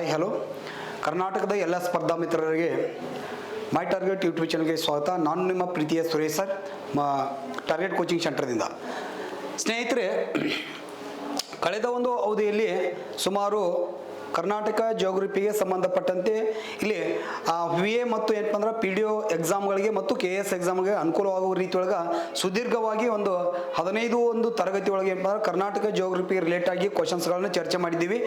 Hi hello ಕರ್ನಾಟಕದ ಎಲ್ಲ ಸ್ಪರ್ಧಾ ಮಿತ್ರರಿಗೆ ಮೈ ಟಾರ್ಗೆಟ್ ಯೂಟ್ಯೂಬ್ ಚಾನಲ್ಗೆ ಸ್ವಾಗತ. ನಾನು ನಿಮ್ಮ ಪ್ರೀತಿಯ ಸುರೇಶ್ ಸರ್, ಟಾರ್ಗೆಟ್ ಕೋಚಿಂಗ್ ಸೆಂಟರ್ದಿಂದ. ಸ್ನೇಹಿತರೆ, ಕಳೆದ ಒಂದು ಅವಧಿಯಲ್ಲಿ ಸುಮಾರು ಕರ್ನಾಟಕ ಜಿಯೋಗ್ರಫಿಗೆ ಸಂಬಂಧಪಟ್ಟಂತೆ ಇಲ್ಲಿ ವಿ ಎ ಮತ್ತು ಏನಪ್ಪ ಅಂದ್ರೆ ಪಿ ಡಿ ಒ ಎಕ್ಸಾಮ್ಗಳಿಗೆ ಮತ್ತು ಕೆ ಎಸ್ ಎಕ್ಸಾಮ್ಗೆ ಅನುಕೂಲವಾಗುವ ರೀತಿಯೊಳಗೆ ಸುದೀರ್ಘವಾಗಿ ಒಂದು 15 ತರಗತಿ ಒಳಗೆ ಏನಪ್ಪ ಅಂದ್ರೆ ಕರ್ನಾಟಕ ಜಿಯೋಗ್ರಫಿಗೆ ರಿಲೇಟ್ ಆಗಿ ಕ್ವಶನ್ಸ್ಗಳನ್ನು ಚರ್ಚೆ ಮಾಡಿದ್ದೀವಿ.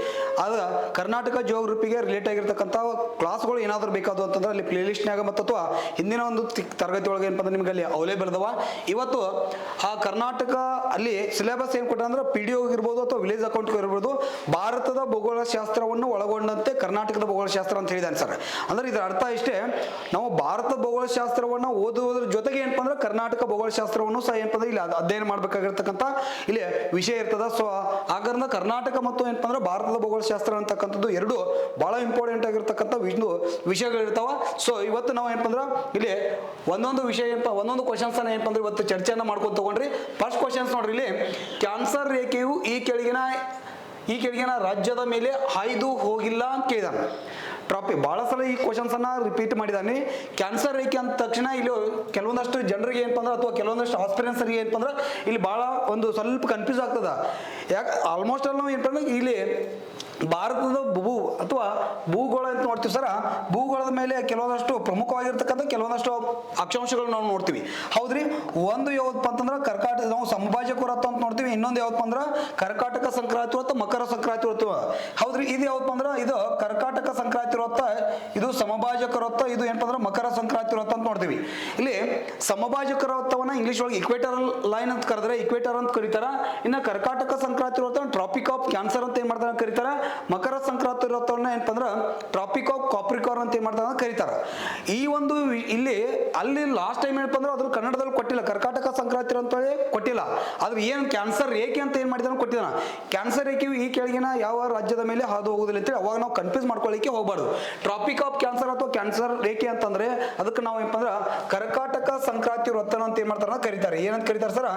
ಅದು ಕರ್ನಾಟಕ ಜಿಯೋಗ್ರಫಿಗೆ ರಿಲೇಟ್ ಆಗಿರ್ತಕ್ಕಂಥ ಕ್ಲಾಸ್ಗಳು ಏನಾದರೂ ಬೇಕಾದವು ಅಂತಂದ್ರೆ ಅಲ್ಲಿ ಪ್ಲೇ ಲಿಸ್ಟ್ನಾಗ ಮತ್ತು ಅಥವಾ ಹಿಂದಿನ ಒಂದು ತರಗತಿ ಒಳಗೆ ಏನಪ್ಪ ಅಂದ್ರೆ ನಿಮ್ಗೆ ಅಲ್ಲಿ ಅವೈಲೇಬಲ್ ಅದಾವ. ಇವತ್ತು ಆ ಕರ್ನಾಟಕ ಅಲ್ಲಿ ಸಿಲೆಬಸ್ ಏನು ಕೊಟ್ಟ ಅಂದ್ರೆ ಪಿ ಡಿ ಒ ಇರ್ಬೋದು ಅಥವಾ ವಿಲೇಜ್ ಅಕೌಂಟ್ ಇರ್ಬೋದು, ಭಾರತದ ಭೂಗೋಳಶಾಸ್ತ್ರವನ್ನು ಒಳಗೊಂಡಂತೆ ಕರ್ನಾಟಕದ ಭೂಗೋಳಶಾಸ್ತ್ರ ಅಂತ ಹೇಳಿದಾನೆ ಸರ್. ಅಂದ್ರೆ ಇದರ ಅರ್ಥ ಇಷ್ಟೇ, ನಾವು ಭಾರತ ಭೂಗೋಳಶಾಸ್ತ್ರವನ್ನು ಓದುವುದ್ರ ಜೊತೆಗೆ ಏನಪ್ಪ ಅಂದ್ರೆ ಕರ್ನಾಟಕ ಭೂಗೋಳಶಾಸ್ತ್ರವನ್ನು ಸಹ ಏನಪ್ಪ ಅಂದ್ರೆ ಇಲ್ಲಿ ಅಧ್ಯಯನ ಮಾಡಬೇಕಾಗಿರ್ತಕ್ಕಂಥ ಇಲ್ಲಿ ವಿಷಯ ಇರ್ತದ. ಸೊ ಹಾಗಾದ್ರೆ ಕರ್ನಾಟಕ ಮತ್ತು ಏನಪ್ಪ ಅಂದ್ರೆ ಭಾರತದ ಭೂಗೋಳಶಾಸ್ತ್ರ ಅಂತಕ್ಕಂಥದ್ದು ಎರಡು ಬಹಳ ಇಂಪಾರ್ಟೆಂಟ್ ಆಗಿರ್ತಕ್ಕಂಥ ವಿಷಯಗಳಿರ್ತಾವ. ಸೊ ಇವತ್ತು ನಾವು ಏನಪ್ಪ ಅಂದ್ರೆ ಇಲ್ಲಿ ಒಂದೊಂದು ವಿಷಯ ಏನಪ್ಪ ಒಂದೊಂದು ಕ್ವಶನ್ಸ್ ಅನ್ನ ಏನಪ್ಪ ಅಂದ್ರೆ ಇವತ್ತು ಚರ್ಚೆಯನ್ನ ಮಾಡ್ಕೊಂಡು ತಗೊಂಡ್ರಿ. ಫಸ್ಟ್ ಕ್ವಶನ್ಸ್ ನೋಡ್ರಿ, ಇಲ್ಲಿ ಕ್ಯಾನ್ಸರ್ ರೇಖೆಯು ಈ ಕೆಳಗಿನ ರಾಜ್ಯದ ಮೇಲೆ ಹಾಯ್ದು ಹೋಗಿಲ್ಲ ಅಂತ ಕೇಳಿದಾನೆ. ಟ್ರಾಪಿಕ್ ಬಹಳ ಸಲ ಈ ಕ್ವಶನ್ಸ್ ಅನ್ನ ರಿಪೀಟ್ ಮಾಡಿದಾನೆ. ಕ್ಯಾನ್ಸರ್ ರೇಖೆ ಅಂದ ತಕ್ಷಣ ಇಲ್ಲಿ ಕೆಲವೊಂದಷ್ಟು ಜನರಿಗೆ ಏನಪ್ಪ ಅಂದ್ರೆ ಅಥವಾ ಕೆಲವೊಂದಷ್ಟು ಆಸ್ಪಿರೆನ್ಸ್ರಿಗೆ ಏನಪ್ಪ ಅಂದ್ರೆ ಇಲ್ಲಿ ಬಹಳ ಒಂದು ಸ್ವಲ್ಪ ಕನ್ಫ್ಯೂಸ್ ಆಗ್ತದ. ಯಾಕೆ ಆಲ್ಮೋಸ್ಟ್ ಅಲ್ಲಿ ನಾವು ಏನಪ್ಪ ಅಂದ್ರೆ ಇಲ್ಲಿ ಭಾರತದ ಅಥವಾ ಭೂಗೋಳ ಅಂತ ನೋಡ್ತೀವಿ ಸರ. ಭೂಗೋಳದ ಮೇಲೆ ಕೆಲವೊಂದಷ್ಟು ಪ್ರಮುಖವಾಗಿರ್ತಕ್ಕಂಥ ಕೆಲವೊಂದಷ್ಟು ಅಕ್ಷಾಂಶಗಳು ನಾವು ನೋಡ್ತೀವಿ. ಹೌದ್ರಿ, ಒಂದು ಯಾವ್ದಪ್ಪ ಅಂತಂದ್ರೆ ಕರ್ಕಾಟಕ, ನಾವು ಸಮಭಾಜಕ ವೃತ್ತ ಅಂತ ನೋಡ್ತೀವಿ. ಇನ್ನೊಂದು ಯಾವ್ದಪ್ಪ ಅಂದ್ರೆ ಕರ್ಕಾಟಕ ಸಂಕ್ರಾಂತಿ ವೃತ್ತ, ಮಕರ ಸಂಕ್ರಾಂತಿ ವೃತ್ತ. ಹೌದ್ರಿ, ಇದು ಯಾವ್ದಪ್ಪ ಅಂದ್ರೆ ಇದು ಕರ್ಕಾಟಕ ಸಂಕ್ರಾಂತಿ ವೃತ್ತ, ಇದು ಸಮಭಾಜಕ ವೃತ್ತ, ಇದು ಏನಪ್ಪ ಅಂದ್ರೆ ಮಕರ ಸಂಕ್ರಾಂತಿ ವೃತ್ತ ಅಂತ ನೋಡ್ತೀವಿ. ಇಲ್ಲಿ ಸಮಭಾಜಕ ವೃತ್ತವನ್ನ ಇಂಗ್ಲಿಷ್ ಒಳಗೆ ಇಕ್ವೇಟರಲ್ ಲೈನ್ ಅಂತ ಕರೆದ್ರೆ ಇಕ್ವೇಟರ್ ಅಂತ ಕರೀತಾರ. ಇನ್ನು ಕರ್ಕಾಟಕ ಸಂಕ್ರಾಂತಿ ವೃತ್ತ ಟ್ರಾಪಿಕ್ ಆಫ್ ಕ್ಯಾನ್ಸರ್ ಅಂತ ಏನ್ ಮಾಡ್ತಾರೆ ಕರೀತಾರ. ಮಕರ ಸಂಕ್ರಾಂತಿ ವೃತ್ತವನ್ನ ಏನಪ್ಪ ಅಂದ್ರೆ ಟ್ರಾಪಿಕ್ ಆಫ್ ಕಾಪ್ರಿಕಾರ್ನ್ ಅಂತ ಏನ್ ಮಾಡ್ತಾರೆ ಅಂತ ಕರೀತಾರ. ಈ ಒಂದು ಅಲ್ಲಿ ಲಾಸ್ಟ್ ಟೈಮ್ ಏನಪ್ಪ ಅಂದ್ರೆ ಅದ್ರ ಕನ್ನಡದಲ್ಲಿ ಕೊಟ್ಟಿಲ್ಲ, ಕರ್ಕಾಟಕ ಸಂಕ್ರಾಂತಿ ಅಂತ ಕೊಟ್ಟಿಲ್ಲ. ಆದ್ರೆ ಏನ್ ಕ್ಯಾನ್ಸರ್ ರೇಖೆ ಅಂತ ಏನ್ ಮಾಡಿದಾನ ಕೊಟ್ಟಿದ್ದಾನ. ಕ್ಯಾನ್ಸರ್ ರೇಖೆಯು ಈ ಕೆಳಗಿನ ಯಾವ ರಾಜ್ಯದ ಮೇಲೆ ಹಾದು ಹೋಗುದಿಲ್ಲ ಅಂತೇಳಿ ಅವಾಗ ನಾವು ಕನ್ಫ್ಯೂಸ್ ಮಾಡ್ಕೊಳ್ಳಿಕ್ಕೆ ಹೋಗ್ಬಾರ್ದು. ಟ್ರಾಪಿಕ್ ಆಫ್ ಕ್ಯಾನ್ಸರ್ ಅಥವಾ ಕ್ಯಾನ್ಸರ್ ರೇಖೆ ಅಂತಂದ್ರೆ ಅದಕ್ಕೆ ನಾವು ಏನಪ್ಪ ಅಂದ್ರೆ ಕರ್ಕಾಟಕ ಸಂಕ್ರಾಂತಿ ವೃತ್ತ ಅಂತ ಏನ್ ಮಾಡ್ತಾರ ಕರೀತಾರೆ. ಏನಂತ ಕರೀತಾರೆ ಸರ,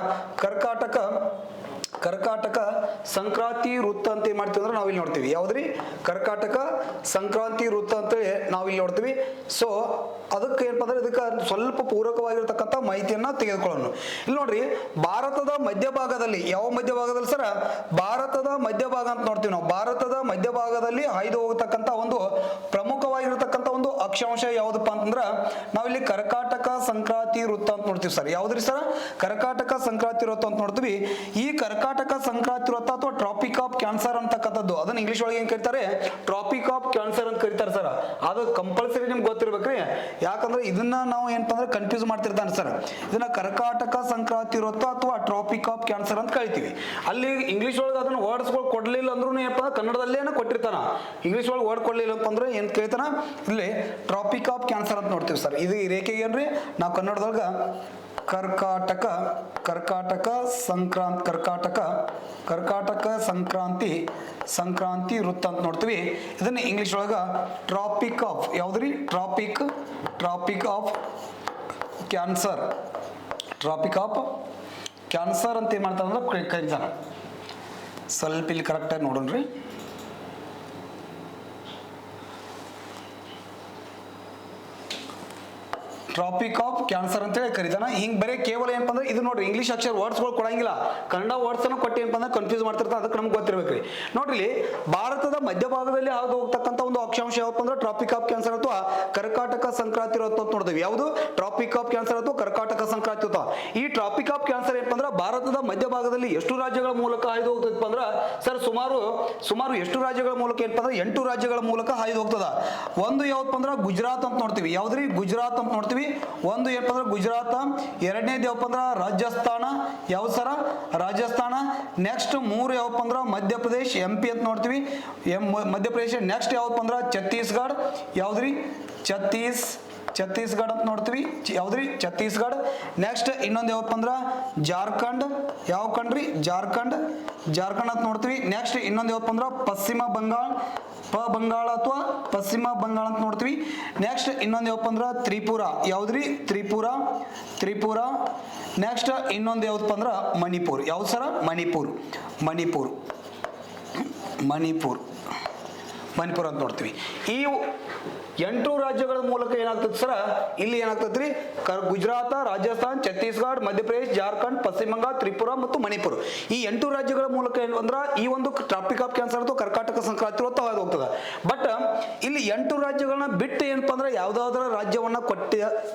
ಕರ್ಕಾಟಕ ಸಂಕ್ರಾಂತಿ ವೃತ್ತ ಅಂತ ಏನ್ ಮಾಡ್ತೀವಿ ಅಂದ್ರೆ ನಾವಿಲ್ಲಿ ನೋಡ್ತೀವಿ. ಯಾವ್ದ್ರಿ, ಕರ್ಕಾಟಕ ಸಂಕ್ರಾಂತಿ ವೃತ್ತ ಅಂತೇಳಿ ನಾವಿಲ್ಲಿ ನೋಡ್ತೀವಿ. ಸೊ ಅದಕ್ಕೆ ಏನಪ್ಪ ಅಂದ್ರೆ ಇದಕ್ಕೆ ಸ್ವಲ್ಪ ಪೂರಕವಾಗಿರ್ತಕ್ಕಂಥ ಮಾಹಿತಿಯನ್ನ ತೆಗೆದುಕೊಳ್ಳೋಣ. ಇಲ್ಲಿ ನೋಡ್ರಿ, ಭಾರತದ ಮಧ್ಯಭಾಗದಲ್ಲಿ, ಯಾವ ಮಧ್ಯಭಾಗದಲ್ಲಿ ಸರ, ಭಾರತದ ಮಧ್ಯಭಾಗ ಅಂತ ನೋಡ್ತೀವಿ ನಾವು. ಭಾರತದ ಮಧ್ಯಭಾಗದಲ್ಲಿ ಹಾಯ್ದು ಹೋಗತಕ್ಕಂಥ ಒಂದು ಪ್ರಮುಖವಾಗಿರ್ತಕ್ಕಂಥ ಒಂದು ಅಕ್ಷಾಂಶ ಯಾವ್ದಪ್ಪ ಅಂತಂದ್ರ ನಾವಿಲ್ಲಿ ಕರ್ಕಾಟಕ ಸಂಕ್ರಾಂತಿ ವೃತ್ತ ಅಂತ ನೋಡ್ತೀವಿ ಸರ್. ಯಾವ್ದ್ರಿ ಸರ, ಕರ್ಕಾಟಕ ಸಂಕ್ರಾಂತಿ ವೃತ್ತ ಅಂತ ನೋಡ್ತೀವಿ. ಈ ಕರ್ಕಾಟಕ ಸಂಕ್ರಾಂತಿ ವೃತ್ತ ಅಥವಾ ಟ್ರಾಪಿಕ್ ಆಫ್ ಕ್ಯಾನ್ಸರ್ ಅಂತಕ್ಕಂಥದ್ದು, ಅದನ್ನ ಇಂಗ್ಲಿಷ್ ಒಳಗೆ ಏನ್ ಕರೀತಾರೆ, ಟ್ರಾಪಿಕ್ ಆಫ್ ಕ್ಯಾನ್ಸರ್ ಅಂತ ಕರೀತಾರೆ ಸರ್. ಅದು ಕಂಪಲ್ಸರಿ ನಿಮ್ಗೆ ಗೊತ್ತಿರ್ಬೇಕ್ರಿ. ಯಾಕಂದ್ರೆ ಇದನ್ನ ನಾವು ಏನಪ್ಪ ಅಂದ್ರೆ ಕನ್ಫ್ಯೂಸ್ ಮಾಡ್ತಿರ್ತಾನೆ ಸರ್. ಇದನ್ನ ಕರ್ಕಾಟಕ ಸಂಕ್ರಾಂತಿ ವೃತ್ತ ಅಥವಾ ಟ್ರಾಪಿಕ್ ಆಫ್ ಕ್ಯಾನ್ಸರ್ ಅಂತ ಕರಿತೀವಿ. ಅಲ್ಲಿ ಇಂಗ್ಲಿಷ್ ಒಳಗೆ ಅದನ್ನ ವರ್ಡ್ಸ್ಗಳು ಕೊಡ್ಲಿಲ್ಲ ಅಂದ್ರೂ ಏನಪ್ಪ ಕನ್ನಡದಲ್ಲೇನ ಕೊಟ್ಟಿರ್ತಾನ. ಇಂಗ್ಲಿಷ್ ಒಳಗೆ ವರ್ಡ್ ಕೊಡ್ಲಿಲ್ಲ ಅಂತಂದ್ರೆ ಏನ್ ಕೇಳ್ತಾನ, ಇಲ್ಲಿ ಟ್ರಾಪಿಕ್ ಆಫ್ ಕ್ಯಾನ್ಸರ್ ಅಂತ ನೋಡ್ತೀವಿ ಸರ್. ಇದು ಈ ರೇಖೆಗೆ ಏನ್ರಿ ನಾವು ಕನ್ನಡದೊಳಗ ಕರ್ಕಾಟಕ ಸಂಕ್ರಾಂತಿ ವೃತ್ತ ಅಂತ ನೋಡ್ತೀವಿ. ಇದನ್ನ ಇಂಗ್ಲಿಷ್ ಒಳಗ ಟ್ರಾಪಿಕ್ ಆಫ್, ಯಾವ್ದ್ರಿ, ಟ್ರಾಪಿಕ್ ಆಫ್ ಕ್ಯಾನ್ಸರ್ ಅಂತ ಏನ್ ಮಾಡ್ತಾರ ಅಂದ್ರೆ ಕರೀತಾನ. ಸ್ವಲ್ಪ ಇಲ್ಲಿ ಕರೆಕ್ಟಾಗಿ ನೋಡೋಣ್ರಿ. ಟ್ರಾಪಿಕ್ ಆಫ್ ಕ್ಯಾನ್ಸರ್ ಅಂತ ಹೇಳಿ ಕರೀತಾನ. ಹಿಂಗ್ ಬರೀ ಕೇವಲ ಏನಪ್ಪ ಅಂದ್ರೆ ಇದು ನೋಡ್ರಿ, ಇಂಗ್ಲಿಷ್ ಅಕ್ಷರ ವರ್ಡ್ಸ್ಗಳು ಕೊಡಂಗಿಲ್ಲ, ಕನ್ನಡ ವರ್ಡ್ಸ್ ಅನ್ನು ಕೊಟ್ಟು ಏನಪ್ಪ ಅಂದ್ರೆ ಕನ್ಫ್ಯೂಸ್ ಮಾಡ್ತಿರ್ತಾರೆ. ಅದಕ್ಕೆ ನಮ್ಗೆ ಗೊತ್ತಿರ್ಬೇಕ್ರಿ. ನೋಡ್ರಿ, ಭಾರತದ ಮಧ್ಯಭಾಗದಲ್ಲಿ ಹಾದು ಹೋಗ್ತಕ್ಕಂಥ ಒಂದು ಅಕ್ಷಾಂಶ ಯಾವಪ್ಪ ಅಂದ್ರೆ ಟ್ರಾಪಿಕ್ ಆಫ್ ಕ್ಯಾನ್ಸರ್ ಅಥವಾ ಕರ್ಕಾಟಕ ಸಂಕ್ರಾಂತಿ ವೃತ್ತ ಅಂತ ನೋಡ್ತೀವಿ. ಯಾವುದು, ಟ್ರಾಪಿಕ್ ಆಫ್ ಕ್ಯಾನ್ಸರ್ ಅಥವಾ ಕರ್ಕಾಟಕ ಸಂಕ್ರಾಂತಿ ವೃತ್ತ. ಈ ಟ್ರಾಪಿಕ್ ಆಫ್ ಕ್ಯಾನ್ಸರ್ ಏನಪ್ಪ ಅಂದ್ರೆ ಭಾರತದ ಮಧ್ಯಭಾಗದಲ್ಲಿ ಎಷ್ಟು ರಾಜ್ಯಗಳ ಮೂಲಕ ಹಾಯ್ದು ಹೋಗ್ತದಪ್ಪ ಅಂದ್ರೆ ಸರ್, ಸುಮಾರು ಎಷ್ಟು ರಾಜ್ಯಗಳ ಮೂಲಕ ಏನಪ್ಪ ಅಂದ್ರೆ 8 ರಾಜ್ಯಗಳ ಮೂಲಕ ಹಾಯ್ದು ಹೋಗ್ತದ. ಒಂದು ಯಾವಪ್ಪ ಅಂದ್ರೆ ಗುಜರಾತ್ ಅಂತ ನೋಡ್ತೀವಿ. ಯಾವ್ದ್ರಿ, ಗುಜರಾತ್ ಅಂತ ನೋಡ್ತೀವಿ. ಒಂದು ಏನಪ್ಪ ಅಂದ್ರೆ ಗುಜರಾತ್. ಎರಡನೇದು ಯಾವಪ್ಪ ಅಂದ್ರೆ ರಾಜಸ್ಥಾನ. ಯಾವ್ದು ಸರ, ರಾಜಸ್ಥಾನ. ನೆಕ್ಸ್ಟ್ 3 ಯಾವಪ್ಪ ಅಂದ್ರೆ ಮಧ್ಯಪ್ರದೇಶ್, MP ಅಂತ ನೋಡ್ತೀವಿ, ಮಧ್ಯಪ್ರದೇಶ. ನೆಕ್ಸ್ಟ್ ಯಾವಪ್ಪ ಅಂದ್ರೆ ಛತ್ತೀಸ್ಗಢ. ಯಾವ್ದ್ರಿ, ಛತ್ತೀಸ್ಗಢ ಅಂತ ನೋಡ್ತೀವಿ. ಯಾವ್ದ್ರಿ, ಛತ್ತೀಸ್ಗಢ. ನೆಕ್ಸ್ಟ್ ಇನ್ನೊಂದು ಯಾವಪ್ಪ ಅಂದ್ರ ಜಾರ್ಖಂಡ್. ಯಾವ ಕಂಡ್ರಿ, ಜಾರ್ಖಂಡ್ ಅಂತ ನೋಡ್ತೀವಿ. ನೆಕ್ಸ್ಟ್ ಇನ್ನೊಂದು ಯಾವಪ್ಪ ಅಂದ್ರ ಪಶ್ಚಿಮ ಬಂಗಾಳ ಅಥವಾ ಪಶ್ಚಿಮ ಬಂಗಾಳ ಅಂತ ನೋಡ್ತೀವಿ. ನೆಕ್ಸ್ಟ್ ಇನ್ನೊಂದು ಯಾವಪ್ಪ ಅಂದ್ರ ತ್ರಿಪುರ. ಯಾವ್ದ್ರಿ, ತ್ರಿಪುರ. ನೆಕ್ಸ್ಟ್ ಇನ್ನೊಂದು ಯಾವಪ್ಪ ಅಂದ್ರ ಮಣಿಪುರ್. ಯಾವ್ದು ಸರ, ಮಣಿಪುರ್. ಮಣಿಪುರ ಅಂತ ನೋಡ್ತೀವಿ. ಈ 8 ರಾಜ್ಯಗಳ ಮೂಲಕ ಏನಾಗ್ತದೆ ಸರ, ಇಲ್ಲಿ ಏನಾಗ್ತದೆ ರೀ, ಗುಜರಾತ, ರಾಜಸ್ಥಾನ್, ಛತ್ತೀಸ್ಗಢ, ಮಧ್ಯಪ್ರದೇಶ, ಜಾರ್ಖಂಡ್, ಪಶ್ಚಿಮ ಬಂಗಾಳ, ತ್ರಿಪುರ ಮತ್ತು ಮಣಿಪುರ. ಈ 8 ರಾಜ್ಯಗಳ ಮೂಲಕ ಏನು ಅಂದ್ರೆ ಈ ಒಂದು ಟ್ರಾಪಿಕ್ ಆಫ್ ಕ್ಯಾನ್ಸರ್ ಅಥವಾ ಕರ್ಕಾಟಕ ಸಂಕ್ರಾಂತಿ ಹೊತ್ತು ಹಾದು ಹೋಗ್ತದೆ. ಬಟ್ ಇಲ್ಲಿ 8 ರಾಜ್ಯಗಳನ್ನ ಬಿಟ್ಟು ಏನಪ್ಪಾ ಅಂದ್ರೆ ಯಾವ್ದಾದ್ರ ರಾಜ್ಯವನ್ನ ಕೊಟ್ಟಿ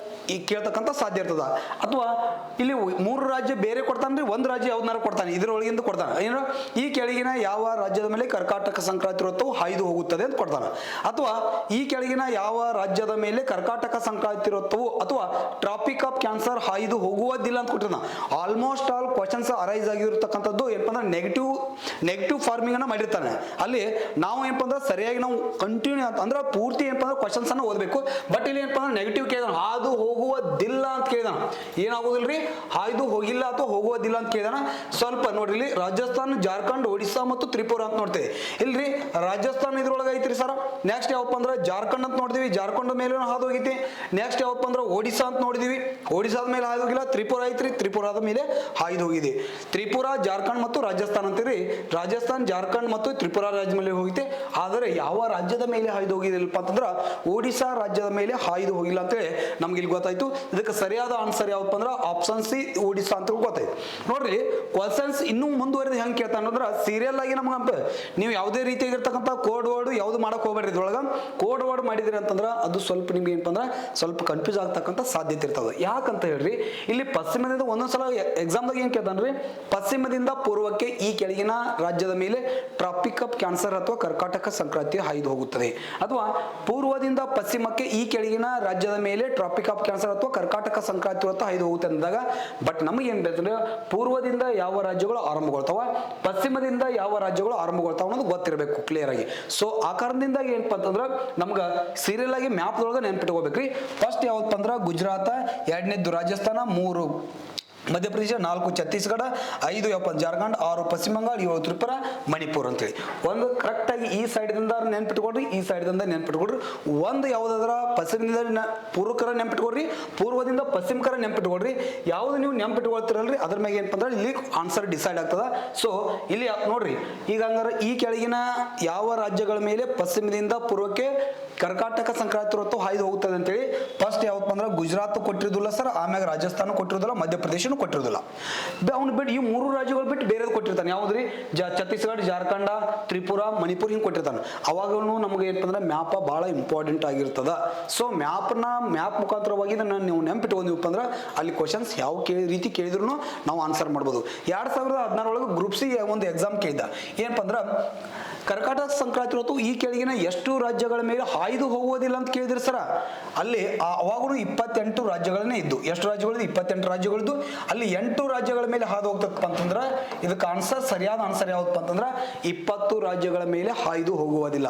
ಈ ಕೇಳ್ತಕ್ಕಂಥ ಸಾಧ್ಯ ಇರ್ತದ. ಅಥವಾ ಇಲ್ಲಿ 3 ರಾಜ್ಯ ಬೇರೆ ಕೊಡ್ತಾನ್ರಿ, 1 ರಾಜ್ಯ ಯಾವ್ದಾರ ಕೊಡ್ತಾನೆ, ಇದರೊಳಗಿಂದ ಕೊಡ್ತಾನೆ. ಏನು, ಈ ಕೆಳಗಿನ ಯಾವ ರಾಜ್ಯದ ಮೇಲೆ ಕರ್ಕಾಟಕ ಸಂಕ್ರಾಂತಿ ಹೊತ್ತು ಹಾಯ್ದು ಹೋಗುತ್ತದೆ ಅಂತ ಕೊಡ್ತಾನೆ. ಅಥವಾ ಈ ಕೆಳಗಿನ ಯಾವ ರಾಜ್ಯದ ಮೇಲೆ ಕರ್ಕಾಟಕ ಸಂಕ್ರಾಂತಿ ಹೊತ್ತವು ಅಥವಾ ಟ್ರಾಪಿಕ್ ಆಫ್ ಕ್ಯಾನ್ಸರ್ ಹಾಯ್ದು ಹೋಗುವುದಿಲ್ಲ ಅಂತ ಕೊಟ್ಟಿರ್ತಾನೆ. ಆಲ್ಮೋಸ್ಟ್ ಆಲ್ ಕ್ವಶನ್ಸ್ ಅರೈಸ್ ಆಗಿರ್ತಕ್ಕಂಥದ್ದು ಏನಪ್ಪ ಅಂದ್ರೆ ನೆಗೆಟಿವ್ ಫಾರ್ಮಿಂಗ್ ಅನ್ನ ಮಾಡಿರ್ತಾನೆ. ಅಲ್ಲಿ ನಾವು ಏನಪ್ಪ ಅಂದ್ರೆ ಸರಿಯಾಗಿ ನಾವು ಕಂಟಿನ್ಯೂ ಅಂದ್ರೆ ಪೂರ್ತಿ ಏನಪ್ಪ ಅಂದ್ರೆ ಕ್ವಶನ್ಸ್ ಅನ್ನ ಓದಬೇಕು. ಬಟ್ ಇಲ್ಲಿ ಏನಪ್ಪ ಅಂದ್ರೆ ನೆಗೆಟಿವ್ ಕೇಳಿದ ಹಾದು ಹೋಗುವುದಿಲ್ಲ ಅಂತ ಕೇಳಿದಾನ. ಏನಾಗೋದಿಲ್ರಿ, ಹಾಯ್ದು ಹೋಗಿಲ್ಲ ಅಥವಾ ಹೋಗುವುದಿಲ್ಲ ಅಂತ ಕೇಳಿದಾನ. ಸ್ವಲ್ಪ ನೋಡ್ರಿ, ಇಲ್ಲಿ ರಾಜಸ್ಥಾನ, ಜಾರ್ಖಂಡ್, ಒಡಿಶಾ ಮತ್ತು ತ್ರಿಪುರ ಅಂತ ನೋಡ್ತೇವೆ. ಇಲ್ರಿ ರಾಜಸ್ಥಾನ ಇದ್ರೊಳಗೆ ಐತ್ರಿ ಸರ್. ನೆಕ್ಸ್ಟ್ ಯಾವಪ್ಪ ಅಂದ್ರೆ ಜಾರ್ಖಂಡ್ ಅಂತ ನೋಡಿದ್ವಿ, ಜಾರ್ಖಂಡ್ ಮೇಲೆ ಹಾದು ಹೋಗಿತಿ. ನೆಕ್ಸ್ಟ್ ಯಾವಪ್ಪ ಅಂದ್ರೆ ಒಡಿಶಾ ಅಂತ ನೋಡಿದೀವಿ, ಒಡಿಶಾದ ಮೇಲೆ ಹಾದು ಹೋಗಿಲ್ಲ. ತ್ರಿಪುರ ಐತ್ರಿ, ತ್ರಿಪುರಾದ ಮೇಲೆ ಹಾಯ್ದು ಹೋಗಿದೆ. ತ್ರಿಪುರ, ಜಾರ್ಖಂಡ್ ಮತ್ತು ರಾಜಸ್ಥಾನ ಅಂತೀರಿ. ರಾಜಸ್ಥಾನ್, ಜಾರ್ಖಂಡ್ ಮತ್ತು ತ್ರಿಪುರ ರಾಜ್ಯ ಮೇಲೆ ಹೋಗಿದೆ. ಆದರೆ ಯಾವ ರಾಜ್ಯದ ಮೇಲೆ ಹಾಯ್ದು ಹೋಗಿದಿಲ್ಲಪ್ಪ ಅಂತಂದ್ರೆ ಒಡಿಶಾ ರಾಜ್ಯದ ಮೇಲೆ ಹಾಯ್ದು ಹೋಗಿಲ್ಲ ಅಂತೇಳಿ ನಮ್ಗೆ ಇಲ್ಲಿ ಗೊತ್ತಾಯ್ತು. ಇದಕ್ಕೆ ಸರಿಯಾದ ಆನ್ಸರ್ ಯಾವಪ್ಪ ಅಂದ್ರೆ ಆಪ್ಷನ್ ಸಿ, ಒಡಿಶಾ ಅಂತ ಗೊತ್ತಾಯ್ತು. ನೋಡ್ರಿ, ಕ್ವಶನ್ಸ್ ಇನ್ನೂ ಮುಂದುವರೆದು ಹೆಂಗೆ ಕೇಳ್ತಾನೆ ಅಂದ್ರೆ ಸೀರಿಯಲ್ ಆಗಿ ನಮ್ಗೆ ನೀವು ಯಾವುದೇ ರೀತಿಯಾಗಿರ್ತಕ್ಕಂಥ ಕೋಡ್ ವರ್ಡ್ ಯಾವ್ದು ಮಾಡಕ್ ಹೋಗ್ಬೇಡ್ರಿ. ಇದ್ರೊಳಗೆ ಕೋಡ್ ವರ್ಡ್ ಮಾಡಿದ್ರಿ ಅಂತಂದ್ರೆ ಅದು ಸ್ವಲ್ಪ ನಿಮ್ಗೆ ಏನಪ್ಪ ಅಂದ್ರೆ ಸ್ವಲ್ಪ ಕನ್ಫ್ಯೂಸ್ ಆಗ್ತಕ್ಕಂಥ ಸಾಧ್ಯತೆ ಇರ್ತದೆ. ಯಾಕಂತ ಹೇಳ್ರಿ, ಇಲ್ಲಿ ಪಶ್ಚಿಮದಿಂದ ಒಂದೊಂದ್ಸಲ ಎಕ್ಸಾಮ್ದಾಗ ಏನ್ ಕೇಳ್ತಾನ್ರಿ, ಪಶ್ಚಿಮದಿಂದ ಪೂರ್ವಕ್ಕೆ ಈ ಕೆಳಗಿನ ರಾಜ್ಯದ ಮೇಲೆ ಟ್ರಾಪಿಕ್ ಆಫ್ ಕ್ಯಾನ್ಸರ್ ಅಥವಾ ಕರ್ಕಾಟಕ ಸಂಕ್ರಾಂತಿ ಹಾಯ್ದು ಹೋಗುತ್ತದೆ. ಅಥವಾ ಪೂರ್ವದಿಂದ ಪಶ್ಚಿಮಕ್ಕೆ ಈ ಕೆಳಗಿನ ರಾಜ್ಯದ ಮೇಲೆ ಟ್ರಾಪಿಕ್ ಆಫ್ ಕ್ಯಾನ್ಸರ್ ಅಥವಾ ಕರ್ಕಾಟಕ ಸಂಕ್ರಾಂತಿ ಹೊತ್ತು ಹಾಯ್ದು ಹೋಗುತ್ತೆ ಅಂದಾಗ, ಬಟ್ ನಮಗೆ ಏನ್ ಬೇಕಂದ್ರೆ ಪೂರ್ವದಿಂದ ಯಾವ ರಾಜ್ಯಗಳು ಆರಂಭಗೊಳ್ತಾವ, ಪಶ್ಚಿಮದಿಂದ ಯಾವ ರಾಜ್ಯಗಳು ಆರಂಭಗೊಳ್ತಾವ ಅನ್ನೋದು ಗೊತ್ತಿರಬೇಕು ಕ್ಲಿಯರ್ ಆಗಿ. ಸೊ ಆ ಕಾರಣದಿಂದ ಏನಪ್ಪ ಅಂತಂದ್ರೆ ನಮ್ಗೆ ಸೀರಿಯಲ್ ಆಗಿ ಮ್ಯಾಪ್ ಒಳಗೆ ನೆನ್ಪಿಟ್ಕೋಬೇಕ್ರಿ. ಫಸ್ಟ್ ಯಾವಪ್ಪ ಅಂದ್ರೆ ಗುಜರಾತ, 2ನೇದ್ದು ರಾಜಸ್ಥಾನ, 3 ಮಧ್ಯಪ್ರದೇಶ, 4 ಛತ್ತೀಸ್ಗಢ, 5 ಜಾರ್ಖಂಡ್, 6 ಪಶ್ಚಿಮ ಬಂಗಾಳ, 7 ತ್ರಿಪುರ, ಮಣಿಪುರ ಅಂತೇಳಿ ಒಂದು ಕರೆಕ್ಟ್ ಆಗಿ ಈ ಸೈಡ್ದಿಂದ ನೆನ್ಪಿಟ್ಕೊಡ್ರಿ, ಈ ಸೈಡ್ದಿಂದ ನೆನ್ಪಿಟ್ಕೊಡ್ರಿ. ಒಂದು ಯಾವ್ದಾದ್ರ ಪಶ್ಚಿಮದಿಂದ ಪೂರ್ವಕರ ನೆನ್ಪಿಟ್ಕೊಡ್ರಿ, ಪೂರ್ವದಿಂದ ಪಶ್ಚಿಮಕರ ನೆನ್ಪಿಟ್ಕೊಡ್ರಿ. ಯಾವ್ದು ನೀವು ನೆನ್ಪಿಟ್ಕೊಳ್ತಿರಲ್ರಿ ಅದ್ರ ಮ್ಯಾಗ ಏನಪ್ಪ ಅಂದ್ರೆ ಇಲ್ಲಿ ಆನ್ಸರ್ ಡಿಸೈಡ್ ಆಗ್ತದ. ಸೊ ಇಲ್ಲಿ ನೋಡ್ರಿ, ಈಗ ಹಂಗಾರೆ ಈ ಕೆಳಗಿನ ಯಾವ ರಾಜ್ಯಗಳ ಮೇಲೆ ಪಶ್ಚಿಮದಿಂದ ಪೂರ್ವಕ್ಕೆ ಕರ್ಕಾಟಕ ಸಂಕ್ರಾಂತಿ ಹೊತ್ತು ಹಾಯ್ದು ಹೋಗುತ್ತದೆ ಅಂತೇಳಿ ಫಸ್ಟ್ ಯಾವಪ್ಪ ಅಂದ್ರೆ ಗುಜರಾತ್ ಕೊಟ್ಟಿರೋದಿಲ್ಲ ಸರ್, ಆಮ್ಯಾಗ ರಾಜಸ್ಥಾನ ಕೊಟ್ಟಿರೋದಿಲ್ಲ, ಮಧ್ಯಪ್ರದೇಶ ಕೊಟ್ಟಿರೋದಿಲ್ಲ. ಅವ್ನು ಬಿಟ್ಟು ಈ 3 ರಾಜ್ಯಗಳು ಬಿಟ್ಟು ಬೇರೆ ಕೊಟ್ಟಿರ್ತಾನೆ. ಯಾವ್ದ್ರಿ, ಛತ್ತೀಸ್ಗಢ, ಜಾರ್ಖಂಡ, ತ್ರಿಪುರ, ಮಣಿಪುರ ಹಿಂಗೆ ಕೊಟ್ಟಿರ್ತಾನೆ. ಅವಾಗೂ ನಮ್ಗೆ ಏನಪ್ಪ ಅಂದ್ರೆ ಮ್ಯಾಪ ಬಹಳ ಇಂಪಾರ್ಟೆಂಟ್ ಆಗಿರ್ತದ. ಸೊ ಮ್ಯಾಪ್ ಮುಖಾಂತರವಾಗಿ ಇದನ್ನ ನೀವು ನೆನ್ಪಿಟ್ಕೊಂಡಿವಪ್ಪ ಅಂದ್ರೆ ಅಲ್ಲಿ ಕ್ವಶನ್ಸ್ ಯಾವ ರೀತಿ ಕೇಳಿದ್ರು ನಾವು ಆನ್ಸರ್ ಮಾಡ್ಬೋದು. 2016 ಒಳಗೆ ಗ್ರೂಪ್ ಸಿ ಒಂದು ಎಕ್ಸಾಮ್ ಕೇಳಿದ್ದ. ಏನಪ್ಪ ಅಂದ್ರೆ ಕರ್ಕಾಟಕ ಸಂಕ್ರಾಂತಿ ಹೊತ್ತು ಈ ಕೆಳಗಿನ ಎಷ್ಟು ರಾಜ್ಯಗಳ ಮೇಲೆ ಹಾಯ್ದು ಹೋಗುವುದಿಲ್ಲ ಅಂತ ಕೇಳಿದ್ರಿ ಸರ. ಅಲ್ಲಿ ಅವಾಗೂ 28 ರಾಜ್ಯಗಳನ್ನೇ ಇದ್ದು. ಎಷ್ಟು ರಾಜ್ಯಗಳು? 28 ರಾಜ್ಯಗಳದ್ದು. ಅಲ್ಲಿ 8 ರಾಜ್ಯಗಳ ಮೇಲೆ ಹಾದು ಹೋಗ್ತಪ್ಪ ಅಂತಂದ್ರ ಇದಕ್ಕೆ ಆನ್ಸರ್, ಸರಿಯಾದ ಆನ್ಸರ್ ಯಾವ್ದಪ್ಪ ಅಂತಂದ್ರ 20 ರಾಜ್ಯಗಳ ಮೇಲೆ ಹಾಯ್ದು ಹೋಗುವುದಿಲ್ಲ.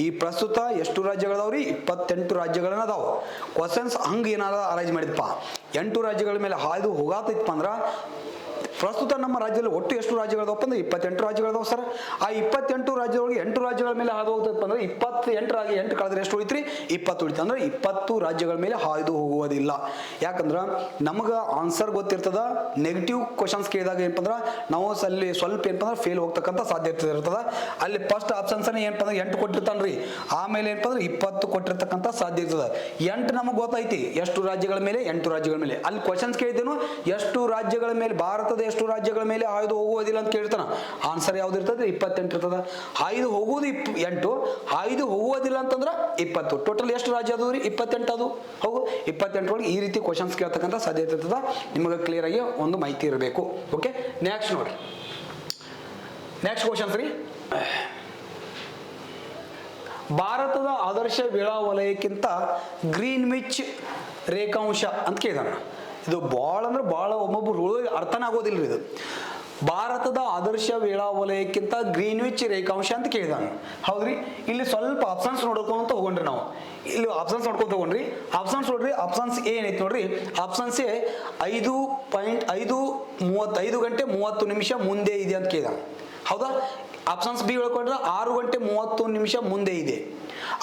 ಈ ಪ್ರಸ್ತುತ ಎಷ್ಟು ರಾಜ್ಯಗಳದಾವ್ರಿ? 28 ರಾಜ್ಯಗಳನ್ನ ಅದಾವ. ಕ್ವಶನ್ಸ್ ಹಂಗ ಏನಾರ ಅರೇಂಜ್ ಮಾಡಿದಪ್ಪ, 8 ರಾಜ್ಯಗಳ ಮೇಲೆ ಹಾಯ್ದು ಹೋಗಾತೈತಪ್ಪ ಅಂದ್ರ ಪ್ರಸ್ತುತ ನಮ್ಮ ರಾಜ್ಯದಲ್ಲಿ ಒಟ್ಟು ಎಷ್ಟು ರಾಜ್ಯಗಳದಪ್ಪ ಅಂದ್ರೆ 28 ರಾಜ್ಯಗಳದಾವ ಸರ್. ಆ 28 ರಾಜ್ಯದೊಳಗೆ 8 ರಾಜ್ಯಗಳ ಮೇಲೆ ಹಾದು ಹೋಗ್ತದಪ್ಪ ಅಂದ್ರೆ 8 ಕಳೆದ್ರೆ ಎಷ್ಟು ಉಳಿತ್ರಿ? 20 ಉಳಿತು. ಅಂದ್ರೆ 20 ರಾಜ್ಯಗಳ ಮೇಲೆ ಹಾಯ್ದು ಹೋಗುವುದಿಲ್ಲ. ಯಾಕಂದ್ರ ನಮಗ ಆನ್ಸರ್ ಗೊತ್ತಿರ್ತದ. ನೆಗೆಟಿವ್ ಕ್ವಶನ್ಸ್ ಕೇಳಿದಾಗ ಏನಪ್ಪ ಅಂದ್ರೆ ನಾವು ಅಲ್ಲಿ ಸ್ವಲ್ಪ ಏನಪ್ಪ ಅಂದ್ರೆ ಫೇಲ್ ಹೋಗ್ತಕ್ಕಂಥ ಸಾಧ್ಯತೆ ಇರ್ತದ. ಅಲ್ಲಿ ಫಸ್ಟ್ ಆಪ್ಷನ್ಸ್ ಏನಪ್ಪ ಅಂದ್ರೆ 8 ಕೊಟ್ಟಿರ್ತಾನ್ರಿ, ಆಮೇಲೆ ಏನಪ್ಪ ಅಂದ್ರೆ 20 ಕೊಟ್ಟಿರ್ತಕ್ಕಂಥ ಸಾಧ್ಯ ಇರ್ತದ. 8 ನಮಗ್ ಗೊತ್ತೈತಿ ಎಷ್ಟು ರಾಜ್ಯಗಳ ಮೇಲೆ? 8 ರಾಜ್ಯಗಳ ಮೇಲೆ. ಅಲ್ಲಿ ಕ್ವಶನ್ಸ್ ಕೇಳಿದ್ದೇನು, ಎಷ್ಟು ರಾಜ್ಯಗಳ ಮೇಲೆ, ಭಾರತದ ಎಷ್ಟು ರಾಜ್ಯಗಳ ಮೇಲೆ ಹಾಯ್ದು ಹೋಗುವುದಿಲ್ಲ ಅಂತ ಕೇಳ್ತಾನ. ಆನ್ಸರ್ ಯಾವ್ದು ಇರ್ತದೆ? 28 ಇರ್ತದ. ಹಾಯ್ದು ಹೋಗುವುದು 8, ಹಾಯ್ದು ಹೋಗುವುದಿಲ್ಲ ಅಂತಂದ್ರ 20. ಟೋಟಲ್ ಎಷ್ಟು ರಾಜ್ಯ ಅದು? 28 ಅದು. ಹೌದು, 28 ಒಳಗೆ ಈ ರೀತಿ ಕ್ವಶನ್ಸ್ ಕೇಳ್ತಕ್ಕಂಥ ಸಾಧ್ಯತೆ ಇರ್ತದ. ನಿಮಗೆ ಕ್ಲಿಯರ್ ಆಗಿ ಒಂದು ಮಾಹಿತಿ ಇರಬೇಕು. ಓಕೆ, ನೆಕ್ಸ್ಟ್ ನೋಡ್ರಿ, ನೆಕ್ಸ್ಟ್ ಕ್ವಶನ್ಸ್ ರೀ. ಭಾರತದ ಆದರ್ಶ ವೇಳಾ ವಲಯಕ್ಕಿಂತ ಗ್ರೀನ್ವಿಚ್ ರೇಖಾಂಶ ಅಂತ ಕೇಳಿದಾನ. ಇದು ಭಾಳ ಅಂದ್ರೆ ಭಾಳ ಒಬ್ಬೊಬ್ರು ಅರ್ಥನ ಆಗೋದಿಲ್ರಿ ಇದು. ಭಾರತದ ಆದರ್ಶ ವೇಳಾ ವಲಯಕ್ಕಿಂತ ಗ್ರೀನ್ವಿಚ್ ರೇಖಾಂಶ ಅಂತ ಕೇಳಿದಾನ. ಹೌದ್ರಿ, ಇಲ್ಲಿ ಸ್ವಲ್ಪ ಆಪ್ಷನ್ಸ್ ನೋಡ್ಕೊಂತ ಹೋಗೋಣ್ರಿ. ನಾವು ಇಲ್ಲಿ ಆಪ್ಷನ್ಸ್ ನೋಡ್ಕೊಂತ ಹೋಗೋಣ್ರಿ. ಆಪ್ಷನ್ಸ್ ನೋಡ್ರಿ, ಆಪ್ಷನ್ಸ್ ಎ ಏನೈತಿ ನೋಡ್ರಿ. ಆಪ್ಷನ್ಸ್ ಎ 5:35 ಗಂಟೆ 30 ನಿಮಿಷ ಮುಂದೆ ಇದೆ ಅಂತ ಕೇಳಿದಾನ. ಹೌದಾ? ಆಪ್ಷನ್ಸ್ ಬಿ ಹೇಳ್ಕೊಂಡ್ರೆ 6 ಗಂಟೆ 30 ನಿಮಿಷ ಮುಂದೆ ಇದೆ.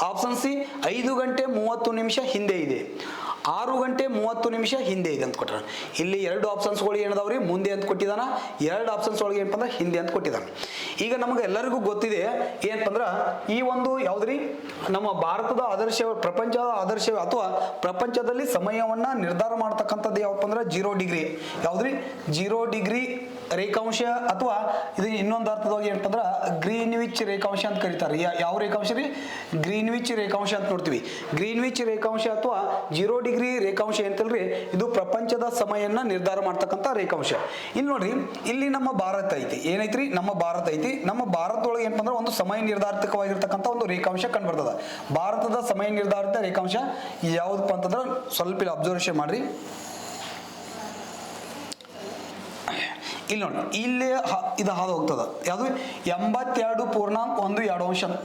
ಆಪ್ಷನ್ ಸಿ 5 ಗಂಟೆ 30 ನಿಮಿಷ ಹಿಂದೆ ಇದೆ. 6 ಗಂಟೆ 30 ನಿಮಿಷ ಹಿಂದೆ ಇದೆ ಅಂತ ಕೊಟ್ಟಾರ. ಇಲ್ಲಿ 2 ಆಪ್ಷನ್ಸ್ಗಳು ಏನದಾವ್ರಿ, ಮುಂದೆ ಅಂತ ಕೊಟ್ಟಿದ್ದಾನ, 2 ಆಪ್ಷನ್ಸ್ ಒಳಗೆ ಏನಪ್ಪ ಅಂದ್ರೆ ಹಿಂದೆ ಅಂತ ಕೊಟ್ಟಿದ್ದಾನ. ಈಗ ನಮಗೆ ಎಲ್ಲರಿಗೂ ಗೊತ್ತಿದೆ ಏನಪ್ಪ ಅಂದ್ರೆ ಈ ಒಂದು ಯಾವ್ದ್ರಿ ನಮ್ಮ ಭಾರತದ ಆದರ್ಶ, ಪ್ರಪಂಚದ ಆದರ್ಶ ಅಥವಾ ಪ್ರಪಂಚದಲ್ಲಿ ಸಮಯವನ್ನ ನಿರ್ಧಾರ ಮಾಡ್ತಕ್ಕಂಥದ್ದು ಯಾವಪ್ಪ ಅಂದ್ರೆ 0 ಡಿಗ್ರಿ. ಯಾವ್ದ್ರಿ 0 ಡಿಗ್ರಿ ರೇಖಾಂಶ, ಅಥವಾ ಇದು ಇನ್ನೊಂದು ಅರ್ಥದಾಗ ಏನಪ್ಪ ಅಂದ್ರೆ ಗ್ರೀನ್ವಿಚ್ ರೇಖಾಂಶ ಅಂತ ಕರೀತಾರೆ. ಯಾವ ರೇಖಾಂಶ ರೀ? ಗ್ರೀನ್ವಿಚ್ ರೇಖಾಂಶ ಅಂತ ನೋಡ್ತೀವಿ. ಗ್ರೀನ್ವಿಚ್ ರೇಖಾಂಶ ಅಥವಾ 0 ಡಿಗ್ರಿ ರೇಖಾಂಶ ಅಂತಲ್ರಿ, ಇದು ಪ್ರಪಂಚದ ಸಮಯನ ನಿರ್ಧಾರ ಮಾಡ್ತಕ್ಕಂಥ ರೇಖಾಂಶ. ಇಲ್ಲಿ ನೋಡ್ರಿ, ಇಲ್ಲಿ ನಮ್ಮ ಭಾರತ ಐತಿ, ಏನೈತ್ರಿ ನಮ್ಮ ಭಾರತ ಐತಿ. ನಮ್ಮ ಭಾರತದೊಳಗೆ ಏನಪ್ಪ ಅಂದ್ರೆ ಒಂದು ಸಮಯ ನಿರ್ಧಾರಿತವಾಗಿರ್ತಕ್ಕಂಥ ಒಂದು ರೇಖಾಂಶ ಕಂಡು ಬರ್ತದ. ಭಾರತದ ಸಮಯ ನಿರ್ಧಾರಿತ ರೇಖಾಂಶ ಯಾವ್ದಪ್ಪ ಅಂತಂದ್ರೆ ಸ್ವಲ್ಪ ಇಲ್ಲಿ ಅಬ್ಸರ್ವೇಷನ್ ಮಾಡ್ರಿ. ಇಲ್ಲಿ ನೋಡಿ, ಇಲ್ಲೇ ಇದು ಹಾದು ಹೋಗ್ತದ. ಯಾವುದು 82.12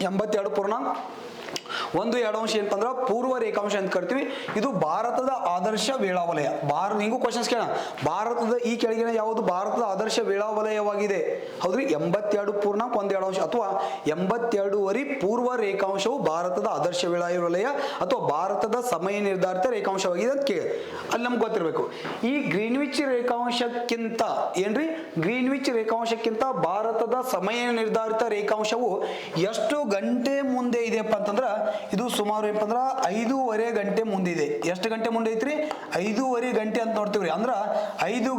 82.12 ಏನಪ್ಪ ಅಂದ್ರೆ ಪೂರ್ವ ರೇಖಾಂಶ ಅಂತ ಕರಿತೀವಿ. ಇದು ಭಾರತದ ಆದರ್ಶ ವೇಳಾವಲಯ. ಹಿಂಗೂ ಕ್ವಶನ್ಸ್ ಕೇಳ, ಭಾರತದ ಈ ಕೆಳಗಿನ ಯಾವುದು ಭಾರತದ ಆದರ್ಶ ವೇಳಾವಲಯವಾಗಿದೆ? ಹೌದ್ರಿ, 82.12 ಅಥವಾ 82 ಪೂರ್ವ ರೇಖಾಂಶವು ಭಾರತದ ಆದರ್ಶ ವೇಳಾವಲಯ ಅಥವಾ ಭಾರತದ ಸಮಯ ನಿರ್ಧಾರಿತ ರೇಖಾಂಶವಾಗಿದೆ ಅಂತ ಕೇಳಿ ಅಲ್ಲಿ ನಮ್ಗೆ ಗೊತ್ತಿರಬೇಕು. ಈ ಗ್ರೀನ್ವಿಚ್ ರೇಖಾಂಶಕ್ಕಿಂತ ಏನ್ರಿ, ಗ್ರೀನ್ವಿಚ್ ರೇಖಾಂಶಕ್ಕಿಂತ ಭಾರತದ ಸಮಯ ನಿರ್ಧಾರಿತ ರೇಖಾಂಶವು ಎಷ್ಟು ಗಂಟೆ ಮುಂದೆ ಇದೆಯಪ್ಪ ಅಂತಂದ್ರ ಇದು ಸುಮಾರು ಏನಪ್ಪ ಅಂದ್ರ 5.5 ಗಂಟೆ ಮುಂದೆ ಇದೆ. ಎಷ್ಟು ಗಂಟೆ ಮುಂದೆ ಐತ್ರಿ? 5.5 ಗಂಟೆ ಅಂತ ನೋಡ್ತೀವ್ರಿ. ಅಂದ್ರ 5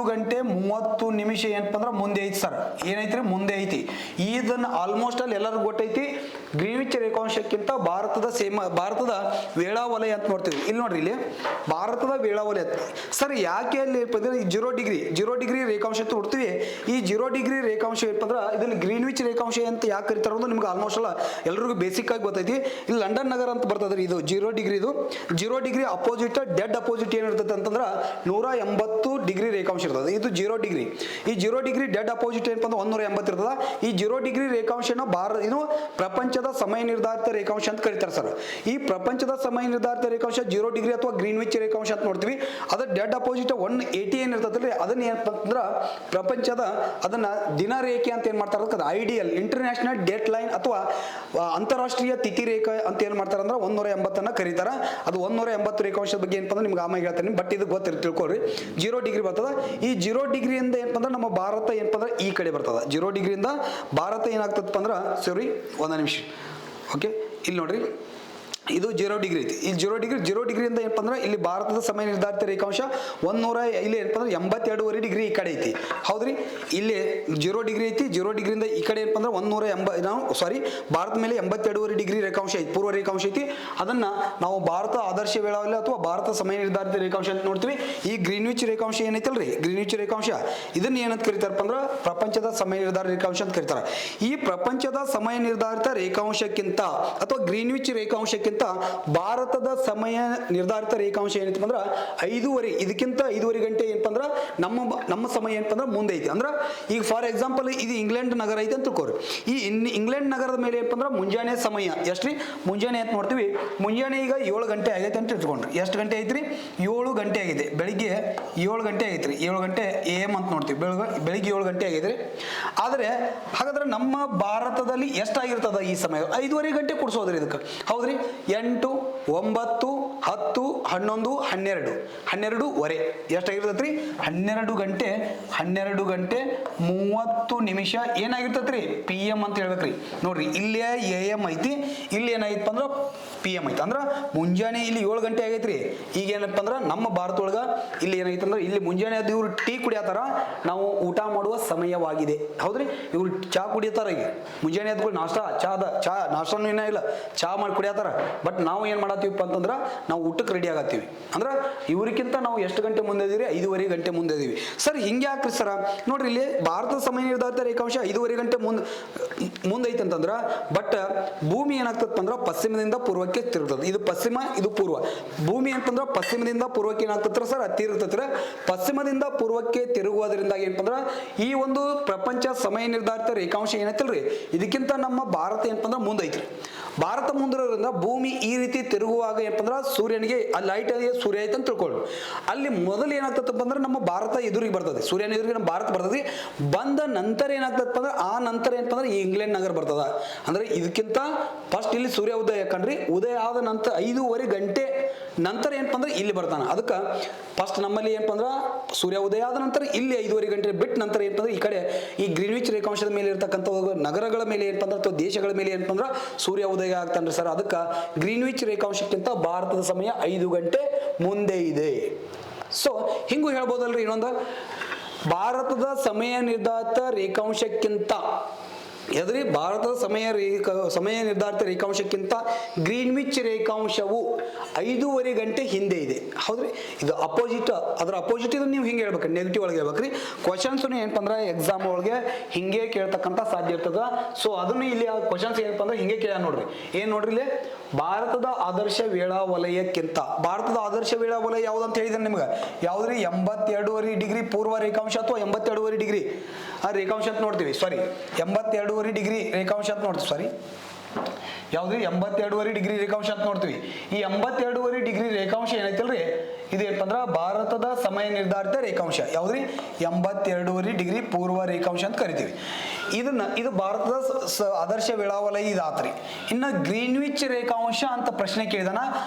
ಗಂಟೆ 30 ನಿಮಿಷ ಏನಪ್ಪ ಅಂದ್ರ ಮುಂದೆ ಐತಿ ಸರ್. ಏನೈತ್ರಿ? ಮುಂದೆ ಐತಿ. ಇದನ್ನ ಆಲ್ಮೋಸ್ಟ್ ಅಲ್ಲಿ ಎಲ್ಲರಿಗೂ ಗೊತ್ತೈತಿ. ಗ್ರೀನ್ವಿಚ್ ರೇಖಾಂಶಕ್ಕಿಂತ ಭಾರತದ ವೇಳಾವಲಯ ಅಂತ ನೋಡ್ತೀವಿ. ಇಲ್ಲಿ ನೋಡ್ರಿ, ಇಲ್ಲಿ ಭಾರತದ ವೇಳಾವಲಯ ಸರ್ ಯಾಕೆ ಅಲ್ಲಿ 0 ಡಿಗ್ರಿ ರೇಖಾಂಶ ಅಂತ ನೋಡ್ತೀವಿ. ಈ 0 ಡಿಗ್ರಿ ರೇಖಾಂಶ ಏನಪ್ಪ ಅಂದ್ರ ಇದನ್ನ ಗ್ರೀನ್ವಿಚ್ ರೇಖಾಂಶ ಅಂತ ಯಾಕೆ ಕರೀತಾರ ಅನ್ನೋದು ನಿಮ್ಗೆ ಆಲ್ಮೋಸ್ಟ್ ಅಲ್ಲ ಎಲ್ಲರಿಗೂ ಬೇಸಿಕ್ ಆಗಿ ಗೊತ್ತೈತಿ. ಇಲ್ಲಿ ಲಂಡನ್ ನಗರ ಅಂತ ಬರ್ತದ್ರಿ. ಇದು 0 ಡಿಗ್ರಿ, ಇದು 0 ಡಿಗ್ರಿ ಅಪೋಸಿಟ್ ಡೆಡ್ ಅಪೋಸಿಟ್ ಏನಿರ್ತದೆ ಅಂತಂದ್ರ 180 ಡಿಗ್ರಿ ರೇಖಾಂಶ ಇರ್ತದೆ. ಇದು 0 ಡಿಗ್ರಿ. ಈ 0 ಡಿಗ್ರಿ ಡೆಡ್ ಅಪೋಸಿಟ್ ಏನಪ್ಪ ಅಂದ್ರೆ 180 ಇರ್ತದ. ಈ 0 ಡಿಗ್ರಿ ರೇಖಾಂಶನ ಇದು ಪ್ರಪಂಚದ ಸಮಯ ನಿರ್ಧಾರಿತ ರೇಖಾಂಶ ಅಂತ ಕರೀತಾರೆ ಸರ್. ಈ ಪ್ರಪಂಚದ ಸಮಯ ನಿರ್ಧಾರಿತ ರೇಖಾಂಶ 0 ಡಿಗ್ರಿ ಅಥವಾ ಗ್ರೀನ್ವಿಚ್ ರೇಖಾಂಶ ಅಂತ ನೋಡ್ತೀವಿ. ಅದ ಡೆಡ್ ಅಪೋಸಿಟ್ 180 ಏನಿರ್ತದ್ರಿ, ಅದನ್ನ ಏನಪ್ಪ ಅಂದ್ರ ಪ್ರಪಂಚದ ಅದನ್ನ ದಿನ ರೇಖೆ ಅಂತ ಏನ್ ಮಾಡ್ತಾರೆ, ಐಡಿಯಲ್ ಇಂಟರ್ನ್ಯಾಷನಲ್ ಡೇಟ್ ಲೈನ್ ಅಥವಾ ಅಂತಾರಾಷ್ಟ್ರೀಯ ತಿಥಿ ರೇಖೆ ಅಂತ ಏನ್ ಮಾಡ್ತಾರೆ ಅಂದ್ರೆ 180 ಕರೀತಾರ. ಅದು 180 ರೇಖಾಂಶದ ಬಗ್ಗೆ ಏನಪ್ಪ ಅಂದ್ರೆ ನಿಮ್ಗೆ ಆಮೇಲೆ ಹೇಳ್ತೀನಿ, ಬಟ್ ಇದು ತಿಳ್ಕೊಳ್ರಿ. 0 ಡಿಗ್ರಿ ಬರ್ತದ. ಈ 0 ಡಿಗ್ರಿಯಿಂದ ಏನಪ್ಪ ಅಂದ್ರೆ ನಮ್ಮ ಭಾರತ ಏನಪ್ಪ ಅಂದ್ರೆ ಈ ಕಡೆ ಬರ್ತದ. 0 ಡಿಗ್ರಿಯಿಂದ ಭಾರತ ಏನಾಗ್ತದಪ್ಪ ಅಂದ್ರೆ ಒಂದು ನಿಮಿಷ. ಓಕೆ, ಇಲ್ಲಿ ನೋಡ್ರಿ, ಇದು 0 ಡಿಗ್ರಿ ಐತಿ. ಈ 0 ಡಿಗ್ರಿಯಿಂದ ಏನಪ್ಪ ಅಂದ್ರೆ ಇಲ್ಲಿ ಭಾರತದ ಸಮಯ ನಿರ್ಧಾರಿತ ರೇಖಾಂಶ 100 ಇಲ್ಲಿ ಏನಪ್ಪ ಅಂದ್ರೆ 82.5 ಡಿಗ್ರಿ ಈ ಕಡೆ ಐತಿ. ಹೌದ್ರಿ, ಇಲ್ಲಿ 0 ಡಿಗ್ರಿ ಐತಿ. 0 ಡಿಗ್ರಿಯಿಂದ ಈ ಕಡೆ ಏನಪ್ಪ ಅಂದ್ರೆ 180 ಭಾರತ ಮೇಲೆ 82.5 ಡಿಗ್ರಿ ರೇಖಾಂಶ ಐತಿ, ಪೂರ್ವ ರೇಖಾಂಶ ಐತಿ. ಅದನ್ನ ನಾವು ಭಾರತ ಆದರ್ಶ ವೇಳಾವಲಯ ಅಥವಾ ಭಾರತ ಸಮಯ ನಿರ್ಧಾರಿತ ರೇಖಾಂಶ ಅಂತ ನೋಡ್ತೀವಿ. ಈ ಗ್ರೀನ್ವಿಚ್ ರೇಖಾಂಶ ಏನೈತಲ್ರಿ, ಗ್ರೀನ್ವಿಚ್ ರೇಖಾಂಶ ಇದನ್ನ ಏನಂತ ಕರೀತಾರಪ್ಪ ಅಂದ್ರೆ ಪ್ರಪಂಚದ ಸಮಯ ನಿರ್ಧಾರಿತ ರೇಖಾಂಶ ಅಂತ ಕರೀತಾರ. ಈ ಪ್ರಪಂಚದ ಸಮಯ ನಿರ್ಧಾರಿತ ರೇಖಾಂಶಕ್ಕಿಂತ ಅಥವಾ ಗ್ರೀನ್ವಿಚ್ ರೇಖಾಂಶಕ್ಕಿಂತ ಭಾರತದ ಸಮಯ ನಿರ್ಧಾರಿತ ರೇಖಾಂಶ ಏನೈತಿ ಅಂದ್ರೆ 5.5, ಇದಕ್ಕಿಂತ 5.5 ಗಂಟೆ ಏನಪ್ಪ ಅಂದ್ರೆ ನಮ್ಮ ಸಮಯ ಏನಪ್ಪ ಅಂದ್ರೆ ಮುಂದೆ ಐತಿ. ಅಂದ್ರೆ ಈಗ ಫಾರ್ ಎಕ್ಸಾಂಪಲ್ ಇದು ಇಂಗ್ಲೆಂಡ್ ನಗರ ಐತಿ ಅಂತ ತಿಳ್ಕೊರಿ. ಈ ಇಂಗ್ಲೆಂಡ್ ನಗರದ ಮೇಲೆ ಏನಪ್ಪ ಅಂದ್ರೆ ಮುಂಜಾನೆ ಸಮಯ ಎಷ್ಟ್ರಿ, ಮುಂಜಾನೆ ಅಂತ ನೋಡ್ತೀವಿ. ಮುಂಜಾನೆ ಈಗ 7 ಗಂಟೆ ಆಗೈತೆ ಅಂತ ಇಟ್ಕೊಂಡ್ರಿ. ಎಷ್ಟು ಗಂಟೆ ಐತ್ರಿ? 7 ಗಂಟೆ ಆಗಿದೆ. ಬೆಳಿಗ್ಗೆ 7 ಗಂಟೆ ಆಗೈತ್ರಿ. 7 ಗಂಟೆ AM ಅಂತ ನೋಡ್ತೀವಿ. ಬೆಳಿಗ್ಗೆ 7 ಗಂಟೆ ಆಗೈತ್ರಿ. ಆದ್ರೆ ಹಾಗಾದ್ರೆ ನಮ್ಮ ಭಾರತದಲ್ಲಿ ಎಷ್ಟಾಗಿರ್ತದ ಈ ಸಮಯ? 5.5 ಗಂಟೆ ಕೊಡ್ಸೋದ್ರಿ ಇದಕ್ಕೆ. ಹೌದ್ರಿ, 8, 9, 10, 11, 12 ಎಷ್ಟಾಗಿರ್ತೈತ್ರಿ? 12 ಗಂಟೆ 30 ನಿಮಿಷ ಏನಾಗಿರ್ತೈತ್ರಿ? PM ಅಂತ ಹೇಳ್ಬೇಕ್ರಿ. ನೋಡ್ರಿ, ಇಲ್ಲೇ AM ಐತಿ, ಇಲ್ಲಿ ಏನಾಗಿತ್ತು ಅಂದ್ರೆ PM ಐತಿ. ಅಂದ್ರ ಮುಂಜಾನೆ ಇಲ್ಲಿ 7 ಗಂಟೆ ಆಗೈತ್ರಿ. ಈಗ ಏನಪ್ಪ ಅಂದ್ರ ನಮ್ಮ ಭಾರತದೊಳಗ ಇಲ್ಲಿ ಏನಾಗಿತ್ತು ಅಂದ್ರೆ ಇಲ್ಲಿ ಮುಂಜಾನೆ ಅದು ಇವ್ರು ಟೀ ಕುಡಿಯತಾರ, ನಾವು ಊಟ ಮಾಡುವ ಸಮಯವಾಗಿದೆ. ಹೌದ್ರಿ, ಇವ್ರು ಚಾ ಕುಡಿಯತಾರ. ಈಗ ಮುಂಜಾನೆ ಎದ್ಕೊಂಡು ನಾಷ್ಟಾನು ಏನ ಇಲ್ಲ, ಚಾ ಮಾಡಿ ಕುಡಿಯತಾರ. ಬಟ್ ನಾವು ಏನ್ ಮಾಡತ್ತೀವಪ್ಪ ಅಂತಂದ್ರ ನಾವು ಊಟಕ್ಕೆ ರೆಡಿ ಆಗತ್ತೀವಿ. ಅಂದ್ರ ಇವ್ರಿಗಿಂತ ನಾವು ಎಷ್ಟು ಗಂಟೆ ಮುಂದೆ ಇದೀವಿ? 5.5 ಗಂಟೆ ಮುಂದೆ ಇದೀವಿ ಸರ್. ಹಿಂಗೆ ಯಾಕ್ರಿ ಸರ? ನೋಡ್ರಿ, ಇಲ್ಲಿ ಭಾರತದ ಸಮಯ ನಿರ್ಧಾರಿತ ರೇಖಾಂಶ 5.5 ಗಂಟೆ ಮುಂದೈತೆ ಅಂತಂದ್ರ, ಬಟ್ ಭೂಮಿ ಏನಾಗ್ತದ ಅಂದ್ರ ಪಶ್ಚಿಮದಿಂದ ಪೂರ್ವಕ್ಕೆ ತಿರುಗ್ತದೆ. ಇದು ಪಶ್ಚಿಮ, ಇದು ಪೂರ್ವ. ಭೂಮಿ ಅಂತಂದ್ರ ಪಶ್ಚಿಮದಿಂದ ಪೂರ್ವಕ್ಕೆ ಏನಾಗ್ತತ್ರ ಸರ್? ತಿರುಗ್ತತ್ರ. ಪಶ್ಚಿಮದಿಂದ ಪೂರ್ವಕ್ಕೆ ತಿರುಗುವುದರಿಂದ ಏನಪ್ಪ ಅಂದ್ರ ಈ ಒಂದು ಪ್ರಪಂಚ ಸಮಯ ನಿರ್ಧಾರಿತ ರೇಖಾಂಶ ಏನೈತಲ್ರಿ, ಇದಕ್ಕಿಂತ ನಮ್ಮ ಭಾರತ ಏನಪ್ಪ ಅಂದ್ರ ಮುಂದೈತ್ರಿ. ಭಾರತ ಮುಂದಿರೋದ್ರಿಂದ ಭೂಮಿ ಈ ರೀತಿ ತಿರುಗುವಾಗ ಏನಪ್ಪ ಅಂದ್ರೆ ಸೂರ್ಯನಿಗೆ ಅಲ್ಲಿ ಲೈಟ್ ಸೂರ್ಯ ಐತೆ ಅಂತ ತಿಳ್ಕೊಳ್ಳಿ. ಅಲ್ಲಿ ಮೊದಲು ಏನಾಗ್ತದಪ್ಪ ಅಂದ್ರೆ ನಮ್ಮ ಭಾರತ ಎದುರಿಗೆ ಬರ್ತದೆ, ಸೂರ್ಯನ ಎದುರಿಗೆ ನಮ್ಮ ಭಾರತ ಬರ್ತದೆ. ಬಂದ ನಂತರ ಏನಾಗ್ತದಪ್ಪ ಅಂದ್ರೆ ಆ ನಂತರ ಏನಪ್ಪ ಅಂದ್ರೆ ಈ ಇಂಗ್ಲೆಂಡ್ ನಗರ ಬರ್ತದ. ಅಂದ್ರೆ ಇದಕ್ಕಿಂತ ಫಸ್ಟ್ ಇಲ್ಲಿ ಸೂರ್ಯ ಉದಯ ಕಂಡ್ರಿ, ಉದಯ ಆದ ನಂತರ 5:30 ಗಂಟೆ ನಂತರ ಏನಪ್ಪ ಅಂದ್ರೆ ಇಲ್ಲಿ ಬರ್ತಾನೆ. ಅದಕ್ಕೆ ಫಸ್ಟ್ ನಮ್ಮಲ್ಲಿ ಏನಪ್ಪ ಅಂದ್ರೆ ಸೂರ್ಯ ಉದಯ ಆದ ನಂತರ ಇಲ್ಲಿ 5:30 ಗಂಟೆ ಬಿಟ್ಟು ನಂತರ ಏನಪ್ಪ ಅಂದ್ರೆ ಈ ಕಡೆ ಈ ಗ್ರೀನ್ವಿಚ್ ರೇಖಾಂಶದ ಮೇಲೆ ಇರ್ತಕ್ಕಂಥ ನಗರಗಳ ಮೇಲೆ ಏನಪ್ಪ ಅಂದ್ರೆ ಅಥವಾ ದೇಶಗಳ ಮೇಲೆ ಏನಪ್ಪ ಅಂದ್ರೆ ಸೂರ್ಯ ಉದಯ ಆಗ್ತಾನ್ರಿ ಸರ್. ಅದಕ್ಕೆ ಗ್ರೀನ್ವಿಚ್ ರೇಖಾಂಶಕ್ಕಿಂತ ಭಾರತದ ಸಮಯ 5 ಗಂಟೆ ಮುಂದೆ ಇದೆ. ಸೊ ಹಿಂಗೂ ಹೇಳ್ಬೋದಲ್ರಿ. ಇನ್ನೊಂದು ಭಾರತದ ಸಮಯ ನಿರ್ಧಾರಿತ ರೇಖಾಂಶಕ್ಕಿಂತ ಎದ್ರಿ ಭಾರತದ ಸಮಯ ನಿರ್ಧಾರಿತ ರೇಖಾಂಶಕ್ಕಿಂತ ಗ್ರೀನ್ವಿಚ್ ರೇಖಾಂಶವು 5:30 ಗಂಟೆ ಹಿಂದೆ ಇದೆ. ಹೌದ್ರಿ, ಇದು ಅಪೋಸಿಟ್, ಅದರ ಅಪೋಸಿಟ್ ಇದು ನೀವು ಹಿಂಗೆ ಹೇಳ್ಬೇಕು, ನೆಗೆಟಿವ್ ಒಳಗೆ ಹೇಳ್ಬೇಕ್ರಿ. ಕ್ವಶನ್ಸ್ ಏನಪ್ಪ ಅಂದ್ರೆ ಎಕ್ಸಾಮ್ ಒಳಗೆ ಹಿಂಗೆ ಕೇಳ್ತಕ್ಕಂಥ ಸಾಧ್ಯ ಇರ್ತದ. ಸೊ ಅದನ್ನು ಇಲ್ಲಿ ಕ್ವಶನ್ಸ್ ಏನಪ್ಪ ಅಂದ್ರೆ ಹಿಂಗೆ ಕೇಳ ನೋಡ್ರಿ. ಏನ್ ನೋಡ್ರಿ ಇಲ್ಲಿ, ಭಾರತದ ಆದರ್ಶ ವೇಳಾ ವಲಯಕ್ಕಿಂತ, ಭಾರತದ ಆದರ್ಶ ವೇಳಾ ವಲಯ ಯಾವ್ದಂತ ಹೇಳಿದ್ರೆ ನಿಮ್ಗೆ ಯಾವ್ದ್ರಿ, 82.5 ಡಿಗ್ರಿ ಪೂರ್ವ ರೇಖಾಂಶ ಅಥವಾ 82.5 ಡಿಗ್ರಿ ರೇಖಾಂಶ ಅಂತ ನೋಡ್ತೀವಿ. ಸಾರಿ, 82.5 ಡಿಗ್ರಿ ರೇಖಾಂಶ ಅಂತ ನೋಡ್ತೀವಿ. ಸಾರಿ, ಯಾವ್ದ್ರಿ, 82.5 ಡಿಗ್ರಿ ರೇಖಾಂಶ ಅಂತ ನೋಡ್ತೀವಿ. ಈ 82.5 ಡಿಗ್ರಿ ರೇಖಾಂಶ ಏನೈತಲ್ರಿ, ಇದು ಏನಪ್ಪ ಅಂದ್ರೆ ಭಾರತದ ಸಮಯ ನಿರ್ಧಾರಿತ ರೇಖಾಂಶ. ಯಾವ್ದ್ರಿ, 82.5 ಡಿಗ್ರಿ ಪೂರ್ವ ರೇಖಾಂಶ ಅಂತ ಕರಿತೀವಿ. ಇದು ಭಾರತದ ಆದರ್ಶ ವೇಳಾವಲಯ ಇದಾತ್ರಿ. ಇನ್ನ ಗ್ರೀನ್ವಿಚ್ ರೇಖಾಂಶ ಅಂತ ಪ್ರಶ್ನೆ ಕೇಳಿದಾನ.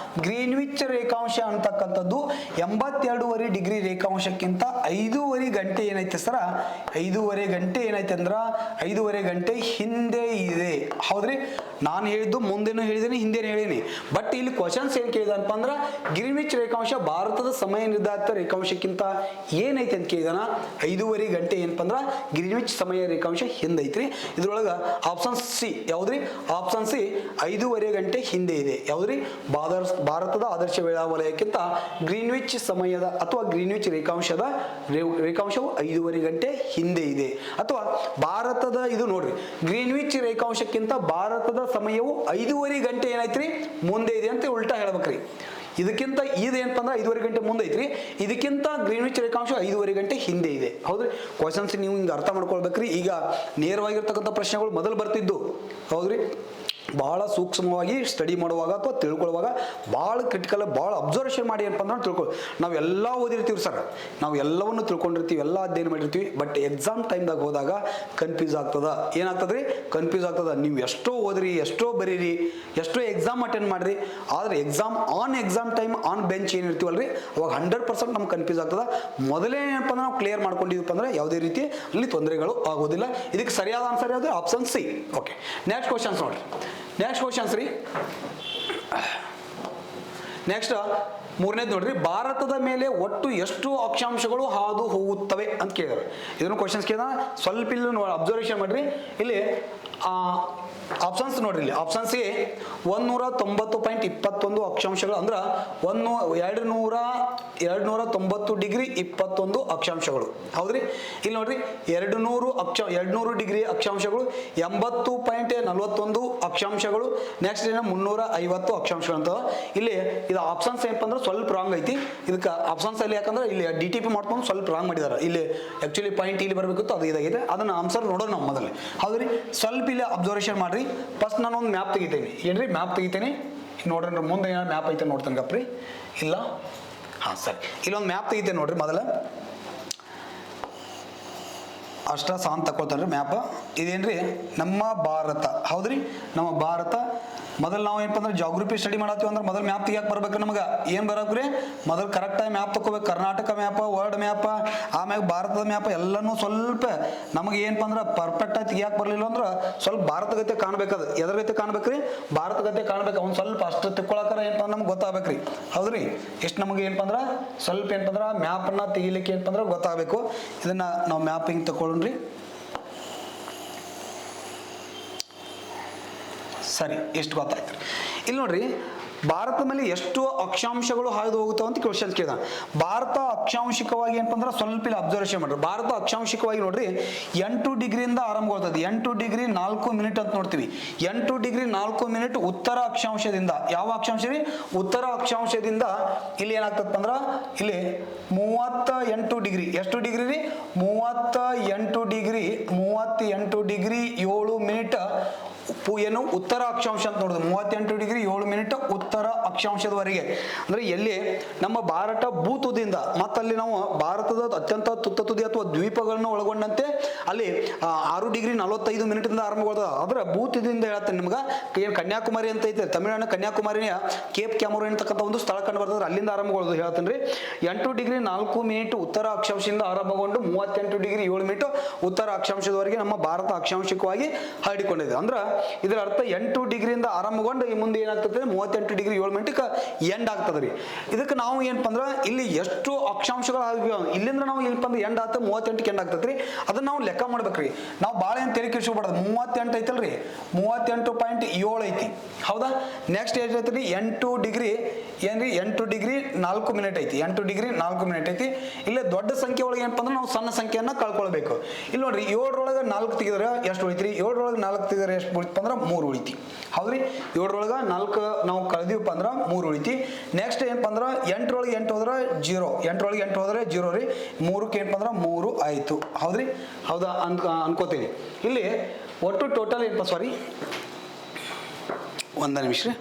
ಗ್ರೀನ್ವಿಚ್ ರೇಖಾಂಶ ಅಂತಕ್ಕಂಥದ್ದು 82.5 ಡಿಗ್ರಿ ರೇಖಾಂಶಕ್ಕಿಂತ 5:30 ಗಂಟೆ ಏನೈತೆ ಸರ, 5:30 ಗಂಟೆ ಏನೈತೆ ಅಂದ್ರ 5:30 ಗಂಟೆ ಹಿಂದೆ ಇದೆ. ಹೌದ್ರಿ, ನಾನು ಹೇಳಿದ್ದು ಮುಂದೆನೂ ಹೇಳಿದ್ದೀನಿ, ಹಿಂದೆನೂ ಹೇಳಿನಿ. ಬಟ್ ಇಲ್ಲಿ ಕ್ವಶನ್ಸ್ ಏನ್ ಕೇಳಿದನಪ್ಪ ಅಂದ್ರ ಗ್ರೀನ್ವಿಚ್ ರೇಖಾಂಶ ಭಾರತದ ಸಮಯ ನಿರ್ಧಾರಿತ ರೇಖಾಂಶಕ್ಕಿಂತ ಏನೈತೆ ಅಂತ ಕೇಳಿದಾನ. 5:30 ಗಂಟೆ ಏನಪ್ಪ ಅಂದ್ರ ಗ್ರೀನ್ವಿಚ್ ಸಮಯ ರೇಖಾಂಶ ಹಿಂದೈತ್ರಿ. ಇದ್ರೊಳಗ ಆಪ್ಷನ್ ಸಿ ಯಾವ್ದ್ರಿ, ಆಪ್ಷನ್ ಸಿ 5:30 ಗಂಟೆ ಹಿಂದೆ ಇದೆ. ಯಾವ್ದ್ರಿ, ಭಾರತದ ಆದರ್ಶ ವೇಳಾ ವಲಯಕ್ಕಿಂತ ಗ್ರೀನ್ವಿಚ್ ಸಮಯದ ಅಥವಾ ಗ್ರೀನ್ವಿಚ್ ರೇಖಾಂಶವು 5:30 ಗಂಟೆ ಹಿಂದೆ ಇದೆ. ಅಥವಾ ಭಾರತದ ಇದು ನೋಡ್ರಿ, ಗ್ರೀನ್ವಿಚ್ ರೇಖಾಂಶಕ್ಕಿಂತ ಭಾರತದ ಸಮಯವು 5:30 ಗಂಟೆ ಏನೈತ್ರಿ ಮುಂದೆ ಇದೆ ಅಂತ ಉಲ್ಟಾ ಹೇಳ್ಬೇಕ್ರಿ. ಇದಕ್ಕಿಂತ ಇದೇನಪ್ಪ ಅಂದ್ರೆ 5:30 ಗಂಟೆ ಮುಂದೆ ಐತ್ರಿ, ಇದಕ್ಕಿಂತ ಗ್ರೀನ್ವಿಚ್ ರೇಖಾಂಶ 5:30 ಗಂಟೆ ಹಿಂದೆ ಇದೆ. ಹೌದ್ರಿ, ಕ್ವಶನ್ಸ್ ನೀವು ಹಿಂಗೆ ಅರ್ಥ ಮಾಡ್ಕೊಳ್ಬೇಕ್ರಿ. ಈಗ ನೇರವಾಗಿರ್ತಕ್ಕಂಥ ಪ್ರಶ್ನೆಗಳು ಮೊದಲು ಬರ್ತಿದ್ದು. ಹೌದ್ರಿ, ಬಹಳ ಸೂಕ್ಷ್ಮವಾಗಿ ಸ್ಟಡಿ ಮಾಡುವಾಗ ಅಥವಾ ತಿಳ್ಕೊಳ್ಳುವಾಗ ಭಾಳ ಕ್ರಿಟಿಕಲ್, ಭಾಳ ಅಬ್ಸರ್ವೇಷನ್ ಮಾಡಿ ಏನಪ್ಪ ಅಂದ್ರೆ ತಿಳ್ಕೊಳ್ಳಿ. ನಾವೆಲ್ಲ ಓದಿರ್ತೀವಿ ಸರ್, ನಾವು ಎಲ್ಲವನ್ನು ತಿಳ್ಕೊಂಡಿರ್ತೀವಿ, ಎಲ್ಲ ಅಧ್ಯಯನ ಮಾಡಿರ್ತೀವಿ. ಬಟ್ ಎಕ್ಸಾಮ್ ಟೈಮ್ದಾಗ ಹೋದಾಗ ಕನ್ಫ್ಯೂಸ್ ಆಗ್ತದ. ಏನಾಗ್ತದ್ರಿ, ಕನ್ಫ್ಯೂಸ್ ಆಗ್ತದ. ನೀವು ಎಷ್ಟೋ ಓದ್ರಿ, ಎಷ್ಟೋ ಬರೀರಿ, ಎಷ್ಟೋ ಎಕ್ಸಾಮ್ ಅಟೆಂಡ್ ಮಾಡ್ರಿ, ಆದರೆ ಎಕ್ಸಾಮ್ ಟೈಮ್ ಆನ್ ಬೆಂಚ್ ಏನಿರ್ತೀವಲ್ರಿ ಅವಾಗ 100% ನಮ್ಗೆ ಕನ್ಫ್ಯೂಸ್ ಆಗ್ತದ. ಮೊದಲೇ ಏನಪ್ಪ ಅಂದ್ರೆ ನಾವು ಕ್ಲಿಯರ್ ಮಾಡ್ಕೊಂಡಿದ್ವಪ್ಪ ಅಂದ್ರೆ ಯಾವುದೇ ರೀತಿ ಅಲ್ಲಿ ತೊಂದರೆಗಳು ಆಗೋದಿಲ್ಲ. ಇದಕ್ಕೆ ಸರಿಯಾದ ಆನ್ಸರ್ ಯಾವುದು, option C. Okay, next questions ನೋಡ್ರಿ. ನೆಕ್ಸ್ಟ್ ಕ್ವಶನ್ಸ್ ರೀ, ನೆಕ್ಸ್ಟ್ ಮೂರನೇದು ನೋಡ್ರಿ, ಭಾರತದ ಮೇಲೆ ಒಟ್ಟು ಎಷ್ಟು ಅಕ್ಷಾಂಶಗಳು ಹಾದು ಹೋಗುತ್ತವೆ ಅಂತ ಕೇಳಿದಾರೆ. ಇದನ್ನು ಕ್ವಶನ್ಸ್ ಕೇಳಿದ ಸ್ವಲ್ಪ ಇಲ್ಲಿ ಅಬ್ಸರ್ವೇಷನ್ ಮಾಡ್ರಿ. ಇಲ್ಲಿ ಆಪ್ಷನ್ಸ್ ನೋಡ್ರಿ, ಇಲ್ಲಿ ಆಪ್ಷನ್ಸ್ ಎ 190.21 ಅಕ್ಷಾಂಶಗಳು ಅಂದ್ರೆ 290 ಡಿಗ್ರಿ 21 ಅಕ್ಷಾಂಶಗಳು. ಹೌದ್ರಿ, ಇಲ್ಲಿ ನೋಡ್ರಿ 200 ಡಿಗ್ರಿ ಅಕ್ಷಾಂಶಗಳು, 80.41 ಅಕ್ಷಾಂಶಗಳು, ನೆಕ್ಸ್ಟ್ 350 ಅಕ್ಷಾಂಶಗಳು ಅಂತ. ಇಲ್ಲಿ ಇದು ಆಪ್ಷನ್ಸ್ ಏನಪ್ಪ ಅಂದ್ರೆ ಸ್ವಲ್ಪ ರಾಂಗ್ ಐತಿ. ಇದಕ್ಕೆ ಆಪ್ಷನ್ಸ್ ಅಲ್ಲಿ ಯಾಕಂದ್ರೆ ಇಲ್ಲಿ DTP ಮಾಡ್ಕೊಂಡು ಸ್ವಲ್ಪ ರಾಂಗ್ ಮಾಡಿದಾರೆ. ಇಲ್ಲಿ ಆಕ್ಚುಲಿ ಪಾಯಿಂಟ್ ಇಲ್ಲಿ ಬರಬೇಕಿತ್ತು, ಅದು ಇದಾಗಿದೆ. ಅದನ್ನ ಆನ್ಸರ್ ನೋಡೋಣ ನಾವು ಮೊದಲೇ. ಹೌದ್ರಿ, ಸ್ವಲ್ಪ ಇಲ್ಲಿ ಅಬ್ಸರ್ವೇಷನ್ ಮಾಡ್ರಿ. ಫಸ್ಟ್ ನಾನು ಒಂದು ಮ್ಯಾಪ್ ತೆಗಿತೇನೆ. ಏನ್ರಿ, ಮ್ಯಾಪ್ ತೆಗಿತೇನೆ ನೋಡ್ರಿ. ಮುಂದೆ ಏನಾದ್ರು ಮ್ಯಾಪ್ ಐತೆ ನೋಡ್ತೇನೆ ಗಪ್ರಿ. ಇಲ್ಲ, ಹಾಂ ಸರಿ, ಇಲ್ಲೊಂದು ಮ್ಯಾಪ್ ತೆಗಿತೇನೆ ನೋಡ್ರಿ. ಮೊದಲ ಅಷ್ಟ ಸಾಂತ್ ತಗೊಳ್ತಾನ್ರಿ ಮ್ಯಾಪ್. ಇದೇನ್ರಿ ನಮ್ಮ ಭಾರತ. ಹೌದ್ರಿ, ನಮ್ಮ ಭಾರತ. ಮೊದಲು ನಾವು ಏನಪ್ಪ ಅಂದ್ರೆ ಜಾಗ್ರಫಿ ಸ್ಟಡಿ ಮಾಡತ್ತೀವಿ ಅಂದ್ರೆ ಮೊದಲು ಮ್ಯಾಪ್ ತೆಗಿಯಕ್ಕೆ ಬರ್ಬೇಕು. ನಮಗೆ ಏನು ಬರಬೇಕ್ರಿ, ಮೊದಲು ಕರೆಕ್ಟಾಗಿ ಮ್ಯಾಪ್ ತಗೋಬೇಕು. ಕರ್ನಾಟಕ ಮ್ಯಾಪ್, ವರ್ಲ್ಡ್ ಮ್ಯಾಪ್, ಆಮ್ಯಾಗ ಭಾರತದ ಮ್ಯಾಪ್ ಎಲ್ಲನೂ ಸ್ವಲ್ಪ ನಮಗೆ ಏನಪ್ಪ ಅಂದ್ರೆ ಪರ್ಫೆಕ್ಟಾಗಿ ತೆಗಿಯಕ್ಕೆ ಬರಲಿಲ್ಲ ಅಂದ್ರೆ ಸ್ವಲ್ಪ ಭಾರತ ಗತೆ ಕಾಣ್ಬೇಕದು. ಎದ್ರ ಗತೆ ಕಾಣ್ಬೇಕ್ರಿ, ಭಾರತ ಗತೆ ಕಾಣ್ಬೇಕು. ಅವ್ನು ಸ್ವಲ್ಪ ಅಷ್ಟು ತಿಳ್ಕೊಳಕ್ಕಾರ ಏನಪ್ಪ ಅಂದ್ರೆ ನಮ್ಗೆ ಗೊತ್ತಾಗಬೇಕ್ರಿ. ಹೌದ್ರಿ, ಎಷ್ಟು ನಮಗೆ ಏನಪ್ಪ ಅಂದ್ರೆ ಸ್ವಲ್ಪ ಏನಪ್ಪ ಅಂದ್ರೆ ಮ್ಯಾಪನ್ನ ತೆಗಿಲಿಕ್ಕೆ ಏನಪ್ಪ ಅಂದ್ರೆ ಗೊತ್ತಾಗಬೇಕು. ಇದನ್ನ ನಾವು ಮ್ಯಾಪ್ ಹಿಂಗೆ ತಗೊಳ್ರಿ. ಸರಿ, ಎಷ್ಟು ಗೊತ್ತಾಯ್ತು. ಇಲ್ಲಿ ನೋಡ್ರಿ, ಭಾರತದ ಮೇಲೆ ಎಷ್ಟು ಅಕ್ಷಾಂಶಗಳು ಹಾಯ್ದು ಹೋಗುತ್ತವೆ ಅಂತ ಕ್ವಶನ್ಸ್ ಕೇಳಿದ. ಭಾರತ ಅಕ್ಷಾಂಶಿಕವಾಗಿ ಏನಪ್ಪ ಅಂದ್ರೆ ಸ್ವಲ್ಪ ಇಲ್ಲಿ ಅಬ್ಸರ್ವೇಷನ್ ಮಾಡ್ರಿ. ಭಾರತ ಅಕ್ಷಾಂಶಿಕವಾಗಿ ನೋಡ್ರಿ 8 ಡಿಗ್ರಿಯಿಂದ ಆರಂಭಗೊಳ್ತದೆ. 8 ಡಿಗ್ರಿ 4 ಮಿನಿಟ್ ಅಂತ ನೋಡ್ತೀವಿ. 8 ಡಿಗ್ರಿ 4 ಮಿನಿಟ್ ಉತ್ತರ ಅಕ್ಷಾಂಶದಿಂದ, ಯಾವ ಅಕ್ಷಾಂಶ ರೀ, ಉತ್ತರ ಅಕ್ಷಾಂಶದಿಂದ ಇಲ್ಲಿ ಏನಾಗ್ತದೆ ಅಂದ್ರೆ ಇಲ್ಲಿ 38 ಡಿಗ್ರಿ, ಎಷ್ಟು ಡಿಗ್ರಿ ರೀ, 38 ಡಿಗ್ರಿ 7 ಮಿನಿಟ್ ಏನು ಉತ್ತರ ಅಕ್ಷಾಂಶ ಅಂತ ನೋಡಿದ್ರೆ 38 ಡಿಗ್ರಿ 7 ಮಿನಿಟ್ ಉತ್ತರ ಅಕ್ಷಾಂಶದವರೆಗೆ. ಅಂದ್ರೆ ಎಲ್ಲಿ ನಮ್ಮ ಭಾರತ ಭೂತುದಿಯಿಂದ ಮತ್ತಲ್ಲಿ ನಾವು ಭಾರತದ ಅತ್ಯಂತ ತುತ್ತ ತುದಿ ಅಥವಾ ದ್ವೀಪಗಳನ್ನು ಒಳಗೊಂಡಂತೆ ಅಲ್ಲಿ 6 ಡಿಗ್ರಿ 45 ಮಿನಿಟಿಂದ ಆರಂಭವಾದ. ಅದರ ಭೂತುದಿಯಿಂದ ಹೇಳ್ತೇನೆ ನಿಮ್ಗೆ, ಏನು ಕನ್ಯಾಕುಮಾರಿ ಅಂತ ಐತೆ ತಮಿಳುನಾಡಿನ ಕನ್ಯಾಕುಮಾರಿಯ ಕೇಪ್ ಕ್ಯಾಮರೂನ್ ಅಂತಕ್ಕಂಥ ಒಂದು ಸ್ಥಳ ಕಂಡು ಬರ್ತದೆ, ಅಲ್ಲಿಂದ ಆರಂಭಗೊಳ್ಳೋದು ಹೇಳ್ತೇನೆ ರೀ. 8 ಡಿಗ್ರಿ 4 ಮಿನಿಟ್ ಉತ್ತರ ಅಕ್ಷಾಂಶದಿಂದ ಆರಂಭಗೊಂಡು 38 ಡಿಗ್ರಿ 7 ಮಿನಿಟ್ ಉತ್ತರ ಅಕ್ಷಾಂಶದವರೆಗೆ ನಮ್ಮ ಭಾರತ ಅಕ್ಷಾಂಶಿಕವಾಗಿ ಹರಡಿಕೊಂಡಿದೆ. ಅಂದ್ರೆ ಇದರ ಅರ್ಥ 8 ಡಿಗ್ರಿಯಿಂದ ಆರಂಭಗೊಂಡು ಈ ಮುಂದೆ ಏನಾಗ್ತದೆ 38 ಡಿಗ್ರಿ 7 ಮಿನಿಟ್ಗೆ ಎಂಡ್ ಆಗ್ತದೆ ರೀ. ಇದಕ್ಕೆ ನಾವು ಏನಪ್ಪ ಅಂದ್ರೆ ಇಲ್ಲಿ ಎಷ್ಟು ಅಕ್ಷಾಂಶಗಳು ಇಲ್ಲಿಂದ ನಾವು ಏನಪ್ಪ ಅಂದ್ರೆ ಎಂಡ್ ಆಗ್ತದೆ 38ಕ್ಕೆ ಎಂಡ್ ಆಗ್ತದೆ ರೀ. ಅದನ್ನ ನಾವು ಲೆಕ್ಕ ಮಾಡ್ಬೇಕ್ರಿ. ನಾವು ಭಾಳ ಏನು ತೆರಿಗೆ ಕಿಡಿಸ್ಕೊಬಾರ್ದು. 38 ಐತಲ್ರಿ, 38.7 ಐತಿ ಹೌದಾ. ನೆಕ್ಸ್ಟ್ ಏಟ್ ಐತಿ 8 ಡಿಗ್ರಿ ಏನ್ರಿ 8 ಡಿಗ್ರಿ 4 ಮಿನಿಟ್ ಐತಿ. 8 ಡಿಗ್ರಿ 4 ಮಿನಿಟ್ ಐತಿ. ಇಲ್ಲೇ ದೊಡ್ಡ ಸಂಖ್ಯೆ ಒಳಗೆ ಏನಪ್ಪ ಅಂದ್ರೆ ನಾವು ಸಣ್ಣ ಸಂಖ್ಯೆಯನ್ನ ಕಳ್ಕೊಳ್ಬೇಕು. ಇಲ್ಲಿ ನೋಡ್ರಿ 7ರೊಳಗೆ 4 ತೆಗೆದ್ರೆ ಎಷ್ಟು ಉಳಿತ್ರಿ? 7ರೊಳಗೆ 4 ತೆಗೆದ್ರೆ ಎಷ್ಟು ಉಳಿತಪ್ಪ ಅಂದ್ರೆ 3 ಉಳಿತಿ ಹೌದ್ರಿ. 7ರೊಳಗೆ 4 ನಾವು ಕಳೆದಿವಪ್ಪ ಅಂದ್ರೆ 3 ಉಳಿತಿ. ನೆಕ್ಸ್ಟ್ ಏನಪ್ಪ ಅಂದ್ರೆ 8ರೊಳಗೆ 8 ಹೋದ್ರೆ 0, 8ರೊಳಗೆ 8 ಹೋದ್ರೆ 0 ರೀ. 3ಕ್ಕೆ ಏನಪ್ಪ ಅಂದ್ರೆ 3 ಆಯ್ತು ಹೌದ್ರಿ. ಹೌದಾ ಅನ್ಕೋತೀವಿ. ಇಲ್ಲಿ ಒಟ್ಟು ಟೋಟಲ್ ಏನಪ್ಪ ಸಾರಿ ಒಂದ ನಿಮಿಷ ರೀ.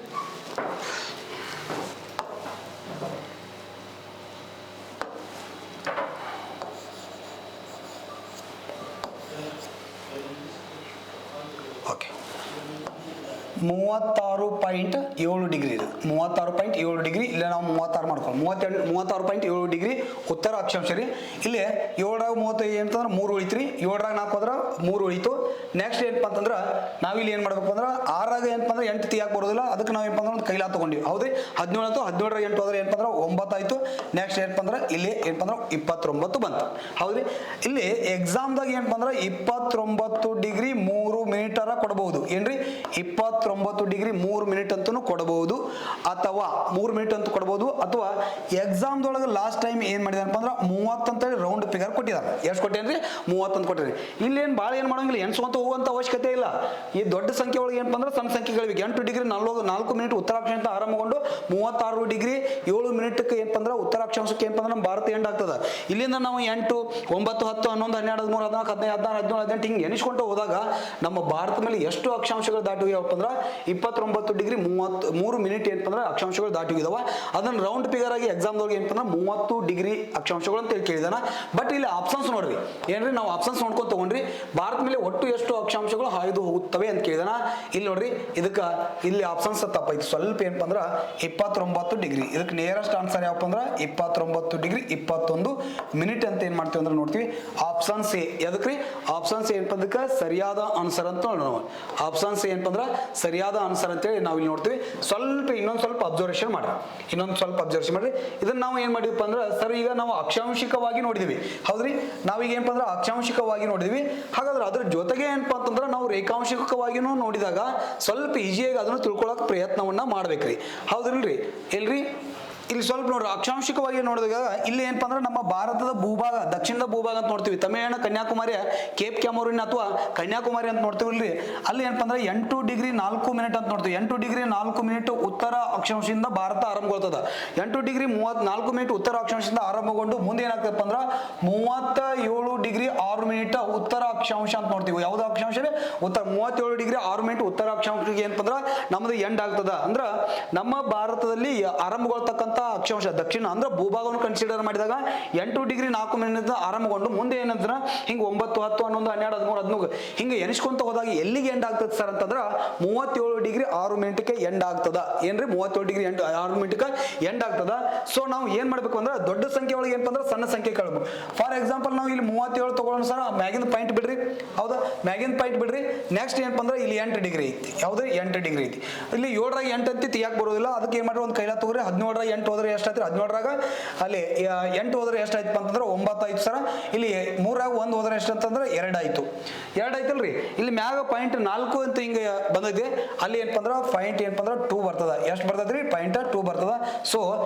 ಓಕೆ 36.7 ಡಿಗ್ರಿ ಇದೆ. 36.7 ಡಿಗ್ರಿ ಇಲ್ಲ ನಾವು 36 ಮಾಡ್ಕೊಳ್ಳಿ. 36.7 ಡಿಗ್ರಿ ಉತ್ತರ ಅಕ್ಷಾಂಶ ರೀ. ಇಲ್ಲಿ 7ರಾಗ 35 ಅಂತಂದ್ರೆ 3 ಉಳಿತ್ರಿ. 7ರಾಗ 4 ಹೋದ್ರೆ 3 ಉಳಿತು. ನೆಕ್ಸ್ಟ್ ಏನಪ್ಪ ಅಂತಂದ್ರೆ ನಾವಿಲ್ಲಿ ಏನು ಮಾಡ್ಬೇಕು ಅಂದ್ರೆ 6ರಾಗ ಏನಪ್ಪ ಅಂದ್ರೆ 8 ತೆಗಿಯಾಕೆ ಬರೋದಿಲ್ಲ. ಅದಕ್ಕೆ ನಾವು ಏನಪ್ಪ ಅಂದ್ರೆ ಒಂದು ಕೈಲಾ ತಗೊಂಡಿವಿ ಹೌದ್ರಿ. 17 ಆಯ್ತು. 17ರಾಗ 8 ಹೋದ್ರೆ ಏನಪ್ಪ ಅಂದ್ರೆ 9 ಆಯ್ತು. ನೆಕ್ಸ್ಟ್ ಏನಪ್ಪ ಅಂದ್ರೆ ಇಲ್ಲಿ ಏನಪ್ಪ ಅಂದ್ರೆ 29 ಬಂತು ಹೌದ್ರಿ. ಇಲ್ಲಿ ಎಕ್ಸಾಮ್ದಾಗ ಏನಪ್ಪ ಅಂದ್ರೆ 29 ಡಿಗ್ರಿ 3 ಮಿನಿಟ್ ಕೊಡಬಹುದು ಏನ್ರಿ. 29 ಡಿಗ್ರಿ 3 ಮಿನಿಟ್ ಅಂತೂ ಕೊಡಬಹುದು, ಅಥವಾ 3 ಮಿನಿಟ್ ಅಂತ ಕೊಡಬಹುದು, ಅಥವಾ ಎಕ್ಸಾಮ್ದೊಳಗೆ ಲಾಸ್ಟ್ ಟೈಮ್ ಏನ್ ಮಾಡಿದಾರಪ್ಪ ಅಂದ್ರೆ 30 ಅಂತೇಳಿ ರೌಂಡ್ ಫಿಗರ್ ಕೊಟ್ಟಿದ್ದಾರೆ. ಎಷ್ಟು ಕೊಟ್ಟೇನ್ರಿ? 30 ಅಂತ ಕೊಟ್ಟಿರಿ. ಇಲ್ಲಿ ಏನು ಭಾಳ ಏನು ಮಾಡೋಂಗಿಲ್ಲ, ಎಣ್ಸ್ಕೊಂತ ಹೋಗುವಂತ ಅವಶ್ಯಕತೆ ಇಲ್ಲ. ಈ ದೊಡ್ಡ ಸಂಖ್ಯೆ ಒಳಗೆ ಏನಪ್ಪ ಅಂದ್ರೆ ಸಣ್ಣ ಸಂಖ್ಯೆಗಳಿವೆ. 8 ಡಿಗ್ರಿ 4 ಮಿನಿಟ್ ಉತ್ತರಾಕ್ಷಾಂಶ ಆರಂಭಗೊಂಡು 36 ಡಿಗ್ರಿ 7 ಮಿನಿಟ್ಗೆ ಏನಪ್ಪ ಅಂದ್ರೆ ಉತ್ತರಾಕ್ಷಾಂಶಕ್ಕೆ ಏನಪ್ಪ ಅಂದ್ರೆ ನಮ್ಮ ಭಾರತ ಎಂಡ್ ಆಗ್ತದೆ. ಇಲ್ಲಿಂದ ನಾವು 8, 9, 10, 11, 12, 13, 14, 15, 16, 17, 18 ಹಿಂಗೆ ಎಣಿಸ್ಕೊಂತ ಹೋದಾಗ ನಮ್ಮ ಭಾರತ ಮೇಲೆ ಎಷ್ಟು ಅಕ್ಷಾಂಶಗಳು ದಾಟಿ ಹೋಗ್ಯಾವಪ್ಪ ಅಂದ್ರೆ 29 ಡಿಗ್ರಿ 3 ಮಿನಿಟ್ ಏನಪ್ಪ ಅಂದ್ರೆ ಅಕ್ಷಾಂಶಗಳು ದಾಟಿ ಹೋಗಿದಾವ. ಅದನ್ನ ರೌಂಡ್ ಫಿಗರ್ ಆಗಿ ಎಕ್ಸಾಮ್ದವ್ರಿಗೆ ಏನಪ್ಪ ಅಂದ್ರೆ 30 ಡಿಗ್ರಿ ಅಕ್ಷಾಂಶಗಳು ಅಂತ ಹೇಳಿ ಕೇಳಿದಾನ. ಬಟ್ ಇಲ್ಲಿ ಆಪ್ಷನ್ಸ್ ನೋಡ್ರಿ ಏನ್ರಿ, ನಾವು ಆಪ್ಷನ್ಸ್ ನೋಡ್ಕೊಂಡು ತಗೊಂಡ್ರಿ ಭಾರತ ಮೇಲೆ ಒಟ್ಟು ಎಷ್ಟು ಅಕ್ಷಾಂಶಗಳು ಹಾಯ್ದು ಹೋಗುತ್ತವೆ ಅಂತ ಕೇಳಿದಾನ. ಇಲ್ಲಿ ನೋಡ್ರಿ ಇದಕ್ಕೆ ಇಲ್ಲಿ ಆಪ್ಷನ್ಸ್ ತಪ್ಪೈತಿ ಸ್ವಲ್ಪ ಏನಪ್ಪ ಅಂದ್ರೆ 29 ಡಿಗ್ರಿ. ಇದಕ್ಕೆ ನಿಯರೆಸ್ಟ್ ಆನ್ಸರ್ ಯಾವಪ್ಪ ಅಂದ್ರೆ 29 ಡಿಗ್ರಿ 21 ಮಿನಿಟ್ ಅಂತ ಏನ್ ಮಾಡ್ತೀವಿ ಅಂದ್ರೆ ನೋಡ್ತೀವಿ ಆಪ್ಷನ್ಸ್ ಎ. ಎದಕ್ರಿ ಆಪ್ಷನ್ಸ್ ಏನಪ್ಪ ಅದಕ್ಕೆ ಸರಿಯಾದ ಆನ್ಸರ್ ಅಂತ ನೋಡೋಣ. ಆಪ್ಷನ್ಸ್ ಏನಪ್ಪ ಅಂದ್ರೆ ಸರಿಯಾದ ಆನ್ಸರ್ ಅಂತೇಳಿ ನಾವು ಇಲ್ಲಿ ನೋಡ್ತೀವಿ. ಇನ್ನೊಂದು ಸ್ವಲ್ಪ ಅಬ್ಸರ್ವೇಷನ್ ಮಾಡ್ರಿ. ಇದನ್ನ ನಾವು ಏನ್ ಮಾಡಿದ್ವಿ ಅಂದ್ರೆ ಸರ್ ಈಗ ನಾವು ಅಕ್ಷಾಂಶಿಕವಾಗಿ ನೋಡಿದ್ವಿ ಹೌದ್ರಿ. ನಾವೀಗ ಏನಪ್ಪ ಅಂದ್ರೆ ಅಕ್ಷಾಂಶಿಕವಾಗಿ ನೋಡಿದ್ವಿ. ಹಾಗಾದ್ರೆ ಅದ್ರ ಜೊತೆಗೆ ಏನಪ್ಪಾ ಅಂತಂದ್ರೆ ನಾವು ರೇಖಾಂಶಿಕವಾಗಿನೂ ನೋಡಿದಾಗ ಸ್ವಲ್ಪ ಈಜಿಯಾಗಿ ಅದನ್ನು ತಿಳ್ಕೊಳಕ್ ಪ್ರಯತ್ನವನ್ನ ಮಾಡ್ಬೇಕ್ರಿ ಹೌದ್ರಿಲ್ರಿ. ಎಲ್ರಿ ಇಲ್ಲಿ ಸ್ವಲ್ಪ ನೋಡ್ರಿ ಅಕ್ಷಾಂಶಿಕವಾಗಿ ನೋಡಿದಾಗ ಇಲ್ಲಿ ಏನಪ್ಪಾ ಅಂದ್ರೆ ನಮ್ಮ ಭಾರತದ ಭೂಭಾಗ ದಕ್ಷಿಣದ ಭೂಭಾಗ ಅಂತ ನೋಡ್ತೀವಿ. ತಮಿಳುನಾಡು ಕನ್ಯಾಕುಮಾರಿಯ ಕೇಪ್ ಕ್ಯಾಮರೂನ್ ಅಥವಾ ಕನ್ಯಾಕುಮಾರಿ ಅಂತ ನೋಡ್ತೀವಿ. ಅಲ್ಲಿ ಏನಪ್ಪಾ ಅಂದ್ರೆ 8 ಡಿಗ್ರಿ 4 ಮಿನಿಟ್ ಅಂತ ನೋಡ್ತೀವಿ. 8 ಡಿಗ್ರಿ 4 ಮಿನಿಟ್ ಉತ್ತರ ಅಕ್ಷಾಂಶದಿಂದ ಭಾರತ ಆರಂಭಗೊಳ್ತದ. 8 ಡಿಗ್ರಿ 4 ಮಿನಿಟ್ ಉತ್ತರ ಅಕ್ಷಾಂಶದಿಂದ ಆರಂಭಗೊಂಡು ಮುಂದೆ ಏನಾಗ್ತದಪ್ಪ ಅಂದ್ರೆ 37 ಡಿಗ್ರಿ 6 ಮಿನಿಟ್ ಉತ್ತರ ಅಕ್ಷಾಂಶ ಅಂತ ನೋಡ್ತೀವಿ. ಯಾವ್ದು ಅಕ್ಷಾಂಶ ಉತ್ತರ 37 ಡಿಗ್ರಿ 6 ಮಿನಿಟ್ ಉತ್ತರ ಅಕ್ಷಾಂಶಕ್ಕೆ ಏನಪ್ಪ ಅಂದ್ರೆ ನಮ್ದು ಎಂಡ್ ಆಗ್ತದ. ಅಂದ್ರ ನಮ್ಮ ಭಾರತದಲ್ಲಿ ಆರಂಭಗೊಳ್ತಕ್ಕಂಥ ಅಕ್ಷಾಂಶ ದಕ್ಷಿಣ ಅಂದ್ರೆ ಭೂಭಾಗವನ್ನು ಕನ್ಸಿಡರ್ ಮಾಡಿದಾಗ 8 ಡಿಗ್ರಿ 4 ಮಿನಿಟ್ ಆರಂಭಗೊಂಡು ಮುಂದೆ ಏನಂದ್ರೆ ಹಿಂಗೆ 9, 10, 11, 12, 13, 14 ಹಿಂಗೆ ಎಣಿಸ್ಕೊಂತ ಹೋದಾಗ ಎಲ್ಲಿಗೆ ಎಂಡ್ ಆಗ್ತದೆ ಸರ್ ಅಂತಂದ್ರೆ 37 ಡಿಗ್ರಿ 6 ಮಿನಿಟ್ಗೆ ಎಂಡ್ ಆಗ್ತದ ಏನ್ರಿ. 37 ಡಿಗ್ರಿ 6 ಮಿನಿಟ್ಗೆ ಎಂಡ್ ಆಗ್ತದ. ಸೊ ನಾವು ಏನ್ ಮಾಡ್ಬೇಕು ಅಂದ್ರೆ ದೊಡ್ಡ ಸಂಖ್ಯೆ ಒಳಗೆ ಏನಪ್ಪ ಅಂದ್ರೆ ಸಣ್ಣ ಸಂಖ್ಯೆ ಕೇಳಬೇಕು. ಫಾರ್ ಎಕ್ಸಾಂಪಲ್ ನಾವು ಇಲ್ಲಿ 37 ತಗೊಳ್ಳೋಣ ಸರ್, ಮ್ಯಾಗಿನ ಪಾಯಿಂಟ್ ಬಿಡ್ರಿ ಹೌದಾ, ಮ್ಯಾಗಿನ ಪಾಯಿಂಟ್ ಬಿಡ್ರಿ. ನೆಕ್ಸ್ಟ್ ಏನಪ್ಪ ಅಂದ್ರೆ ಇಲ್ಲಿ 8 ಡಿಗ್ರಿ ಐತಿ ಯಾವ್ದು 8 ಡಿಗ್ರಿ ಐತಿ. ಇಲ್ಲಿ 7ರಾಗ 8 ಅಂತ ತೆಗಿಯಾಕ ಬರೋದಿಲ್ಲ. ಅದಕ್ಕೆ ಏನ್ ಮಾಡ್ರಿ ಒಂದು ಕೈಲಾ ತಗೋರಿ. 17ರಾಗ 8 ಹೋದ್ರೆ ಎಷ್ಟಾಯ್ತು? 17ರಾಗ ಅಲ್ಲಿ 8 ಹೋದ್ರೆ ಎಷ್ಟಾಯ್ತು ಅಂತಂದ್ರೆ 9 ಆಯ್ತು ಸರ್. ಇಲ್ಲಿ 3ರಾಗ 1 ಹೋದ್ರೆ ಎಷ್ಟು ಅಂತಂದ್ರೆ 2 ಆಯ್ತು. 2 ಆಯ್ತಲ್ರಿ. ಇಲ್ಲಿ ಮ್ಯಾಗ ಪಾಯಿಂಟ್ 4 ಅಂತ ಹಿಂಗೆ ಬಂದೈತಿ. ಅಲ್ಲಿ ಏನಪ್ಪ ಅಂದ್ರೆ ಪಾಯಿಂಟ್ ಏನಪ್ಪ ಅಂದ್ರೆ 2 ಬರ್ತದ. ಎಷ್ಟು ಬರ್ತದ್ರಿ? ಪಾಯಿಂಟ್ 2 ಬರ್ತದ. ಸೊ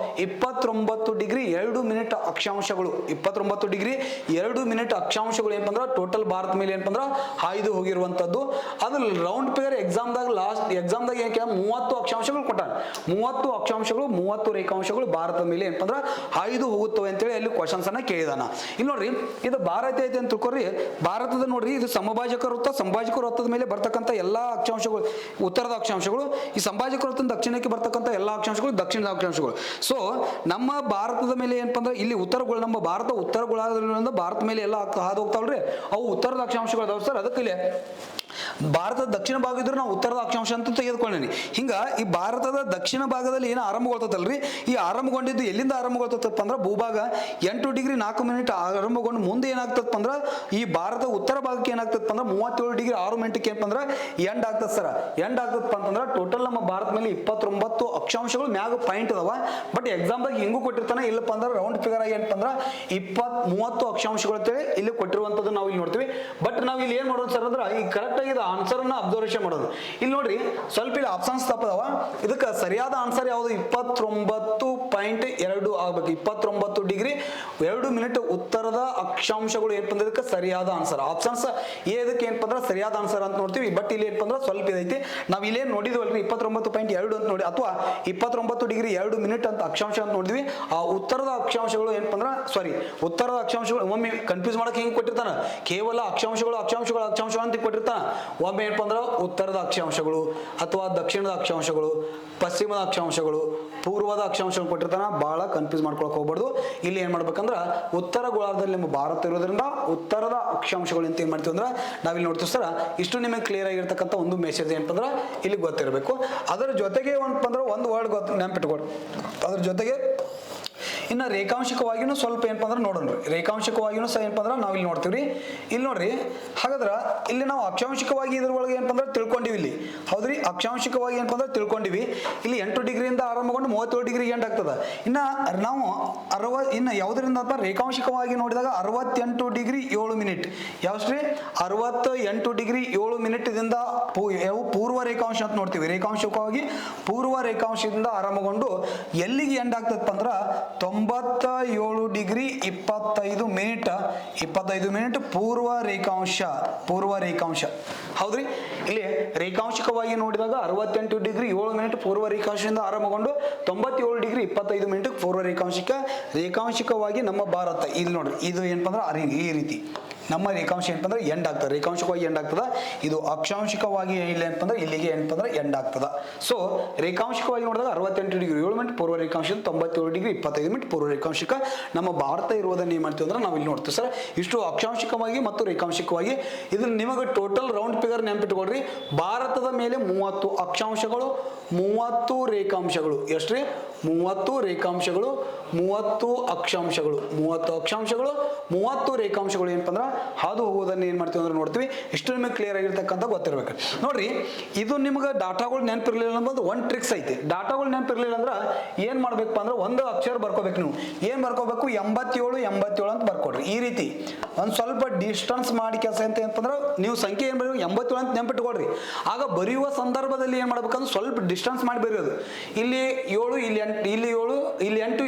29 ಡಿಗ್ರಿ 2 ಮಿನಿಟ್ ಅಕ್ಷಾಂಶಗಳು 29 ಡಿಗ್ರಿ 2 ಮಿನಿಟ್ ಅಕ್ಷಾಂಶಗಳು ಏನಪ್ಪ ಅಂದ್ರೆ ಟೋಟಲ್ ಭಾರತ ಮೇಲೆ ಏನಪ್ಪ ಅಂದ್ರೆ ಹಾಯ್ದು ಹೋಗಿರುವಂತದ್ದು. ಅದು ರೌಂಡ್ ಫಿಗರ್ ಎಕ್ಸಾಮ್ದಾಗ ಲಾಸ್ಟ್ ಎಕ್ಸಾಮ್ದಾಗ ಏನಕ್ಕೆ 30 ಅಕ್ಷಾಂಶಗಳು ಕೊಟ್ಟಾನ. 30 ಅಕ್ಷಾಂಶಗಳು 30 ರೇಖಾಂಶಗಳು ಅಕ್ಷಾಂಶಗಳು ಭಾರತದ ಮೇಲೆ ಏನಪ್ಪ ಅಂದ್ರೆ ಹಾಯ್ದು ಹೋಗುತ್ತವೆ ಅಂತೇಳಿ ಅಲ್ಲಿ ಕ್ವಶನ್ಸ್ ಅನ್ನ ಕೇಳಿದಾನ. ಇಲ್ಲಿ ನೋಡ್ರಿ ಇದು ಭಾರತ ಐತೆ ಅಂತ ತಿಳ್ಕೊರಿ. ಭಾರತದ ನೋಡ್ರಿ ಇದು ಸಮಭಾಜಕ ವೃತ್ತ, ಸಂಭಾಜಕ ವೃತ್ತದ ಮೇಲೆ ಬರ್ತಕ್ಕಂಥ ಎಲ್ಲಾ ಅಕ್ಷಾಂಶಗಳು ಉತ್ತರದ ಅಕ್ಷಾಂಶಗಳು, ಈ ಸಂಭಾಜಕ ವೃತ್ತದ ದಕ್ಷಿಣಕ್ಕೆ ಬರ್ತಕ್ಕಂಥ ಎಲ್ಲಾ ಅಕ್ಷಾಂಶಗಳು ದಕ್ಷಿಣದ ಅಕ್ಷಾಂಶಗಳು. ಸೊ ನಮ್ಮ ಭಾರತದ ಮೇಲೆ ಏನಪ್ಪ ಅಂದ್ರೆ ಇಲ್ಲಿ ಉತ್ತರಗಳು, ನಮ್ಮ ಭಾರತ ಉತ್ತರ ಗೋಳಾರ್ಧದಿಂದ ಭಾರತ ಮೇಲೆ ಎಲ್ಲ ಹಾದು ಹೋಗ್ತಾವಲ್ರಿ, ಅವು ಉತ್ತರದ ಅಕ್ಷಾಂಶಗಳು ಅದಾವ ಸರ್. ಅದಕ್ಕೆ ಇಲ್ಲಿ ಭಾರತದ ದಕ್ಷಿಣ ಭಾಗ ಇದ್ರೆ ನಾವು ಉತ್ತರದ ಅಕ್ಷಾಂಶ ಅಂತ ತೆಗೆದುಕೊಳ್ಳೇನಿ. ಹಿಂಗ ಈ ಭಾರತದ ದಕ್ಷಿಣ ಭಾಗದಲ್ಲಿ ಏನು ಆರಂಭಗೊಳ್ತದಲ್ರಿ, ಈ ಆರಂಭಗೊಂಡಿದ್ದು ಎಲ್ಲಿಂದ ಆರಂಭಗೊಳ್ತಪ್ಪ ಅಂದ್ರೆ ಭೂಭಾಗ 8 ಡಿಗ್ರಿ 4 ಮಿನಿಟ್ ಆರಂಭಗೊಂಡು ಮುಂದೆ ಏನಾಗ್ತದಪ್ಪ ಅಂದ್ರೆ ಈ ಭಾರತ ಉತ್ತರ ಭಾಗಕ್ಕೆ ಏನಾಗ್ತದಪ್ಪ ಅಂದ್ರೆ 37 ಡಿಗ್ರಿ 6 ಮಿನಿಟ್ಗೆ ಏನಪ್ಪ ಅಂದ್ರೆ ಎಂಡ್ ಆಗ್ತದೆ ಸರ್. ಎಂಡ್ ಆಗ್ತದಪ್ಪ ಅಂತಂದ್ರೆ ಟೋಟಲ್ ನಮ್ಮ ಭಾರತ ಮೇಲೆ 29 ಅಕ್ಷಾಂಶಗಳು ಮ್ಯಾಗ ಪಾಯಿಂಟ್ ಅದಾವ. ಬಟ್ ಎಕ್ಸಾಮ್ದಾಗ ಹಿಂಗೂ ಕೊಟ್ಟಿರ್ತಾನೆ, ಇಲ್ಲಪ್ಪ ಅಂದ್ರೆ ರೌಂಡ್ ಫಿಗರ್ ಆಗಿ ಏನಪ್ಪ ಅಂದ್ರೆ 30 ಅಕ್ಷಾಂಶಗಳು ಅಂತೇಳಿ ಇಲ್ಲಿ ಕೊಟ್ಟಿರುವಂತದ್ದು ನಾವು ಇಲ್ಲಿ ನೋಡ್ತೀವಿ. ಬಟ್ ನಾವು ಇಲ್ಲಿ ಏನ್ ಮಾಡೋದು ಸರ್ ಅಂದ್ರೆ ಈ ಕರೆಕ್ಟ್ ಆಗಿ ಆನ್ಸರ್ ಅನ್ನ ಅಬ್ಸರ್ವೇಷನ್ ಮಾಡೋದು. ಇಲ್ಲಿ ನೋಡ್ರಿ ಸ್ವಲ್ಪ ಇಲ್ಲಿ ಆಪ್ಷನ್ಸ್ ತಪ್ಪದವ. ಇದಕ್ಕೆ ಸರಿಯಾದ ಆನ್ಸರ್ ಯಾವುದು? 29.2 ಆಗ್ಬೇಕು. 29 ಡಿಗ್ರಿ 2 ಮಿನಿಟ್ ಉತ್ತರದ ಅಕ್ಷಾಂಶಗಳು ಏನಪ್ಪ ಅಂದ್ರೆ ಇದಕ್ಕೆ ಸರಿಯಾದ ಆನ್ಸರ್. ಆಪ್ಷನ್ಸ್ ಎ ಇದಕ್ಕೆ ಏನಪ್ಪ ಅಂದ್ರೆ ಸರಿಯಾದ ಆನ್ಸರ್ ಅಂತ ನೋಡ್ತೀವಿ. ಬಟ್ ಇಲ್ಲಿ ಏನಪ್ಪ ಅಂದ್ರೆ ಸ್ವಲ್ಪ ಇದೈತಿ, ನಾವ್ ಇಲ್ಲೇನ್ ನೋಡಿದ್ವಲ್ರಿ 29.2 ಅಂತ ನೋಡಿ, ಅಥವಾ 29 ಡಿಗ್ರಿ 2 ಮಿನಿಟ್ ಅಂತ ಅಕ್ಷಾಂಶ ಅಂತ ನೋಡಿದ್ವಿ. ಆ ಉತ್ತರದ ಅಕ್ಷಾಂಶಗಳು ಏನಪ್ಪ ಅಂದ್ರೆ ಉತ್ತರದ ಅಕ್ಷಾಂಶಗಳು ಒಮ್ಮೆ ಕನ್ಫ್ಯೂಸ್ ಮಾಡಕ್ಕೆ ಹೆಂಗ್ ಕೊಟ್ಟಿರ್ತಾನ, ಕೇವಲ ಅಕ್ಷಾಂಶಗಳು ಅಕ್ಷಾಂಶಗಳು ಅಕ್ಷಾಂಶ ಅಂತ ಕೊಟ್ಟಿರ್ತಾನ. ಒಮ್ಮೆ ಏನಪ್ಪ ಅಂದ್ರೆ ಉತ್ತರದ ಅಕ್ಷಾಂಶಗಳು ಅಥವಾ ದಕ್ಷಿಣದ ಅಕ್ಷಾಂಶಗಳು, ಪಶ್ಚಿಮದ ಅಕ್ಷಾಂಶಗಳು, ಪೂರ್ವದ ಅಕ್ಷಾಂಶಗಳು ಕೊಟ್ಟಿರ್ತಾನ. ಬಹಳ ಕನ್ಫ್ಯೂಸ್ ಮಾಡ್ಕೊಳಕ್ ಹೋಗ್ಬಾರ್ದು. ಇಲ್ಲಿ ಏನ್ ಮಾಡ್ಬೇಕಂದ್ರ ಉತ್ತರ ಗೋಳಾರ್ಧದಲ್ಲಿ ನಮ್ಮ ಭಾರತ ಇರೋದ್ರಿಂದ ಉತ್ತರದ ಅಕ್ಷಾಂಶಗಳು ಅಂತ ಏನ್ ಮಾಡ್ತೀವಿ ಅಂದ್ರೆ ನಾವಿಲ್ಲಿ ನೋಡ್ತೀವಿ ಸರ್. ಇಷ್ಟು ನಿಮಗೆ ಕ್ಲಿಯರ್ ಆಗಿರ್ತಕ್ಕಂಥ ಒಂದು ಮೆಸೇಜ್ ಏನಪ್ಪ ಅಂದ್ರೆ ಇಲ್ಲಿ ಗೊತ್ತಿರಬೇಕು. ಅದರ ಜೊತೆಗೆ ಏನಪ್ಪ ಅಂದ್ರೆ ಒಂದು ವರ್ಡ್ ನೆನಪಿಟ್ಕೊಡ್ರಿ. ಅದ್ರ ಜೊತೆಗೆ ಇನ್ನ ರೇಖಾಂಶಿಕವಾಗಿನೂ ಸ್ವಲ್ಪ ಏನಪ್ಪ ಅಂದ್ರೆ ನೋಡೋಣ್ರಿ. ರೇಖಾಂಶಿಕವಾಗಿನೂ ಸಹ ಏನಪ್ಪ ಅಂದ್ರೆ ನಾವು ಇಲ್ಲಿ ನೋಡ್ತೀವ್ರಿ. ಇಲ್ಲಿ ನೋಡ್ರಿ, ಹಾಗಾದ್ರ ಇಲ್ಲಿ ನಾವು ಅಕ್ಷಾಂಶಿಕವಾಗಿ ಇದ್ರೊಳಗೆ ಏನಪ್ಪ ಅಂದ್ರೆ ತಿಳ್ಕೊಂಡಿವಿ. ಇಲ್ಲಿ ಹೌದ್ರಿ, ಅಕ್ಷಾಂಶಿಕವಾಗಿ ಏನಪ್ಪ ಅಂದ್ರೆ ತಿಳ್ಕೊಂಡಿವಿ. ಇಲ್ಲಿ 8 ಡಿಗ್ರಿಯಿಂದ ಆರಂಭಗೊಂಡು 37 ಡಿಗ್ರಿ ಎಂಡ್ ಆಗ್ತದ. ಇನ್ನ ನಾವು ಇನ್ನು ಯಾವ್ದ್ರಿಂದ ರೇಖಾಂಶಿಕವಾಗಿ ನೋಡಿದಾಗ 68 ಡಿಗ್ರಿ 7 ಮಿನಿಟ್ ಯಾವ್ರಿ 68 ಡಿಗ್ರಿ 7 ಮಿನಿಟ್ ದಿಂದ ಪೂರ್ವ ರೇಖಾಂಶ ಅಂತ ನೋಡ್ತೀವಿ. ರೇಖಾಂಶಿಕವಾಗಿ ಪೂರ್ವ ರೇಖಾಂಶದಿಂದ ಆರಂಭಗೊಂಡು ಎಲ್ಲಿಗೆ ಎಂಡ್ ಆಗ್ತದಪ್ಪ ಅಂದ್ರ 97 ಡಿಗ್ರಿ 25 ಮಿನಿಟ್ ಪೂರ್ವ ರೇಖಾಂಶ. ಹೌದ್ರಿ, ಇಲ್ಲಿ ರೇಖಾಂಶಿಕವಾಗಿ ನೋಡಿದಾಗ 68 ಡಿಗ್ರಿ 7 ಮಿನಿಟ್ ಪೂರ್ವ ರೇಖಾಂಶದಿಂದ ಆರಂಭಗೊಂಡು 97 ಡಿಗ್ರಿ 25 ಮಿನಿಟ್ ಪೂರ್ವ ರೇಖಾಂಶಿಕವಾಗಿ ನಮ್ಮ ಭಾರತ ಇಲ್ಲಿ ನೋಡ್ರಿ, ಇದು ಏನಪ್ಪ ಅಂದ್ರೆ ಈ ರೀತಿ ನಮ್ಮ ರೇಖಾಂಶ ಏನಪ್ಪ ಅಂದ್ರೆ ಎಂಡ್ ಆಗ್ತದೆ. ರೇಖಾಂಶಿಕವಾಗಿ ಎಂಡ್ ಆಗ್ತದ. ಇದು ಅಕ್ಷಾಂಶಿಕವಾಗಿ ಇಲ್ಲ ಅಂತಂದ್ರೆ ಇಲ್ಲಿಗೆ ಏನಪ್ಪ ಅಂದ್ರೆ ಎಂಡ್ ಆಗ್ತದ. ಸೊ ರೇಖಾಂಶಿಕವಾಗಿ ನೋಡಿದಾಗ 68 ಡಿಗ್ರಿ 7 ಮಿನಿಟ್ ಪೂರ್ವ ರೇಖಾಂಶ, 97 ಡಿಗ್ರಿ 25 ಮಿನಿಟ್ ಪೂರ್ವ ರೇಖಾಂಶಿಕ ನಮ್ಮ ಭಾರತ ಇರುವುದನ್ನ ಏನ್ ಮಾಡ್ತೀವಿ ಅಂದ್ರೆ ನಾವು ಇಲ್ಲಿ ನೋಡ್ತೀವಿ ಸರ್. ಇಷ್ಟು ಅಕ್ಷಾಂಶಿಕವಾಗಿ ಮತ್ತು ರೇಖಾಂಶಿಕವಾಗಿ. ಇದನ್ನ ನಿಮಗೆ ಟೋಟಲ್ ರೌಂಡ್ ಫಿಗರ್ ನೆನಪಿಟ್ಕೊಳ್ರಿ. ಭಾರತದ ಮೇಲೆ 30 ಅಕ್ಷಾಂಶಗಳು, 30 ರೇಖಾಂಶಗಳು. ಎಷ್ಟ್ರಿ? 30 ರೇಖಾಂಶಗಳು, 30 ಅಕ್ಷಾಂಶಗಳು, 30 ರೇಖಾಂಶಗಳು ಏನಪ್ಪ ಅಂದ್ರೆ ಹಾದು ಹೋಗೋದನ್ನ ಏನ್ ಮಾಡ್ತೀವಿ ಅಂದ್ರೆ ನೋಡ್ತೀವಿ. ಇಷ್ಟು ನಿಮಗೆ ಕ್ಲಿಯರ್ ಆಗಿರ್ತಕ್ಕಂಥ ಗೊತ್ತಿರ್ಬೇಕು ನೋಡ್ರಿ. ಇದು ನಿಮ್ಗೆ ಡಾಟಾಗಳು ನೆನಪಿರ್ಲಿಲ್ಲ ಅನ್ನೋದು ಒಂದು ಟ್ರಿಕ್ಸ್ ಐತಿ. ಡಾಟಾಗಳು ನೆನಪಿರ್ಲಿಲ್ಲ ಅಂದ್ರೆ ಏನ್ ಮಾಡ್ಬೇಕಪ್ಪ ಅಂದ್ರೆ ಒಂದು ಅಕ್ಷರ ಬರ್ಕೋಬೇಕು. ನೀವು ಏನ್ ಬರ್ಕೋಬೇಕು? 87 ಅಂತ ಬರ್ಕೊಡ್ರಿ. ಈ ರೀತಿ ಒಂದ್ ಸ್ವಲ್ಪ ಡಿಸ್ಟೆನ್ಸ್ ಮಾಡಿ ಕೆಲಸ ಅಂತ ಏನಂತಂದ್ರೆ ನೀವು ಸಂಖ್ಯೆ ಏನ್ ಬರೀ 87 ಅಂತ ನೆನಪಿಟ್ಕೊಳ್ರಿ. ಆಗ ಬರೆಯುವ ಸಂದರ್ಭದಲ್ಲಿ ಏನ್ ಮಾಡ್ಬೇಕಂದ್ರೆ ಸ್ವಲ್ಪ ಡಿಸ್ಟೆನ್ಸ್ ಮಾಡಿ ಬರೆಯೋದು. ಇಲ್ಲಿ 7, ಇಲ್ಲಿ 8, ಇಲ್ಲಿ 7, ಇಲ್ಲಿ 8,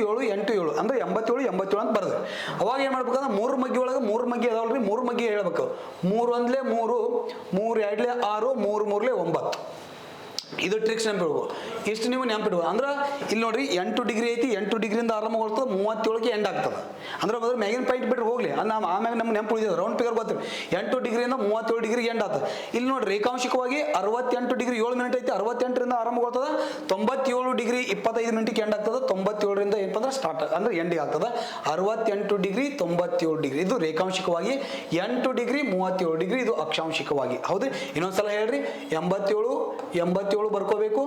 7 ಅಂದ್ರೆ 87 ಅಂತ ಬರೋದು. ಅವಾಗ ಏನ್ ಮಾಡ್ಬೇಕಂದ್ರೆ 3 ಮಗ್ಗಿ ಒಳಗೆ 3 ಮಗ್ಗಿ ಅದಾವಲ್ರಿ, 3 ಮಗ್ಗಿ ಹೇಳ್ಬೇಕು. 3 1 3, 3 2 6, 3 3 9. ಇದು ಟ್ರಿಕ್ಸ್ ನೆನಪಿಡ್ಬೇಕು. ಇಷ್ಟು ನೀವು ನೆನಪಿಡ್ಬೇಕು. ಅಂದ್ರೆ ಇಲ್ಲಿ ನೋಡ್ರಿ 8 ಡಿಗ್ರಿ ಐತಿ, 8 ಡಿಗ್ರಿಯಿಂದ ಆರಂಭಗೊಳ್ತದೆ, 37ಗೆ ಎಂಡ್ ಆಗ್ತದೆ. ಅಂದ್ರೆ ಮೊದಲು ಮ್ಯಾಗಿನ ಪಾಯಿಂಟ್ ಬಿಟ್ಟು ಹೋಗ್ಲಿ, ಆಮ್ಯಾಗ ನಮ್ಗೆ ನೆನಪು ಉಳಿದ ರೌಂಡ್ ಫಿಗರ್ ಗೊತ್ತಿರಿ. 8 ಡಿಗ್ರಿಯಿಂದ 37 ಡಿಗ್ರಿಗೆ ಎಂಡ್ ಆಗ್ತದೆ. ಇಲ್ಲಿ ನೋಡ್ರಿ ರೇಖಾಂಶಿಕವಾಗಿ 68 ಡಿಗ್ರಿ 7 ಮಿನಿಟ್ ಐತಿ, 68ರಿಂದ ಆರಂಭಗೊಳ್ತದೆ, 97 ಡಿಗ್ರಿ 25 ಮಿನಿಟ್ಗೆ ಎಂಡ್ ಆಗ್ತದೆ, 97ರಿಂದ ಏನಪ್ಪ ಅಂದ್ರೆ ಸ್ಟಾರ್ಟ್ ಅಂದ್ರೆ ಎಂಡಿಗೆ ಆಗ್ತದೆ. 68 ಡಿಗ್ರಿ 97 ಡಿಗ್ರಿ ಇದು ರೇಖಾಂಶಿಕವಾಗಿ, 8 ಡಿಗ್ರಿ 37 ಡಿಗ್ರಿ ಇದು ಅಕ್ಷಾಂಶಿಕವಾಗಿ. ಹೌದು, ಇನ್ನೊಂದ್ಸಲ ಹೇಳ್ರಿ. 87 ಬರ್ಕೋಬೇಕು,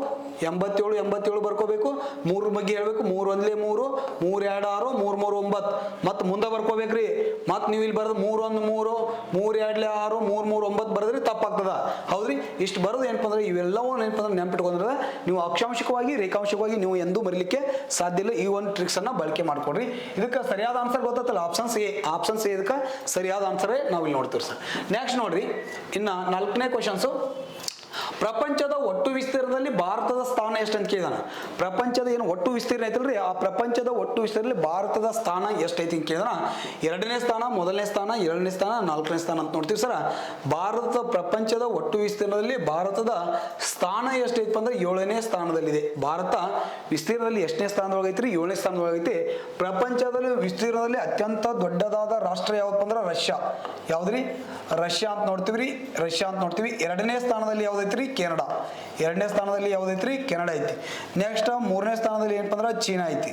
87 ಬರ್ಕೋಬೇಕು. 3 ಬಗ್ಗೆ ಹೇಳ್ಬೇಕು. 3 1 3, 3 2 6, 3 3 9. ಮತ್ ಮುಂದೆ ಬರ್ಕೋಬೇಕ್ರಿ. ಮತ್ ನೀವು ಇಲ್ಲಿ ಬರೋದು 3 1 3, 3 2 6, 3 3 9 ಬರದ್ರಿ ತಪ್ಪಾಗ್ತದ. ಹೌದ್ರಿ, ಇಷ್ಟು ಬರೋದು ಏನಪ್ಪ ಅಂದ್ರೆ ಇವೆಲ್ಲವೂ ನೆನಪಿಟ್ಕೊಂಡ್ರೆ ನೀವು ಅಕ್ಷಾಂಶಿಕವಾಗಿ ರೇಖಾಂಶಿಕವಾಗಿ ನೀವು ಎಂದೂ ಬರಲಿಕ್ಕೆ ಸಾಧ್ಯ ಇಲ್ಲ. ಈ ಒಂದು ಟ್ರಿಕ್ಸ್ ಅನ್ನ ಬಳಕೆ ಮಾಡ್ಕೊಡ್ರಿ. ಇದಕ್ಕೆ ಸರಿಯಾದ ಆನ್ಸರ್ ಗೊತ್ತಲ್ಲ, ಆಪ್ಷನ್ಸ್ ಎ ಇದಕ್ಕೆ ಸರಿಯಾದ ಆನ್ಸರ್ ನಾವು ಇಲ್ಲಿ ನೋಡ್ತೀವಿ ಸರ್. ನೆಕ್ಸ್ಟ್ ನೋಡ್ರಿ, ಇನ್ನ 4ನೇ ಕ್ವಶನ್ಸ್. ಪ್ರಪಂಚದ ಒಟ್ಟು ವಿಸ್ತೀರ್ಣದಲ್ಲಿ ಭಾರತದ ಸ್ಥಾನ ಎಷ್ಟು ಅಂತ ಕೇಳಿದಾನ. ಪ್ರಪಂಚದ ಏನು ಒಟ್ಟು ವಿಸ್ತೀರ್ಣ ಐತಲ್ರಿ, ಆ ಪ್ರಪಂಚದ ಒಟ್ಟು ವಿಸ್ತೀರ್ಣದಲ್ಲಿ ಭಾರತದ ಸ್ಥಾನ ಎಷ್ಟೈತಿ ಅಂತ ಕೇಳಿದಾನ. 2ನೇ ಸ್ಥಾನ, 1ನೇ ಸ್ಥಾನ, 2ನೇ ಸ್ಥಾನ, 4ನೇ ಸ್ಥಾನ ಅಂತ ನೋಡ್ತೀವಿ ಸರ್. ಭಾರತದ ಪ್ರಪಂಚದ ಒಟ್ಟು ವಿಸ್ತೀರ್ಣದಲ್ಲಿ ಭಾರತದ ಸ್ಥಾನ ಎಷ್ಟೈತಿ ಅಂದ್ರೆ 7ನೇ ಸ್ಥಾನದಲ್ಲಿದೆ. ಭಾರತ ವಿಸ್ತೀರ್ಣದಲ್ಲಿ ಎಷ್ಟನೇ ಸ್ಥಾನದೊಳಗೈತ್ರಿ? 7ನೇ ಸ್ಥಾನದೊಳಗೈತಿ. ಪ್ರಪಂಚದಲ್ಲಿ ವಿಸ್ತೀರ್ಣದಲ್ಲಿ ಅತ್ಯಂತ ದೊಡ್ಡದಾದ ರಾಷ್ಟ್ರ ಯಾವಪ್ಪ ಅಂದ್ರೆ ರಷ್ಯಾ. ಯಾವ್ದ್ರಿ? ರಷ್ಯಾ ಅಂತ ನೋಡ್ತೀವಿ. ರಷ್ಯಾ ಅಂತ ನೋಡ್ತೀವಿ. 2ನೇ ಸ್ಥಾನದಲ್ಲಿ ಯಾವ್ದೈತ್ರಿ? ಕೆನಡಾ. 2ನೇ ಸ್ಥಾನದಲ್ಲಿ ಯಾವ್ದೈತ್ರಿ? ಕೆನಡಾ ಐತಿ. ನೆಕ್ಸ್ಟ್ 3ನೇ ಸ್ಥಾನದಲ್ಲಿ ಏನಪ್ಪ ಅಂದ್ರೆ ಚೀನಾ ಐತಿ.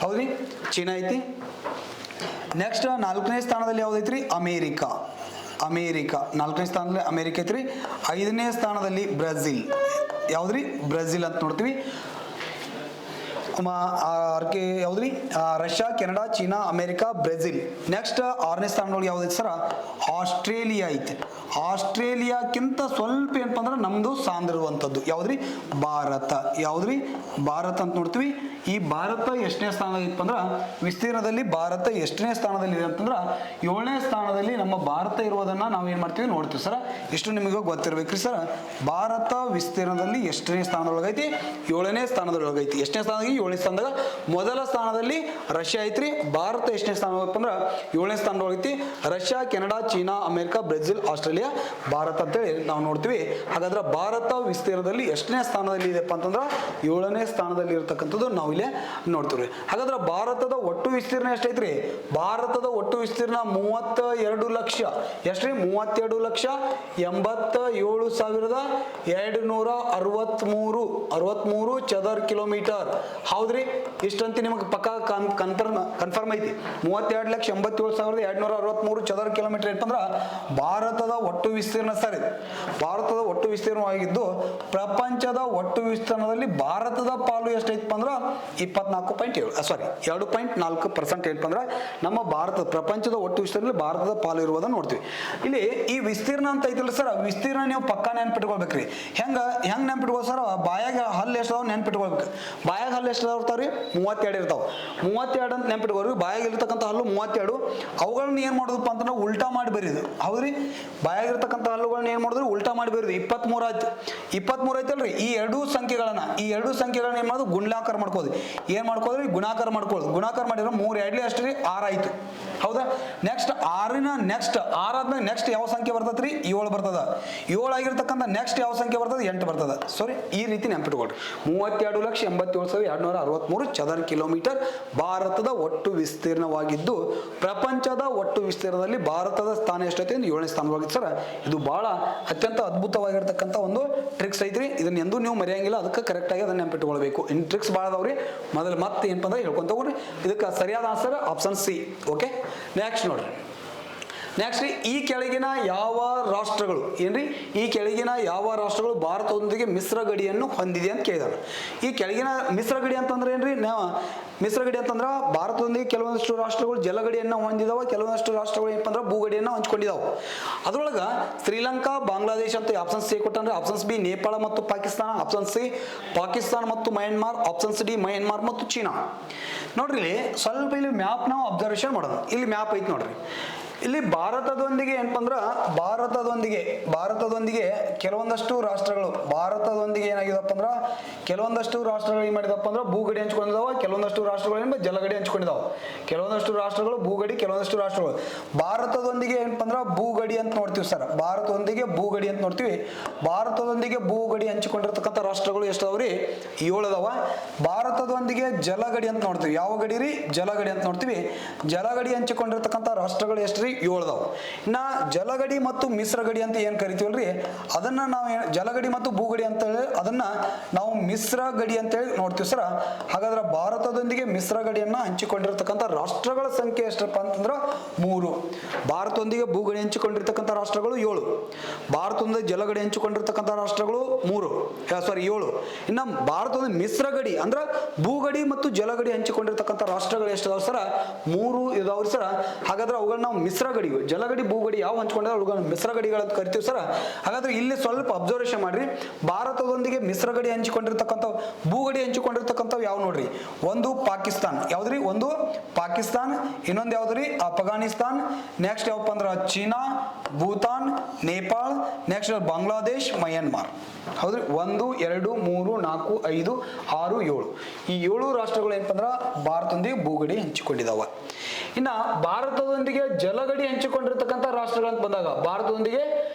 ಹೌದ್ರಿ, ಚೀನಾ ಐತಿ. ನೆಕ್ಸ್ಟ್ 4ನೇ ಸ್ಥಾನದಲ್ಲಿ ಯಾವ್ದೈತ್ರಿ? ಅಮೇರಿಕಾ. 4ನೇ ಸ್ಥಾನದಲ್ಲಿ ಅಮೇರಿಕಾ ಐತ್ರಿ. 5ನೇ ಸ್ಥಾನದಲ್ಲಿ ಬ್ರೆಜಿಲ್. ಯಾವ್ದ್ರಿ? ಬ್ರೆಜಿಲ್ ಅಂತ ನೋಡ್ತೀವಿ. ಯಾವ್ದ್ರಿ? Russia, Canada, China, America, Brazil. Next 6ನೇ ಸ್ಥಾನದೊಳಗೆ ಯಾವ್ದೈತಿ ಸರ್? ಆಸ್ಟ್ರೇಲಿಯಾ ಐತಿ. ಆಸ್ಟ್ರೇಲಿಯಾಕ್ಕಿಂತ ಸ್ವಲ್ಪ ಏನಪ್ಪ ಅಂದ್ರೆ ನಮ್ದು ಸಾಂದ್ರವಂಥದ್ದು ಯಾವ್ದ್ರಿ? ಭಾರತ. ಯಾವ್ದ್ರಿ? ಭಾರತ ಅಂತ ನೋಡ್ತೀವಿ. ಈ ಭಾರತ ಎಷ್ಟನೇ ಸ್ಥಾನದಲ್ಲಿ ಇತ್ತು ಅಂದ್ರೆ ವಿಸ್ತೀರ್ಣದಲ್ಲಿ ಭಾರತ ಎಷ್ಟನೇ ಸ್ಥಾನದಲ್ಲಿ ಇದೆ ಅಂತಂದ್ರೆ 7ನೇ ಸ್ಥಾನದಲ್ಲಿ ನಮ್ಮ ಭಾರತ ಇರುವುದನ್ನ ನಾವು ಏನ್ ಮಾಡ್ತೀವಿ ನೋಡ್ತೀವಿ ಸರ್. ಇಷ್ಟು ನಿಮಗೆ ಗೊತ್ತಿರ್ಬೇಕ್ರಿ ಸರ್. ಭಾರತ ವಿಸ್ತೀರ್ಣದಲ್ಲಿ ಎಷ್ಟನೇ ಸ್ಥಾನದೊಳಗೈತಿ? 7ನೇ ಸ್ಥಾನದೊಳಗೈತಿ. ಎಷ್ಟನೇ ಸ್ಥಾನದಲ್ಲಿ? 7ನೇ ಸ್ಥಾನದಾಗ. ಮೊದಲ ಸ್ಥಾನದಲ್ಲಿ ರಷ್ಯಾ ಐತ್ರಿ. ಭಾರತ ಎಷ್ಟನೇ ಸ್ಥಾನ ಅಂದ್ರೆ 7ನೇ ಸ್ಥಾನದೊಳಗೈತಿ. Russia, Canada, China, America, Brazil, Australia, Bharat ಅಂತೇಳಿ ನಾವು ನೋಡ್ತೀವಿ. ಹಾಗಾದ್ರೆ ಭಾರತ ವಿಸ್ತೀರ್ಣದಲ್ಲಿ ಎಷ್ಟನೇ ಸ್ಥಾನದಲ್ಲಿ ಇದೆಪ್ಪ ಅಂತಂದ್ರೆ 7ನೇ ಸ್ಥಾನದಲ್ಲಿ ಇರತಕ್ಕಂಥದ್ದು ನಾವು ಇಲ್ಲೇ ನೋಡ್ತೀವಿ. ಹಾಗಾದ್ರೆ ಭಾರತದ ಒಟ್ಟು ವಿಸ್ತೀರ್ಣ ಎಷ್ಟೈತ್ರಿ? ಭಾರತದ ಒಟ್ಟು ವಿಸ್ತೀರ್ಣ 32 ಲಕ್ಷ. ಎಷ್ಟ್ರಿ? 32,87,263 ಚದರ ಕಿಲೋಮೀಟರ್. ಹೌದ್ರಿ, ಇಷ್ಟಂತ ನಿಮಗೆ ಪಕ್ಕಾ ಕನ್ಫರ್ಮ್ ಐತಿ. 32,87,263 ಚದರ ಕಿಲೋಮೀಟರ್ ಏನಂದ್ರ ಭಾರತದ ಒಟ್ಟು ವಿಸ್ತೀರ್ಣ ಸರ್. ಭಾರತದ ಒಟ್ಟು ವಿಸ್ತೀರ್ಣವಾಗಿದ್ದು ಪ್ರಪಂಚದ ಒಟ್ಟು ವಿಸ್ತೀರ್ಣದಲ್ಲಿ ಭಾರತದ ಪಾಲು ಎಷ್ಟೈತಪ್ಪ ಅಂದ್ರ 2.4% ಏನಪ್ಪ ಅಂದ್ರೆ ನಮ್ಮ ಭಾರತ ಪ್ರಪಂಚದ ಒಟ್ಟು ವಿಸ್ತೀರ್ಣದಲ್ಲಿ ಭಾರತದ ಪಾಲು ಇರುವುದನ್ನು ನೋಡ್ತೀವಿ. ಇಲ್ಲಿ ಈ ವಿಸ್ತೀರ್ಣ ಅಂತ ಐತಿಲ್ಲ ಸರ್, ವಿಸ್ತೀರ್ಣ ನೀವು ಪಕ್ಕಾ ನೆನ್ಪಿಟ್ಕೊಳ್ಬೇಕ್ರಿ. ಹೆಂಗ್ ನೆನ್ಪಿಟ್ಕೋ ಸರ್? ಬಾಯಾಗ ಹಲ್ಲು ಎಷ್ಟಾವ್ ನೆನ್ಪಿಟ್ಕೊಳ್ಬೇಕು. ಬಾಯಾಗ ಹಲ್ಲು ಎಷ್ಟು ಇರ್ತಾವ್ರಿ? 32 ಇರ್ತಾವ. 32 ಅಂತ ನೆನ್ಪಿಟ್ಕೋರಿ. ಬಾಯಾಗ ಇರ್ತಕ್ಕಂಥ ಹಲ್ಲು 32. ಅವುಗಳನ್ನ ಏನ್ ಮಾಡೋದಪ್ಪ ಅಂತಂದ್ರೆ ಉಲ್ಟಾ ಮಾಡಿ ಬರೀದು. ಹೌದ್ರಿ, ಬಾಯಾಗಿರ್ತಕ್ಕಂಥ ಹಲ್ಲುಗಳನ್ನ ಏನ್ ಮಾಡಿದ್ರು? ಉಲ್ಟಾ ಮಾಡಿ ಬರೀದು. 23 ಆಯ್ತು. 23 ಐತಲ್ರಿ, ಈ ಎರಡು ಸಂಖ್ಯೆಗಳನ್ನ ಏನ್ ಮಾಡೋದು? ಗುಣಾಕಾರ ಮಾಡ್ಕೋದು. ಏನ್ ಮಾಡ್ಕೋದ್ರಿ? ಗುಣಾಕಾರ ಮಾಡ್ಕೊಳ್ಳೋದು. ಗುಣಾಕಾರ ಮಾಡಿದ್ರೆ 3 2 ಅಷ್ಟ್ರಿ 6 ಆಯ್ತು. ಹೌದಾ? ನೆಕ್ಸ್ಟ್ 6 ಆದ್ಮೇಲೆ ನೆಕ್ಸ್ಟ್ ಯಾವ ಸಂಖ್ಯೆ ಬರ್ತದ್ರಿ? 7 ಬರ್ತದ. 7 ಆಗಿರ್ತಕ್ಕಂಥ ನೆಕ್ಸ್ಟ್ ಯಾವ ಸಂಖ್ಯೆ ಬರ್ತದ? 8 ಬರ್ತದ. ಸಾರಿ, ಈ ರೀತಿ ನೆನ್ಪಿಟ್ಕೊಳ್ರಿ. 32,87,263 ಚದರ ಕಿಲೋಮೀಟರ್ ಭಾರತದ ಒಟ್ಟು ವಿಸ್ತೀರ್ಣವಾಗಿದ್ದು ಪ್ರಪಂಚದ ಒಟ್ಟು ವಿಸ್ತೀರ್ಣದಲ್ಲಿ ಭಾರತದ ಸ್ಥಾನ ಎಷ್ಟೈತಿ? 7ನೇ ಸ್ಥಾನವಾಗಿತ್ತು ಸರ್. ಇದು ಬಹಳ ಅತ್ಯಂತ ಅದ್ಭುತವಾಗಿರ್ತಕ್ಕಂಥ ಒಂದು ಟ್ರಿಕ್ಸ್ ಐತ್ರಿ. ಇದನ್ನ ಎಂದೂ ನೀವು ಮರೆಯಂಗಿಲ್ಲ. ಅದಕ್ಕೆ ಕರೆಕ್ಟ್ ಆಗಿ ಅದನ್ನ ನೆನ್ಪಿಟ್ಕೊಳ್ಬೇಕು. ಇನ್ ಟ್ರಿಕ್ಸ್ ಭಾಳ ಅದಾವ್ರಿ. ಮೊದಲು ಮತ್ತೆ ಏನಪ್ಪ ಅಂದ್ರೆ ಹೇಳ್ಕೊಂತ ಹೋಗ್ರಿ. ಇದಕ್ಕೆ ಸರಿಯಾದ answer option C. Okay, next ನೋಡ್ರಿ. ನೆಕ್ಸ್ಟ್, ಈ ಕೆಳಗಿನ ಯಾವ ರಾಷ್ಟ್ರಗಳು ಈ ಕೆಳಗಿನ ಯಾವ ರಾಷ್ಟ್ರಗಳು ಭಾರತದೊಂದಿಗೆ ಮಿಶ್ರ ಗಡಿಯನ್ನು ಹೊಂದಿದೆ ಅಂತ ಕೇಳಿದಾರೆ. ಈ ಕೆಳಗಿನ ಮಿಶ್ರ ಗಡಿ ಅಂತಂದ್ರೆ ಏನ್ರಿ? ಮಿಶ್ರ ಗಡಿ ಅಂತಂದ್ರ ಭಾರತದೊಂದಿಗೆ ಕೆಲವೊಂದಷ್ಟು ರಾಷ್ಟ್ರಗಳು ಜಲಗಡಿಯನ್ನು ಹೊಂದಿದಾವ, ಕೆಲವೊಂದಷ್ಟು ರಾಷ್ಟ್ರಗಳು ಏನಪ್ಪ ಅಂದ್ರೆ ಭೂಗಡಿಯನ್ನು ಹಂಚ್ಕೊಂಡಿದಾವ. ಅದ್ರೊಳಗ ಶ್ರೀಲಂಕಾ, ಬಾಂಗ್ಲಾದೇಶ ಅಂತ option C ಕೊಟ್ಟಂದ್ರೆ, options B Nepal ಮತ್ತು ಪಾಕಿಸ್ತಾನ, ಆಪ್ಷನ್ ಸಿ ಪಾಕಿಸ್ತಾನ ಮತ್ತು ಮಯನ್ಮಾರ್, ಆಪ್ಷನ್ಸ್ ಡಿ ಮಯನ್ಮಾರ್ ಮತ್ತು ಚೀನಾ. ನೋಡ್ರಿ, ಇಲ್ಲಿ ಸ್ವಲ್ಪ ಇಲ್ಲಿ ಮ್ಯಾಪ್ ನಾವು ಅಬ್ಸರ್ವೇಷನ್ ಮಾಡೋಣ. ಇಲ್ಲಿ ಮ್ಯಾಪ್ ಐತಿ ನೋಡ್ರಿ. ಇಲ್ಲಿ ಭಾರತದೊಂದಿಗೆ ಏನಪ್ಪ ಅಂದ್ರ ಭಾರತದೊಂದಿಗೆ ಕೆಲವೊಂದಷ್ಟು ರಾಷ್ಟ್ರಗಳು ಏನಾಗಿದಪ್ಪ ಅಂದ್ರ ಕೆಲವೊಂದಷ್ಟು ರಾಷ್ಟ್ರಗಳು ಏನ್ ಮಾಡಿದಪ್ಪ ಅಂದ್ರ ಭೂಗಡಿ ಹಂಚ್ಕೊಂಡಿದಾವ, ಕೆಲವೊಂದಷ್ಟು ರಾಷ್ಟ್ರಗಳು ಏನ್ ಜಲಗಡಿ ಹಂಚ್ಕೊಂಡಿದಾವ. ಕೆಲವೊಂದಷ್ಟು ರಾಷ್ಟ್ರಗಳು ಭೂಗಡಿ, ಕೆಲವೊಂದಷ್ಟು ರಾಷ್ಟ್ರಗಳು ಭಾರತದೊಂದಿಗೆ ಏನಪ್ಪ ಅಂದ್ರ ಭೂಗಡಿ ಅಂತ ನೋಡ್ತೀವಿ ಸರ್. ಭಾರತದೊಂದಿಗೆ ಭೂಗಡಿ ಅಂತ ನೋಡ್ತೀವಿ. ಭಾರತದೊಂದಿಗೆ ಭೂಗಡಿ ಹಂಚಿಕೊಂಡಿರ್ತಕ್ಕಂಥ ರಾಷ್ಟ್ರಗಳು ಎಷ್ಟದವ್ರಿ? 7 ಅದಾವ. ಭಾರತದೊಂದಿಗೆ ಜಲಗಡಿ ಅಂತ ನೋಡ್ತೀವಿ. ಯಾವ ಗಡಿ ರೀ? ಜಲಗಡಿ ಅಂತ ನೋಡ್ತೀವಿ. ಜಲಗಡಿ ಹಂಚಿಕೊಂಡಿರ್ತಕ್ಕಂಥ ರಾಷ್ಟ್ರಗಳು ಎಷ್ಟ್ರಿ? 7 ಅದಾವ. ಇನ್ನ ಜಲಗಡಿ ಮತ್ತು ಮಿಶ್ರಗಡಿ ಅಂತ ಏನ್ ಕರಿತೀವಲ್ರಿ, ಅದನ್ನ ನಾವು ಜಲಗಡಿ ಮತ್ತು ಭೂಗಡಿ ಅಂತ ಹೇಳಿ ಅದನ್ನ ನಾವು ಮಿಶ್ರ ಗಡಿ ಅಂತ ಹೇಳಿ ನೋಡ್ತೀವಿ ಸರ್. ಹಾಗಾದ್ರೆ ಭಾರತದೊಂದಿಗೆ ಮಿಶ್ರ ಗಡಿಯನ್ನ ಹಂಚಿಕೊಂಡಿರ್ತಕ್ಕಂಥ ರಾಷ್ಟ್ರಗಳ ಸಂಖ್ಯೆ ಎಷ್ಟಪ್ಪ ಅಂತಂದ್ರ 3. ಭಾರತದೊಂದಿಗೆ ಭೂಗಡಿ ಹಂಚಿಕೊಂಡಿರ್ತಕ್ಕಂಥ ರಾಷ್ಟ್ರಗಳು 7. ಭಾರತದೊಂದಿಗೆ ಜಲಗಡಿ ಹಂಚಿಕೊಂಡಿರ್ತಕ್ಕಂಥ ರಾಷ್ಟ್ರಗಳು 7. ಇನ್ನ ಭಾರತದ ಮಿಶ್ರ ಗಡಿ ಅಂದ್ರ ಭೂಗಡಿ ಮತ್ತು ಜಲಗಡಿ ಹಂಚಿಕೊಂಡಿರ್ತಕ್ಕಂಥ ರಾಷ್ಟ್ರಗಳು ಎಷ್ಟಿದಾವ ಸರ್? 3 ಇದಾವ್ರಿ ಸರ್. ಹಾಗಾದ್ರೆ ಅವುಗಳನ್ನ ನಾವು ಮಿಶ್ರ ಮಿಶ್ರ ಗಡಿಗಳು, ಜಲಗಡಿ ಭೂಗಡಿ ಯಾವ ಹಂಚ್ಕೊಂಡ್ರೆ ಅವುಗಳನ್ನು ಮಿಶ್ರ ಗಡಿಗಳಂತ ಕರಿತೀವಿ ಸರ್. ಹಾಗಾದ್ರೆ ಇಲ್ಲಿ ಸ್ವಲ್ಪ ಅಬ್ಸರ್ವೇಷನ್ ಮಾಡ್ರಿ. ಭಾರತದೊಂದಿಗೆ ಮಿಶ್ರ ಗಡಿ ಹಂಚಿಕೊಂಡಿರ್ತಕ್ಕಂಥ ಭೂಗಡಿ ಹಂಚಿಕೊಂಡಿರ್ತಕ್ಕಂಥವು ಯಾವ ನೋಡ್ರಿ. ಒಂದು ಪಾಕಿಸ್ತಾನ್, ಯಾವ್ದ್ರಿ, ಒಂದು ಪಾಕಿಸ್ತಾನ್, ಇನ್ನೊಂದು ಯಾವ್ದ್ರಿ ಅಫ್ಘಾನಿಸ್ತಾನ್, ನೆಕ್ಸ್ಟ್ ಯಾವಪ್ಪ ಅಂದ್ರ ಚೀನಾ, ಭೂತಾನ್, ನೇಪಾಳ, ನೆಕ್ಸ್ಟ್ ಬಾಂಗ್ಲಾದೇಶ್, ಮಯನ್ಮಾರ್. ಹೌದ್ರಿ, 1 2 3 4 5 6 7 ಈ 7 ರಾಷ್ಟ್ರಗಳು ಏನಪ್ಪ ಅಂದ್ರ ಭಾರತದೊಂದಿಗೆ ಭೂಗಡಿ ಹಂಚಿಕೊಂಡಿದಾವ. ಇನ್ನ ಭಾರತದೊಂದಿಗೆ ಜಲಗಡಿ ಹಂಚಿಕೊಂಡಿರ್ತಕ್ಕಂಥ ರಾಷ್ಟ್ರಗಳಂತ ಬಂದಾಗ, ಭಾರತದೊಂದಿಗೆ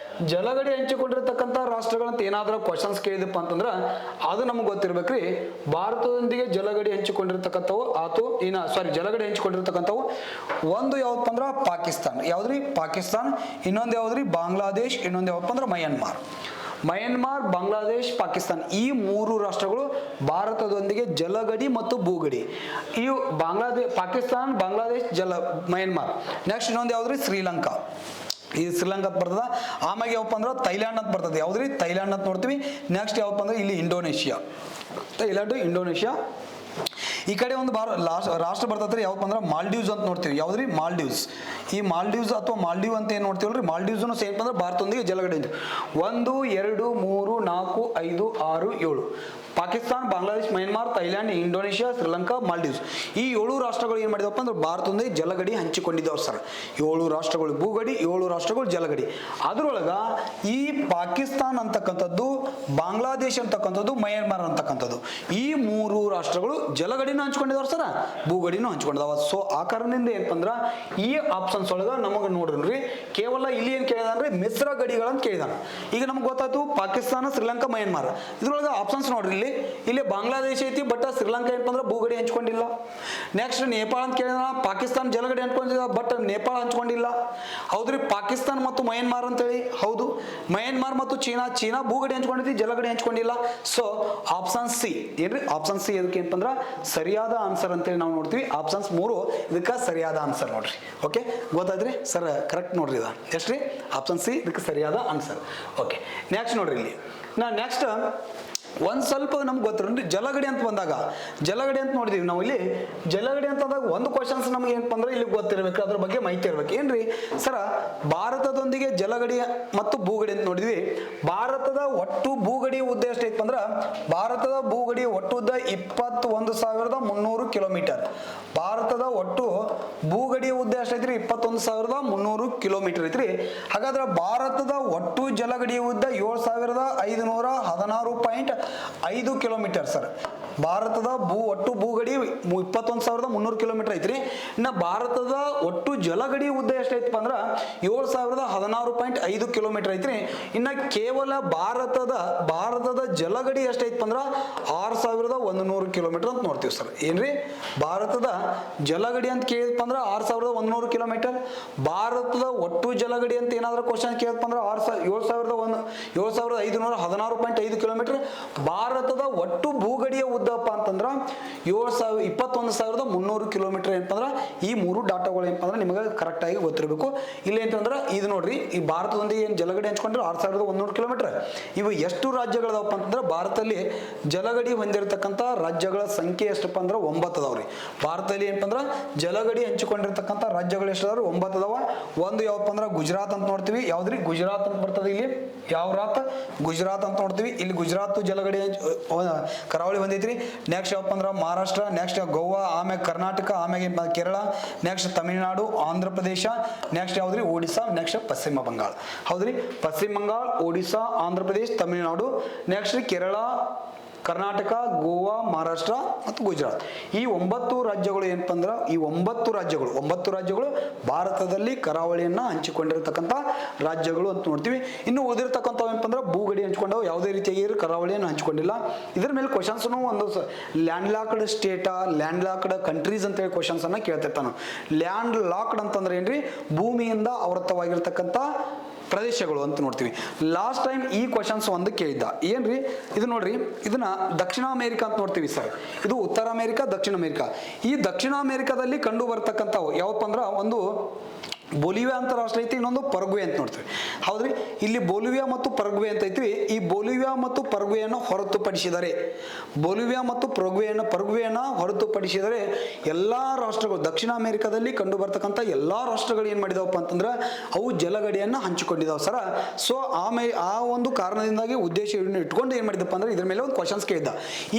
ಜಲಗಡಿ ಹಂಚಿಕೊಂಡಿರ್ತಕ್ಕಂಥ ರಾಷ್ಟ್ರಗಳಂತ ಏನಾದ್ರೂ ಕ್ವಶನ್ಸ್ ಕೇಳಿದಪ್ಪ ಅಂತಂದ್ರ ಅದು ನಮ್ಗೆ ಗೊತ್ತಿರ್ಬೇಕ್ರಿ. ಭಾರತದೊಂದಿಗೆ ಜಲಗಡಿ ಹಂಚಿಕೊಂಡಿರ್ತಕ್ಕಂಥವು ಆತು, ಜಲಗಡಿ ಹಂಚಿಕೊಂಡಿರ್ತಕ್ಕಂಥವು ಒಂದು ಯಾವಪ್ಪ ಅಂದ್ರ ಪಾಕಿಸ್ತಾನ್, ಯಾವ್ದ್ರಿ ಪಾಕಿಸ್ತಾನ್, ಇನ್ನೊಂದು ಯಾವ್ದ್ರಿ ಬಾಂಗ್ಲಾದೇಶ್, ಇನ್ನೊಂದು ಯಾವಪ್ಪ ಅಂದ್ರ ಮಯನ್ಮಾರ್. ಮಯನ್ಮಾರ್, ಬಾಂಗ್ಲಾದೇಶ್, ಪಾಕಿಸ್ತಾನ್ ಈ 3 ರಾಷ್ಟ್ರಗಳು ಭಾರತದೊಂದಿಗೆ ಜಲಗಡಿ ಮತ್ತು ಭೂಗಡಿ. ಇವು ಪಾಕಿಸ್ತಾನ್, ಬಾಂಗ್ಲಾದೇಶ್, ಮಯನ್ಮಾರ್. ನೆಕ್ಸ್ಟ್ ಇನ್ನೊಂದು ಯಾವ್ದ್ರಿ ಶ್ರೀಲಂಕಾ, ಈ ಶ್ರೀಲಂಕಾ ಅಂತ ಬರ್ತದ. ಆಮೇಲೆ ಯಾವಪ್ಪ ಅಂದ್ರೆ ಥೈಲ್ಯಾಂಡ್ ಅಂತ ಬರ್ತದೆ, ಯಾವ್ದ್ರಿ ಥೈಲ್ಯಾಂಡ್ ಅಂತ ನೋಡ್ತೀವಿ. ನೆಕ್ಸ್ಟ್ ಯಾವಪ್ಪ ಅಂದ್ರೆ ಇಲ್ಲಿ ಇಂಡೋನೇಷಿಯಾ, ಥೈಲ್ಯಾಂಡ್, ಇಂಡೋನೇಷಿಯಾ. ಈ ಕಡೆ ಒಂದು ರಾಷ್ಟ್ರ ಬರ್ತೈತ್ರಿ, ಯಾವಪ್ಪ ಅಂದ್ರೆ ಮಾಲ್ಡೀವ್ಸ್ ಅಂತ ನೋಡ್ತೀವಿ. ಯಾವ್ದ್ರಿ ಮಾಲ್ಡೀವ್ಸ್. ಈ ಮಾಲ್ಡೀವ್ಸ್ ಅಥವಾ ಮಾಲ್ಡೀವ್ ಅಂತ ಏನ್ ನೋಡ್ತೀವಲ್ರಿ, ಮಾಲ್ಡೀವ್ಸ್ ಸೇಮ್ ಅಂದ್ರೆ ಭಾರತದೊಂದಿಗೆ ಜಲಗಡಿ 1 2 3 4 5 6 7 ಪಾಕಿಸ್ತಾನ್, ಬಾಂಗ್ಲಾದೇಶ್, ಮಯನ್ಮಾರ್, ಥೈಲ್ಯಾಂಡ್, ಇಂಡೋನೇಷಿಯಾ, ಶ್ರೀಲಂಕಾ, ಮಾಲ್ಡೀವ್ಸ್ ಈ 7 ರಾಷ್ಟ್ರಗಳು ಏನ್ ಮಾಡಿದವಪ್ಪ ಅಂದ್ರೆ ಭಾರತದೊಂದಿಗೆ ಜಲಗಡಿ ಹಂಚಿಕೊಂಡಿದ್ದಾವ ಸರ್. 7 ರಾಷ್ಟ್ರಗಳು ಭೂಗಡಿ, 7 ರಾಷ್ಟ್ರಗಳು ಜಲಗಡಿ. ಅದ್ರೊಳಗ ಈ ಪಾಕಿಸ್ತಾನ್ ಅಂತಕ್ಕಂಥದ್ದು, ಬಾಂಗ್ಲಾದೇಶ್ ಅಂತಕ್ಕಂಥದ್ದು, ಮಯನ್ಮಾರ್ ಅಂತಕ್ಕಂಥದ್ದು ಈ 3 ರಾಷ್ಟ್ರಗಳು ಜಲಗಡಿನೂ ಹಂಚ್ಕೊಂಡಿದಾವ ಸರ್, ಭೂಗಡಿನೂ ಹಂಚ್ಕೊಂಡಿದಾವ. ಸೊ ಆ ಕಾರಣದಿಂದ ಏನಪ್ಪ ಅಂದ್ರ ಈ ಆಪ್ಷನ್ಸ್ ಒಳಗ ನಮಗ ನೋಡ್ರಿ ಕೇವಲ ಇಲ್ಲಿ ಏನ್ ಕೇಳಿದಾನ್ರಿ ಮಿಶ್ರ ಗಡಿಗಳಂತ ಕೇಳಿದಾನ. ಈಗ ನಮ್ಗೆ ಗೊತ್ತಾಯ್ತು ಪಾಕಿಸ್ತಾನ, ಶ್ರೀಲಂಕಾ, ಮಯನ್ಮಾರ್. ಇದ್ರೊಳಗ ಆಪ್ಷನ್ಸ್ ನೋಡ್ರಿ, ಇಲ್ಲಿ ಬಾಂಗ್ಲಾದೇಶ ಐತಿ, ಬಟ್ ಶ್ರೀಲಂಕಾ ಏನಪ್ಪ ಅಂದ್ರೆ ಭೂಗಡಿ ಹಂಚ್ಕೊಂಡಿಲ್ಲ. ನೆಕ್ಸ್ಟ್ ನೇಪಾಳ ಅಂತ ಕೇಳಿದ, ಪಾಕಿಸ್ತಾನ ಜಲಗಡಿ ಹಂಚ್ಕೊಂಡಿಲ್ಲ, ಬಟ್ ನೇಪಾಳ ಹಂಚ್ಕೊಂಡಿಲ್ಲ. ಹೌದ್ರಿ, ಪಾಕಿಸ್ತಾನ ಮತ್ತು ಮಯನ್ಮಾರ್ ಅಂತೇಳಿ ಹೌದು. ಮಯನ್ಮಾರ್ ಮತ್ತು ಚೀನಾ ಭೂಗಡಿ ಹಂಚ್ಕೊಂಡಿದ್ವಿ, ಜಲಗಡಿ ಹಂಚ್ಕೊಂಡಿಲ್ಲ. ಸೊ ಆಪ್ಷನ್ ಸಿ ಏನ್ರಿ, ಆಪ್ಷನ್ ಸಿ ಅದಕ್ಕೆ ಏನಪ್ಪ ಅಂದ್ರ ಸರಿಯಾದ ಆನ್ಸರ್ ಅಂತೇಳಿ ನಾವು ನೋಡ್ತೀವಿ. ಆಪ್ಷನ್ಸ್ 3 ಇದಕ್ಕೆ ಸರಿಯಾದ ಆನ್ಸರ್ ನೋಡ್ರಿ. ಓಕೆ, ಗೊತ್ತಾದ್ರಿ ಸರ್, ಕರೆಕ್ಟ್ ನೋಡ್ರಿ. ಇದ ಎಷ್ಟ್ರಿ, ಆಪ್ಷನ್ ಸಿ ಇದಕ್ಕೆ ಸರಿಯಾದ ಆನ್ಸರ್. ಓಕೆ, ನೆಕ್ಸ್ಟ್ ನೋಡ್ರಿ. ಇಲ್ಲಿ ನೆಕ್ಸ್ಟ್ ಒಂದ್ ಸ್ವಲ್ಪ ನಮ್ಗೆ ಗೊತ್ತಿರೋದು ಜಲಗಡಿ ಅಂತ ಬಂದಾಗ, ಜಲಗಡಿ ಅಂತ ನೋಡಿದೀವಿ ನಾವು. ಇಲ್ಲಿ ಜಲಗಡಿ ಅಂತ ಅಂದಾಗ ಒಂದು ಕ್ವಶನ್ಸ್ ನಮ್ಗೆ ಏನಪ್ಪ ಅಂದ್ರೆ ಇಲ್ಲಿ ಗೊತ್ತಿರ್ಬೇಕು, ಅದ್ರ ಬಗ್ಗೆ ಮಾಹಿತಿ ಇರ್ಬೇಕು. ಏನ್ರಿ ಸರ, ಭಾರತದೊಂದಿಗೆ ಜಲಗಡಿ ಮತ್ತು ಭೂಗಡಿ ಅಂತ ನೋಡಿದ್ವಿ. ಭಾರತದ ಒಟ್ಟು ಭೂಗಡಿ ಉದ್ದ ಎಷ್ಟೈತಿ ಅಂದ್ರ, ಭಾರತದ ಭೂಗಡಿ ಒಟ್ಟು ಉದ್ದ 21,300 ಕಿಲೋಮೀಟರ್. ಭಾರತದ ಒಟ್ಟು ಭೂಗಡಿ ಉದ್ದ ಎಷ್ಟೈತ್ರಿ, 21,300 ಕಿಲೋಮೀಟರ್ ಐತ್ರಿ. ಹಾಗಾದ್ರೆ ಭಾರತದ ಒಟ್ಟು ಜಲಗಡಿ ಉದ್ದ 7,516.5 ಕಿಲೋಮೀಟರ್ ಸರ್. ಭಾರತದ ಒಟ್ಟು ಭೂಗಡಿ 21,300 ಕಿಲೋಮೀಟರ್ ಐತ್ರಿ. ಇನ್ನು ಭಾರತದ ಒಟ್ಟು ಜಲಗಡಿ ಉದ್ದ ಎಷ್ಟೈತಪ್ಪ ಅಂದ್ರ 7,016.5 ಕಿಲೋಮೀಟರ್ ಐತ್ರಿ. ಇನ್ನ ಕೇವಲ ಭಾರತದ ಜಲಗಡಿ ಎಷ್ಟೈತಪ್ಪ ಅಂದ್ರ 6,100 ಕಿಲೋಮೀಟರ್ ಅಂತ ನೋಡ್ತೀವಿ ಸರ್. ಏನ್ರಿ, ಭಾರತದ ಜಲಗಡಿ ಅಂತ ಕೇಳಿದಪ್ಪ ಅಂದ್ರ 6,100 ಕಿಲೋಮೀಟರ್. ಭಾರತದ ಒಟ್ಟು ಜಲಗಡಿ ಅಂತ ಏನಾದ್ರೂ ಕ್ವಶನ್ ಕೇಳಿದಪ್ಪ ಅಂದ್ರ 7,516.5 ಕಿಲೋಮೀಟರ್. ಭಾರತದ ಒಟ್ಟು ಭೂಗಡಿಯ ಉದ್ದಪ್ಪ ಅಂತಂದ್ರ 21,300 ಕಿಲೋಮೀಟರ್ ಏನಪ್ಪಂದ್ರ ಈ 3 ಡಾಟಾಗಳು ಏನಪ್ಪ ಅಂದ್ರೆ ನಿಮಗೆ ಕರೆಕ್ಟ್ ಆಗಿ ಗೊತ್ತಿರಬೇಕು. ಇಲ್ಲಿ ಅಂತಂದ್ರೆ ಇದು ನೋಡ್ರಿ, ಈ ಭಾರತದೊಂದಿಗೆ ಏನು ಜಲಗಡಿ ಹಂಚ್ಕೊಂಡ್ರೆ 6,100 ಕಿಲೋಮೀಟರ್. ಇವು ಎಷ್ಟು ರಾಜ್ಯಗಳದವಪ್ಪ ಅಂತಂದ್ರೆ ಭಾರತದಲ್ಲಿ ಜಲಗಡಿ ಹೊಂದಿರತಕ್ಕಂಥ ರಾಜ್ಯಗಳ ಸಂಖ್ಯೆ ಎಷ್ಟಪ್ಪ ಅಂದ್ರೆ 9 ಅದಾವ್ರಿ. ಭಾರತದಲ್ಲಿ ಏನಪ್ಪ ಅಂದ್ರೆ ಜಲಗಡಿ ಹಂಚಿಕೊಂಡಿರ್ತಕ್ಕಂಥ ರಾಜ್ಯಗಳು ಎಷ್ಟು ಅದಾವ್ರಿ, 9 ಅದಾವ. ಒಂದು ಯಾವಪ್ಪ ಅಂದ್ರೆ ಗುಜರಾತ್ ಅಂತ ನೋಡ್ತೀವಿ. ಯಾವ್ದ್ರಿ, ಗುಜರಾತ್ ಅಂತ ಬರ್ತದೆ. ಇಲ್ಲಿ ಯಾವ ರಾತ್, ಗುಜರಾತ್ ಅಂತ ನೋಡ್ತೀವಿ. ಇಲ್ಲಿ ಗುಜರಾತ್ ಜಲಗಡಿ ಕರಾವಳಿ ಹೊಂದೈತ್ರಿ. ನೆಕ್ಸ್ಟ್ ಯಾವಪ್ಪ ಅಂದ್ರೆ ಮಹಾರಾಷ್ಟ್ರ, ನೆಕ್ಸ್ಟ್ ಗೋವಾ, ಆಮ್ಯಾಗ ಕರ್ನಾಟಕ, ಆಮ್ಯಾಗ Kerala, next Tamil Nadu, Andhra Pradesh, next ಯಾವ್ದ್ರಿ Odisha, next ಪಶ್ಚಿಮ ಬಂಗಾಳ. ಹೌದ್ರಿ, ಪಶ್ಚಿಮ ಬಂಗಾಳ, ಒಡಿಶಾ, ಆಂಧ್ರ ಪ್ರದೇಶ, ತಮಿಳುನಾಡು, ನೆಕ್ಸ್ಟ್ ಕೇರಳ, ಕರ್ನಾಟಕ, ಗೋವಾ, ಮಹಾರಾಷ್ಟ್ರ ಮತ್ತು ಗುಜರಾತ್. ಈ 9 ರಾಜ್ಯಗಳು ಏನಪ್ಪ ಅಂದ್ರೆ ಈ 9 ರಾಜ್ಯಗಳು ಭಾರತದಲ್ಲಿ ಕರಾವಳಿಯನ್ನ ಹಂಚಿಕೊಂಡಿರತಕ್ಕಂಥ ರಾಜ್ಯಗಳು ಅಂತ ನೋಡ್ತೀವಿ. ಇನ್ನು ಉಳಿದಿರ್ತಕ್ಕಂಥವು ಏನಪ್ಪ ಅಂದ್ರೆ ಭೂಗಡಿ ಹಂಚಿಕೊಂಡವು, ಯಾವುದೇ ರೀತಿಯಾಗಿ ಕರಾವಳಿಯನ್ನು ಹಂಚಿಕೊಂಡಿಲ್ಲ. ಇದ್ರ ಮೇಲೆ ಕ್ವಶನ್ಸ್ ಒಂದು ಲ್ಯಾಂಡ್ ಲಾಕ್ಡ್ ಸ್ಟೇಟಾ, ಲ್ಯಾಂಡ್ ಲಾಕ್ಡ್ ಕಂಟ್ರೀಸ್ ಅಂತ ಹೇಳಿ ಕ್ವಶನ್ಸ್ ಅನ್ನ ಕೇಳ್ತಿರ್ತಾನ. ಲ್ಯಾಂಡ್ ಲಾಕ್ಡ್ ಅಂತಂದ್ರೆ ಏನ್ರಿ, ಭೂಮಿಯಿಂದ ಆವೃತವಾಗಿರ್ತಕ್ಕಂಥ ಪ್ರದೇಶಗಳು ಅಂತ ನೋಡ್ತೀವಿ. ಲಾಸ್ಟ್ ಟೈಮ್ ಈ ಕ್ವಶನ್ಸ್ ಒಂದು ಕೇಳಿದ್ದ. ಏನ್ರಿ ಇದು ನೋಡ್ರಿ, ಇದನ್ನ ದಕ್ಷಿಣ ಅಮೆರಿಕ ಅಂತ ನೋಡ್ತೀವಿ ಸರ್. ಇದು ಉತ್ತರ ಅಮೆರಿಕ, ದಕ್ಷಿಣ ಅಮೆರಿಕ. ಈ ದಕ್ಷಿಣ ಅಮೆರಿಕದಲ್ಲಿ ಕಂಡು ಬರ್ತಕ್ಕಂಥವು ಯಾವಪ್ಪ ಅಂದ್ರ ಒಂದು ಬೊಲಿವಿಯಾ ಅಂತ ರಾಷ್ಟ್ರ ಐತಿ, ಇನ್ನೊಂದು ಪರಗ್ವೆ ಅಂತ ನೋಡ್ತೀವಿ. ಹೌದ್ರಿ, ಇಲ್ಲಿ ಬೊಲಿವಿಯಾ ಮತ್ತು ಪರಗ್ವೆ ಅಂತ ಐತ್ರಿ. ಈ ಬೊಲಿವಿಯಾ ಮತ್ತು ಪರಗ್ವೆಯನ್ನು ಹೊರತುಪಡಿಸಿದರೆ, ಬೊಲಿವಿಯಾ ಮತ್ತು ಪರಗ್ವೆಯನ್ನು ಹೊರತುಪಡಿಸಿದರೆ ಎಲ್ಲಾ ರಾಷ್ಟ್ರಗಳು, ದಕ್ಷಿಣ ಅಮೆರಿಕಾದಲ್ಲಿ ಕಂಡು ಬರ್ತಕ್ಕಂಥ ಎಲ್ಲಾ ರಾಷ್ಟ್ರಗಳು ಏನ್ ಮಾಡಿದಾವಪ್ಪ ಅಂತಂದ್ರೆ ಅವು ಜಲಗಡಿಯನ್ನು ಹಂಚಿಕೊಂಡಿದಾವ ಸರ. ಸೊ ಆ ಒಂದು ಕಾರಣದಿಂದಾಗಿ ಉದ್ದೇಶ ಇಟ್ಕೊಂಡು ಏನ್ ಮಾಡಿದಪ್ಪ ಅಂದ್ರೆ ಇದ್ರ ಮೇಲೆ ಒಂದು ಕ್ವಶನ್ಸ್ ಕೇಳಿದ್ದ.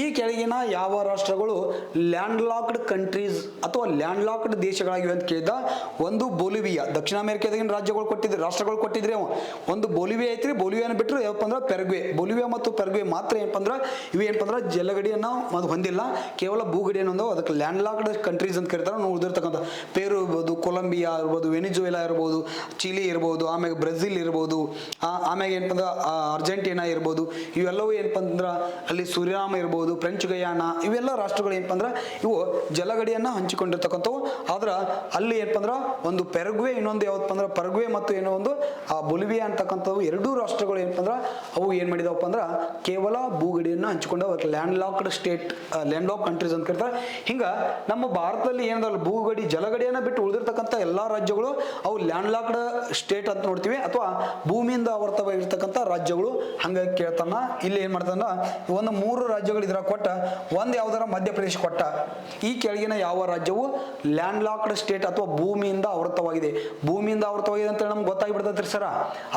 ಈ ಕೆಳಗಿನ ಯಾವ ರಾಷ್ಟ್ರಗಳು ಲ್ಯಾಂಡ್ ಲಾಕ್ಡ್ ಕಂಟ್ರೀಸ್ ಅಥವಾ ಲ್ಯಾಂಡ್ ಲಾಕ್ಡ್ ದೇಶಗಳಾಗಿವೆ ಅಂತ ಕೇಳಿದ. ಒಂದು ಬೊಲಿವಿಯಾ, ದಕ್ಷಿಣ ಅಮೆರಿಕಾದಾಗಿನ ರಾಷ್ಟ್ರಗಳು ಕೊಟ್ಟಿದ್ರೆ ಒಂದು ಬೊಲಿವಿಯಾ ಐತ್ರಿ. ಬೊಲಿವಿಯಾನ ಬಿಟ್ಟರೆ ಏನಪ್ಪ ಅಂದ್ರೆ ಪೆರಗ್ವೆ. ಬೊಲಿವಿಯಾ ಮತ್ತು ಪೆರಗ್ವೆ ಮಾತ್ರ ಏನಪ್ಪ ಅಂದ್ರೆ ಇವು ಏನಪ್ಪ ಅಂದ್ರೆ ಜಲಗಡಿಯನ್ನು ಹೊಂದಿಲ್ಲ, ಕೇವಲ ಭೂಗಡಿಯನ್ನು ಹೊಂದವು. ಅದಕ್ಕೆ ಲ್ಯಾಂಡ್ ಲಾಕ್ಡ್ ಕಂಟ್ರೀಸ್ ಅಂತ ಕರೀತಾರೆ. ನಾವು ಉಳಿದಿರ್ತಕ್ಕಂಥ ಪೇರು ಇರ್ಬೋದು, ಕೊಲಂಬಿಯಾ ಇರ್ಬೋದು, ವೆನಿಜುವೆಲಾ ಇರ್ಬೋದು, ಚಿಲಿ ಇರ್ಬೋದು, ಆಮ್ಯಾಗ ಬ್ರೆಜಿಲ್ ಇರ್ಬೋದು, ಆಮ್ಯಾಗ ಏನಪ್ಪ ಅಂದ್ರೆ ಅರ್ಜೆಂಟೀನಾ ಇರ್ಬೋದು, ಇವೆಲ್ಲವೂ ಏನಪ್ಪ ಅಂದ್ರೆ ಅಲ್ಲಿ ಸುರಿನಾಮ ಇರ್ಬೋದು, ಫ್ರೆಂಚ್ ಗಯಾನ, ಇವೆಲ್ಲ ರಾಷ್ಟ್ರಗಳು ಏನಪ್ಪ ಅಂದ್ರೆ ಇವು ಜಲಗಡಿಯನ್ನು ಹಂಚಿಕೊಂಡಿರ್ತಕ್ಕಂಥವು. ಆದ್ರೆ ಅಲ್ಲಿ ಏನಪ್ಪ ಅಂದ್ರೆ ಒಂದು ಪೆರಗ್ವೆ, ಇನ್ನೊಂದು ಯಾವಪ್ಪ ಅಂದ್ರೆ ಪರಗ್ವೆ ಮತ್ತು ಏನೋ ಒಂದು ಆ ಬೊಲಿವಿಯಾ ಅಂತಕ್ಕಂಥವು ಎರಡೂ ರಾಷ್ಟ್ರಗಳು ಏನಪ್ಪ ಅಂದ್ರೆ ಅವು ಏನ್ ಮಾಡಿದವಪ್ಪ ಅಂದ್ರೆ ಕೇವಲ ಭೂಗಡಿಯನ್ನು ಹಂಚಿಕೊಂಡು land locked state, land lock countries ಅಂತ ಕರೀತಾರೆ. ಹಿಂಗ ನಮ್ಮ ಭಾರತದಲ್ಲಿ ಏನದಲ್ಲ ಭೂಗಡಿ ಜಲಗಡಿಯನ್ನು ಬಿಟ್ಟು ಉಳಿದಿರ್ತಕ್ಕಂಥ ಎಲ್ಲಾ ರಾಜ್ಯಗಳು ಅವು ಲ್ಯಾಂಡ್ ಲಾಕ್ಡ್ ಸ್ಟೇಟ್ ಅಂತ ನೋಡ್ತೀವಿ, ಅಥವಾ ಭೂಮಿಯಿಂದ ಆವರ್ತವಾಗಿರ್ತಕ್ಕಂಥ ರಾಜ್ಯಗಳು. ಹಂಗ ಕೇಳ್ತಾನ. ಇಲ್ಲಿ ಏನ್ ಮಾಡ್ತಾನ, ಒಂದು 3 ರಾಜ್ಯಗಳು ಇದ್ರ ಕೊಟ್ಟ, ಒಂದ್ ಯಾವ್ದಾರ ಮಧ್ಯಪ್ರದೇಶ ಕೊಟ್ಟ. ಈ ಕೆಳಗಿನ ಯಾವ ರಾಜ್ಯವು ಲ್ಯಾಂಡ್ ಲಾಕ್ಡ್ ಸ್ಟೇಟ್ ಅಥವಾ ಭೂಮಿಯಿಂದ ಆವೃತವಾಗಿದೆ? ಭೂಮಿಯಿಂದ ಆವೃತವಾಗಿದೆ ಅಂತ ನಮ್ಗೆ ಗೊತ್ತಾಗ್ಬಿಡ್ತೈತ್ರಿ ಸರ.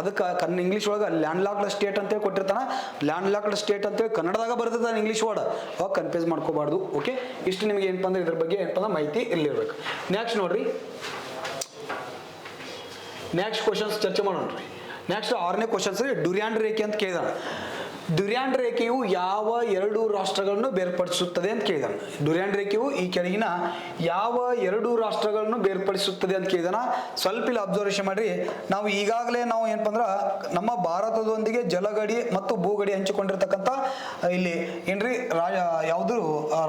ಅದಕ್ಕೆ ಇಂಗ್ಲಿಷ್ ಒಳಗೆ ಲ್ಯಾಂಡ್ ಲಾಕ್ಡ್ ಸ್ಟೇಟ್ ಅಂತೇಳಿ ಕೊಟ್ಟಿರ್ತಾನ. ಲ್ಯಾಂಡ್ ಲಾಕ್ಡ್ ಸ್ಟೇಟ್ ಅಂತೇಳಿ ಕನ್ನಡದಾಗ ಬರ್ತದೆ ಇಂಗ್ಲಿಷ್ ವರ್ಡ್, ಅವಾಗ ಕನ್ಫ್ಯೂಸ್ ಮಾಡ್ಕೋಬಾರ್ದು. ಓಕೆ, ಇಷ್ಟು ನಿಮಗೆ ಏನಪ್ಪ ಅಂದ್ರೆ ಇದ್ರ ಬಗ್ಗೆ ಏನಪ್ಪ ಅಂದ್ರೆ ಮಾಹಿತಿ ಇಲ್ಲಿರ್ಬೇಕು. ನೆಕ್ಸ್ಟ್ ನೋಡ್ರಿ, ನೆಕ್ಸ್ಟ್ ಕ್ವಶನ್ಸ್ ಚರ್ಚೆ ಮಾಡೋಣ್ರಿ. ನೆಕ್ಸ್ಟ್ 6ನೇ ಕ್ವಶನ್ಸ್ ಡ್ಯೂರ್ಯಾಂಡ್ ರೇಖೆ ಅಂತ ಕೇಳಿದಾನ. ಡ್ಯೂರ್ಯಾಂಡ್ ರೇಖೆಯು ಯಾವ 2 ರಾಷ್ಟ್ರಗಳನ್ನು ಬೇರ್ಪಡಿಸುತ್ತದೆ ಅಂತ ಕೇಳಿದಾನ. ಡ್ಯೂರ್ಯಾಂಡ್ ರೇಖೆಯು ಈ ಕೆಳಗಿನ ಯಾವ 2 ರಾಷ್ಟ್ರಗಳನ್ನು ಬೇರ್ಪಡಿಸುತ್ತದೆ ಅಂತ ಕೇಳಿದಾನ. ಸ್ವಲ್ಪ ಇಲ್ಲಿ ಅಬ್ಸರ್ವೇಷನ್ ಮಾಡ್ರಿ. ನಾವು ಈಗಾಗಲೇ ನಾವು ಏನಪ್ಪ ಅಂದ್ರೆ ನಮ್ಮ ಭಾರತದೊಂದಿಗೆ ಜಲಗಡಿ ಮತ್ತು ಭೂಗಡಿ ಹಂಚಿಕೊಂಡಿರ್ತಕ್ಕಂಥ ಇಲ್ಲಿ ಏನ್ರಿ ಯಾವುದು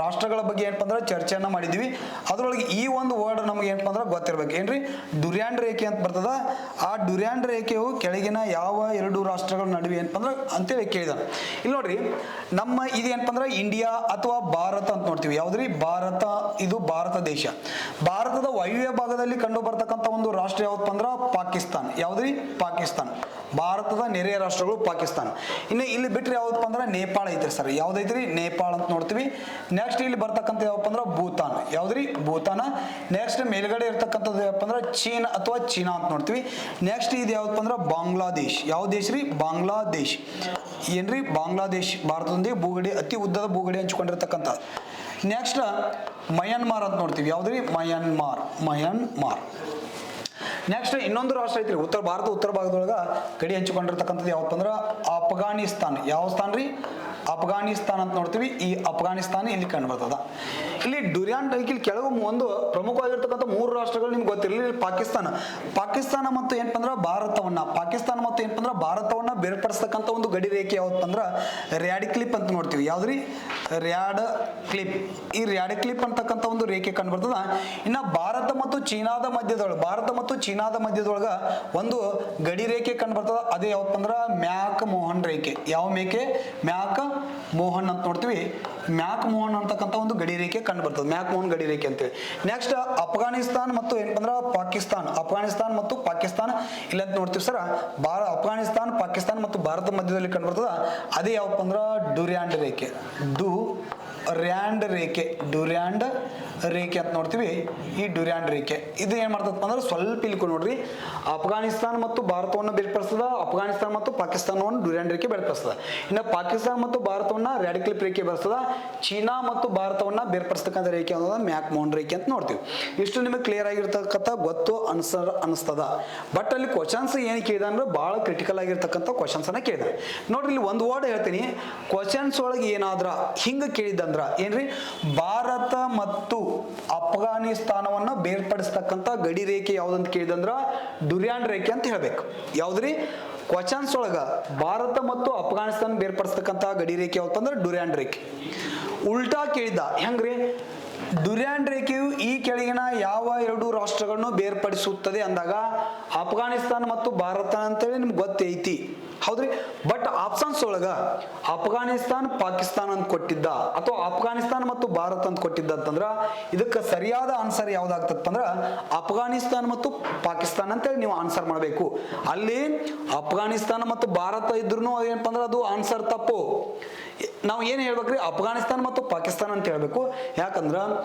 ರಾಷ್ಟ್ರಗಳ ಬಗ್ಗೆ ಏನಪ್ಪ ಅಂದ್ರೆ ಚರ್ಚೆಯನ್ನ ಮಾಡಿದ್ವಿ. ಅದರೊಳಗೆ ಈ ಒಂದು ವರ್ಡ್ ನಮ್ಗೆ ಏನಪ್ಪ ಅಂದ್ರೆ ಗೊತ್ತಿರ್ಬೇಕು. ಏನ್ರಿ ಡ್ಯೂರ್ಯಾಂಡ್ ರೇಖೆ ಅಂತ ಬರ್ತದ. ಆ ಡ್ಯೂರ್ಯಾಂಡ್ ರೇಖೆಯು ಕೆಳಗಿನ ಯಾವ 2 ರಾಷ್ಟ್ರಗಳ ನಡುವೆ ಏನಪ್ಪ ಅಂದ್ರೆ ಅಂತೇಳಿ ಕೇಳಿದಾನ. ಇಲ್ಲಿ ನೋಡ್ರಿ, ನಮ್ಮ ಇದು ಏನಪ್ಪ ಅಂದ್ರೆ ಇಂಡಿಯಾ ಅಥವಾ ಭಾರತ ಅಂತ ನೋಡ್ತೀವಿ. ಯಾವ್ದ್ರಿ ಭಾರತ, ಇದು ಭಾರತ ದೇಶ. ಭಾರತದ ವಾಯುವ್ಯ ಭಾಗದಲ್ಲಿ ಕಂಡು ಬರ್ತಕ್ಕಂಥ ಒಂದು ರಾಷ್ಟ್ರ ಯಾವ್ದಪ್ಪ ಅಂದ್ರ ಪಾಕಿಸ್ತಾನ್. ಯಾವ್ದ್ರಿ ಪಾಕಿಸ್ತಾನ್. ಭಾರತದ ನೆರೆಯ ರಾಷ್ಟ್ರಗಳು ಪಾಕಿಸ್ತಾನ. ಇನ್ನು ಇಲ್ಲಿ ಬಿಟ್ರೆ ಯಾವ್ದಪ್ಪ ಅಂದ್ರೆ ನೇಪಾಳ ಐತ್ರಿ ಸರ್. ಯಾವ್ದೈತ್ರಿ ನೇಪಾಳ ಅಂತ ನೋಡ್ತೀವಿ. ನೆಕ್ಸ್ಟ್ ಇಲ್ಲಿ ಬರ್ತಕ್ಕಂಥ ಯಾವಪ್ಪ ಅಂದ್ರೆ ಭೂತಾನ್. ಯಾವ್ದ್ರಿ ಭೂತಾನ. ನೆಕ್ಸ್ಟ್ ಮೇಲ್ಗಡೆ ಇರ್ತಕ್ಕಂಥದ್ದು ಯಾವಪ್ಪ ಅಂದ್ರೆ ಚೀನಾ ಅಥವಾ ಚೀನಾ ಅಂತ ನೋಡ್ತೀವಿ. ನೆಕ್ಸ್ಟ್ ಇದು ಯಾವಪ್ಪ ಅಂದ್ರೆ ಬಾಂಗ್ಲಾದೇಶ್. ಯಾವ ದೇಶ ರೀ? ಬಾಂಗ್ಲಾದೇಶ್. ಏನ್ರಿ ಬಾಂಗ್ಲಾದೇಶ್ ಭಾರತದೊಂದಿಗೆ ಭೂಗಡಿ, ಅತಿ ಉದ್ದದ ಭೂಗಡಿ ಹಂಚಿಕೊಂಡಿರ್ತಕ್ಕಂಥ. ನೆಕ್ಸ್ಟ್ ಮಯನ್ಮಾರ್ ಅಂತ ನೋಡ್ತೀವಿ. ಯಾವ್ದ್ರಿ ಮಯನ್ಮಾರ್. ನೆಕ್ಸ್ಟ್ ಇನ್ನೊಂದು ರಾಷ್ಟ್ರ ಐತ್ರಿ ಭಾರತ ಉತ್ತರ ಭಾಗದೊಳಗ ಗಡಿ ಹಂಚಿಕೊಂಡಿರ್ತಕ್ಕಂಥದ್ದು ಯಾವಪ್ಪ ಅಂದ್ರ ಅಫ್ಘಾನಿಸ್ತಾನ್. ಯಾವ ಸ್ಥಾನ ರೀ? ಅಫ್ಘಾನಿಸ್ತಾನ್ ಅಂತ ನೋಡ್ತೀವಿ. ಈ ಅಫ್ಘಾನಿಸ್ತಾನ ಇಲ್ಲಿ ಕಂಡು ಬರ್ತದ. ಇಲ್ಲಿ ಡ್ಯೂರ್ಯಾಂಡ್ ರೇಖೆ ಕೆಳಗೆ ಒಂದು ಪ್ರಮುಖವಾಗಿರ್ತಕ್ಕಂಥ 3 ರಾಷ್ಟ್ರಗಳು ನಿಮ್ಗೆ ಗೊತ್ತಿರಲಿ. ಪಾಕಿಸ್ತಾನ ಮತ್ತು ಏನಪ್ಪ ಅಂದ್ರೆ ಭಾರತವನ್ನ ಬೇರ್ಪಡಿಸ್ತಕ್ಕಂಥ ಒಂದು ಗಡಿ ರೇಖೆ ಯಾವಪ್ಪ ಅಂದ್ರ ರ್ಯಾಡ್ ಕ್ಲಿಪ್ ಅಂತ ನೋಡ್ತೀವಿ. ಯಾವ್ದ್ರಿ? Radcliffe. ಈ ರ್ಯಾಡ್ ಕ್ಲಿಪ್ ಅಂತಕ್ಕಂಥ ಒಂದು ರೇಖೆ ಕಂಡು ಬರ್ತದ. ಇನ್ನ ಭಾರತ ಮತ್ತು ಚೀನಾದ ಮಧ್ಯದೊಳಗ ಒಂದು ಗಡಿ ರೇಖೆ ಕಂಡು ಬರ್ತದ. ಅದೇ ಯಾವಪ್ಪ ಅಂದ್ರ ಮ್ಯಾಕ್ ಮೋಹನ್ ರೇಖೆ. ಯಾವ ಮೇಕೆ? ಮ್ಯಾಕ್ ಮೋಹನ್ ಅಂತ ನೋಡ್ತೀವಿ. ಮ್ಯಾಕ್ ಮೋಹನ್ ಅಂತಕ್ಕಂಥ ಒಂದು ಗಡಿ ರೇಖೆ ಕಂಡು ಬರ್ತದೆ. ಮ್ಯಾಕ್ ಮೋಹನ್ ಗಡಿ ರೇಖೆ ಅಂತೇಳಿ. ನೆಕ್ಸ್ಟ್ ಅಫ್ಘಾನಿಸ್ತಾನ್ ಮತ್ತು ಏನಪ್ಪ ಅಂದ್ರ ಅಫ್ಘಾನಿಸ್ತಾನ್ ಮತ್ತು ಪಾಕಿಸ್ತಾನ ಇಲ್ಲ ಅಂತ ನೋಡ್ತೀವಿ ಸರ್. ಅಫ್ಘಾನಿಸ್ತಾನ್, ಪಾಕಿಸ್ತಾನ ಮತ್ತು ಭಾರತ ಮಧ್ಯದಲ್ಲಿ ಕಂಡು ಬರ್ತದ. ಅದೇ ಯಾವಪ್ಪ ಅಂದ್ರ ಡ್ಯೂರ್ಯಾಂಡ್ ರೇಖೆ. ಡ್ಯೂರ್ಯಾಂಡ್ ರೇಖೆ ಅಂತ ನೋಡ್ತೀವಿ. ಈ ಡ್ಯೂರ್ಯಾಂಡ್ ರೇಖೆ ಇದು ಏನ್ ಮಾಡ್ತದಪ್ಪ ಅಂದ್ರೆ ಸ್ವಲ್ಪ ಇಲ್ಲಿ ನೋಡ್ರಿ, ಅಫ್ಘಾನಿಸ್ತಾನ್ ಮತ್ತು ಭಾರತವನ್ನು ಬೇರ್ಪಡಿಸ್ತದ. ಅಫ್ಘಾನಿಸ್ತಾನ ಮತ್ತು ಪಾಕಿಸ್ತಾನವನ್ನು ಡ್ಯೂರ್ಯಾಂಡ್ ರೇಖೆ ಬೇರ್ಪಡಿಸ್ತದ. ಇನ್ನು ಪಾಕಿಸ್ತಾನ ಮತ್ತು ಭಾರತವನ್ನ ರ್ಯಾಡ್ ಕ್ಲಿಪ್ ರೇಖೆ ಬರ್ತದ. ಚೀನಾ ಮತ್ತು ಭಾರತವನ್ನ ಬೇರ್ಪಡಿಸ್ತಕ್ಕಂಥ ರೇಖೆ ಅನ್ನೋದ ಮ್ಯಾಕ್ ಮೋಹನ್ ರೇಖೆ ಅಂತ ನೋಡ್ತೀವಿ. ಇಷ್ಟು ನಿಮಗೆ ಕ್ಲಿಯರ್ ಆಗಿರ್ತಕ್ಕಂಥ ಗೊತ್ತು ಅನಿಸ್ತದ. ಬಟ್ ಅಲ್ಲಿ ಕ್ವಶನ್ಸ್ ಏನ್ ಕೇಳಿದ ಅಂದ್ರೆ ಬಹಳ ಕ್ರಿಟಿಕಲ್ ಆಗಿರ್ತಕ್ಕಂಥ ಕ್ವಶನ್ಸ್ ಅನ್ನ ಕೇಳಿದ. ನೋಡ್ರಿ, ಇಲ್ಲಿ ಒಂದು ವರ್ಡ್ ಹೇಳ್ತೀನಿ. ಕ್ವಶನ್ಸ್ ಒಳಗೆ ಏನಾದ್ರ ಹಿಂಗ ಕೇಳಿದಂದ್ರ ಏನ್ರಿ? ಭಾರತ ಮತ್ತು ಅಫ್ಘಾನಿಸ್ತಾನವನ್ನ ಬೇರ್ಪಡಿಸ್ತಕ್ಕಂಥ ಗಡಿ ರೇಖೆ ಯಾವ್ದಂತ ಕೇಳಿದಂದ್ರ ಡ್ಯೂರ್ಯಾಂಡ್ ರೇಖೆ ಅಂತ ಹೇಳ್ಬೇಕು. ಯಾವ್ದ್ರಿ? ಕ್ವಶನ್ಸ್ ಒಳಗ ಭಾರತ ಮತ್ತು ಅಫ್ಘಾನಿಸ್ತಾನ ಬೇರ್ಪಡಿಸ್ತಕ್ಕಂಥ ಗಡಿ ರೇಖೆ ಯಾವತ್ತ ಅಂದ್ರೆ ಡ್ಯೂರ್ಯಾಂಡ್ ರೇಖೆ. ಉಲ್ಟಾ ಕೇಳಿದ ಹೆಂಗ್ರಿ? ಡ್ಯೂರ್ಯಾಂಡ್ ರೇಖೆಯು ಈ ಕೆಳಗಿನ ಯಾವ 2 ರಾಷ್ಟ್ರಗಳನ್ನು ಬೇರ್ಪಡಿಸುತ್ತದೆ ಅಂದಾಗ ಅಫ್ಘಾನಿಸ್ತಾನ ಮತ್ತು ಭಾರತ ಅಂತೇಳಿ ನಿಮ್ಗೆ ಗೊತ್ತೈತಿ. ಹೌದ್ರಿ. ಬಟ್ ಆಪ್ಷನ್ಸ್ ಒಳಗ ಅಫ್ಘಾನಿಸ್ತಾನ್ ಪಾಕಿಸ್ತಾನ ಅಂತ ಕೊಟ್ಟಿದ್ದ ಅಥವಾ ಅಫ್ಘಾನಿಸ್ತಾನ ಮತ್ತು ಭಾರತ ಅಂತ ಕೊಟ್ಟಿದ್ದ ಅಂತಂದ್ರ ಇದಕ್ಕೆ ಸರಿಯಾದ ಆನ್ಸರ್ ಯಾವ್ದಾಗ್ತದ ಅಂದ್ರ ಅಫ್ಘಾನಿಸ್ತಾನ ಮತ್ತು ಪಾಕಿಸ್ತಾನ ಅಂತೇಳಿ ನೀವು ಆನ್ಸರ್ ಮಾಡಬೇಕು. ಅಲ್ಲಿ ಅಫ್ಘಾನಿಸ್ತಾನ ಮತ್ತು ಭಾರತ ಇದ್ರೂ ಏನಪ್ಪ ಅಂದ್ರೆ ಅದು ಆನ್ಸರ್ ತಪ್ಪು. ನಾವು ಏನ್ ಹೇಳ್ಬೇಕ್ರಿ, ಅಫ್ಘಾನಿಸ್ತಾನ ಮತ್ತು ಪಾಕಿಸ್ತಾನ ಅಂತ ಹೇಳ್ಬೇಕು. ಯಾಕಂದ್ರ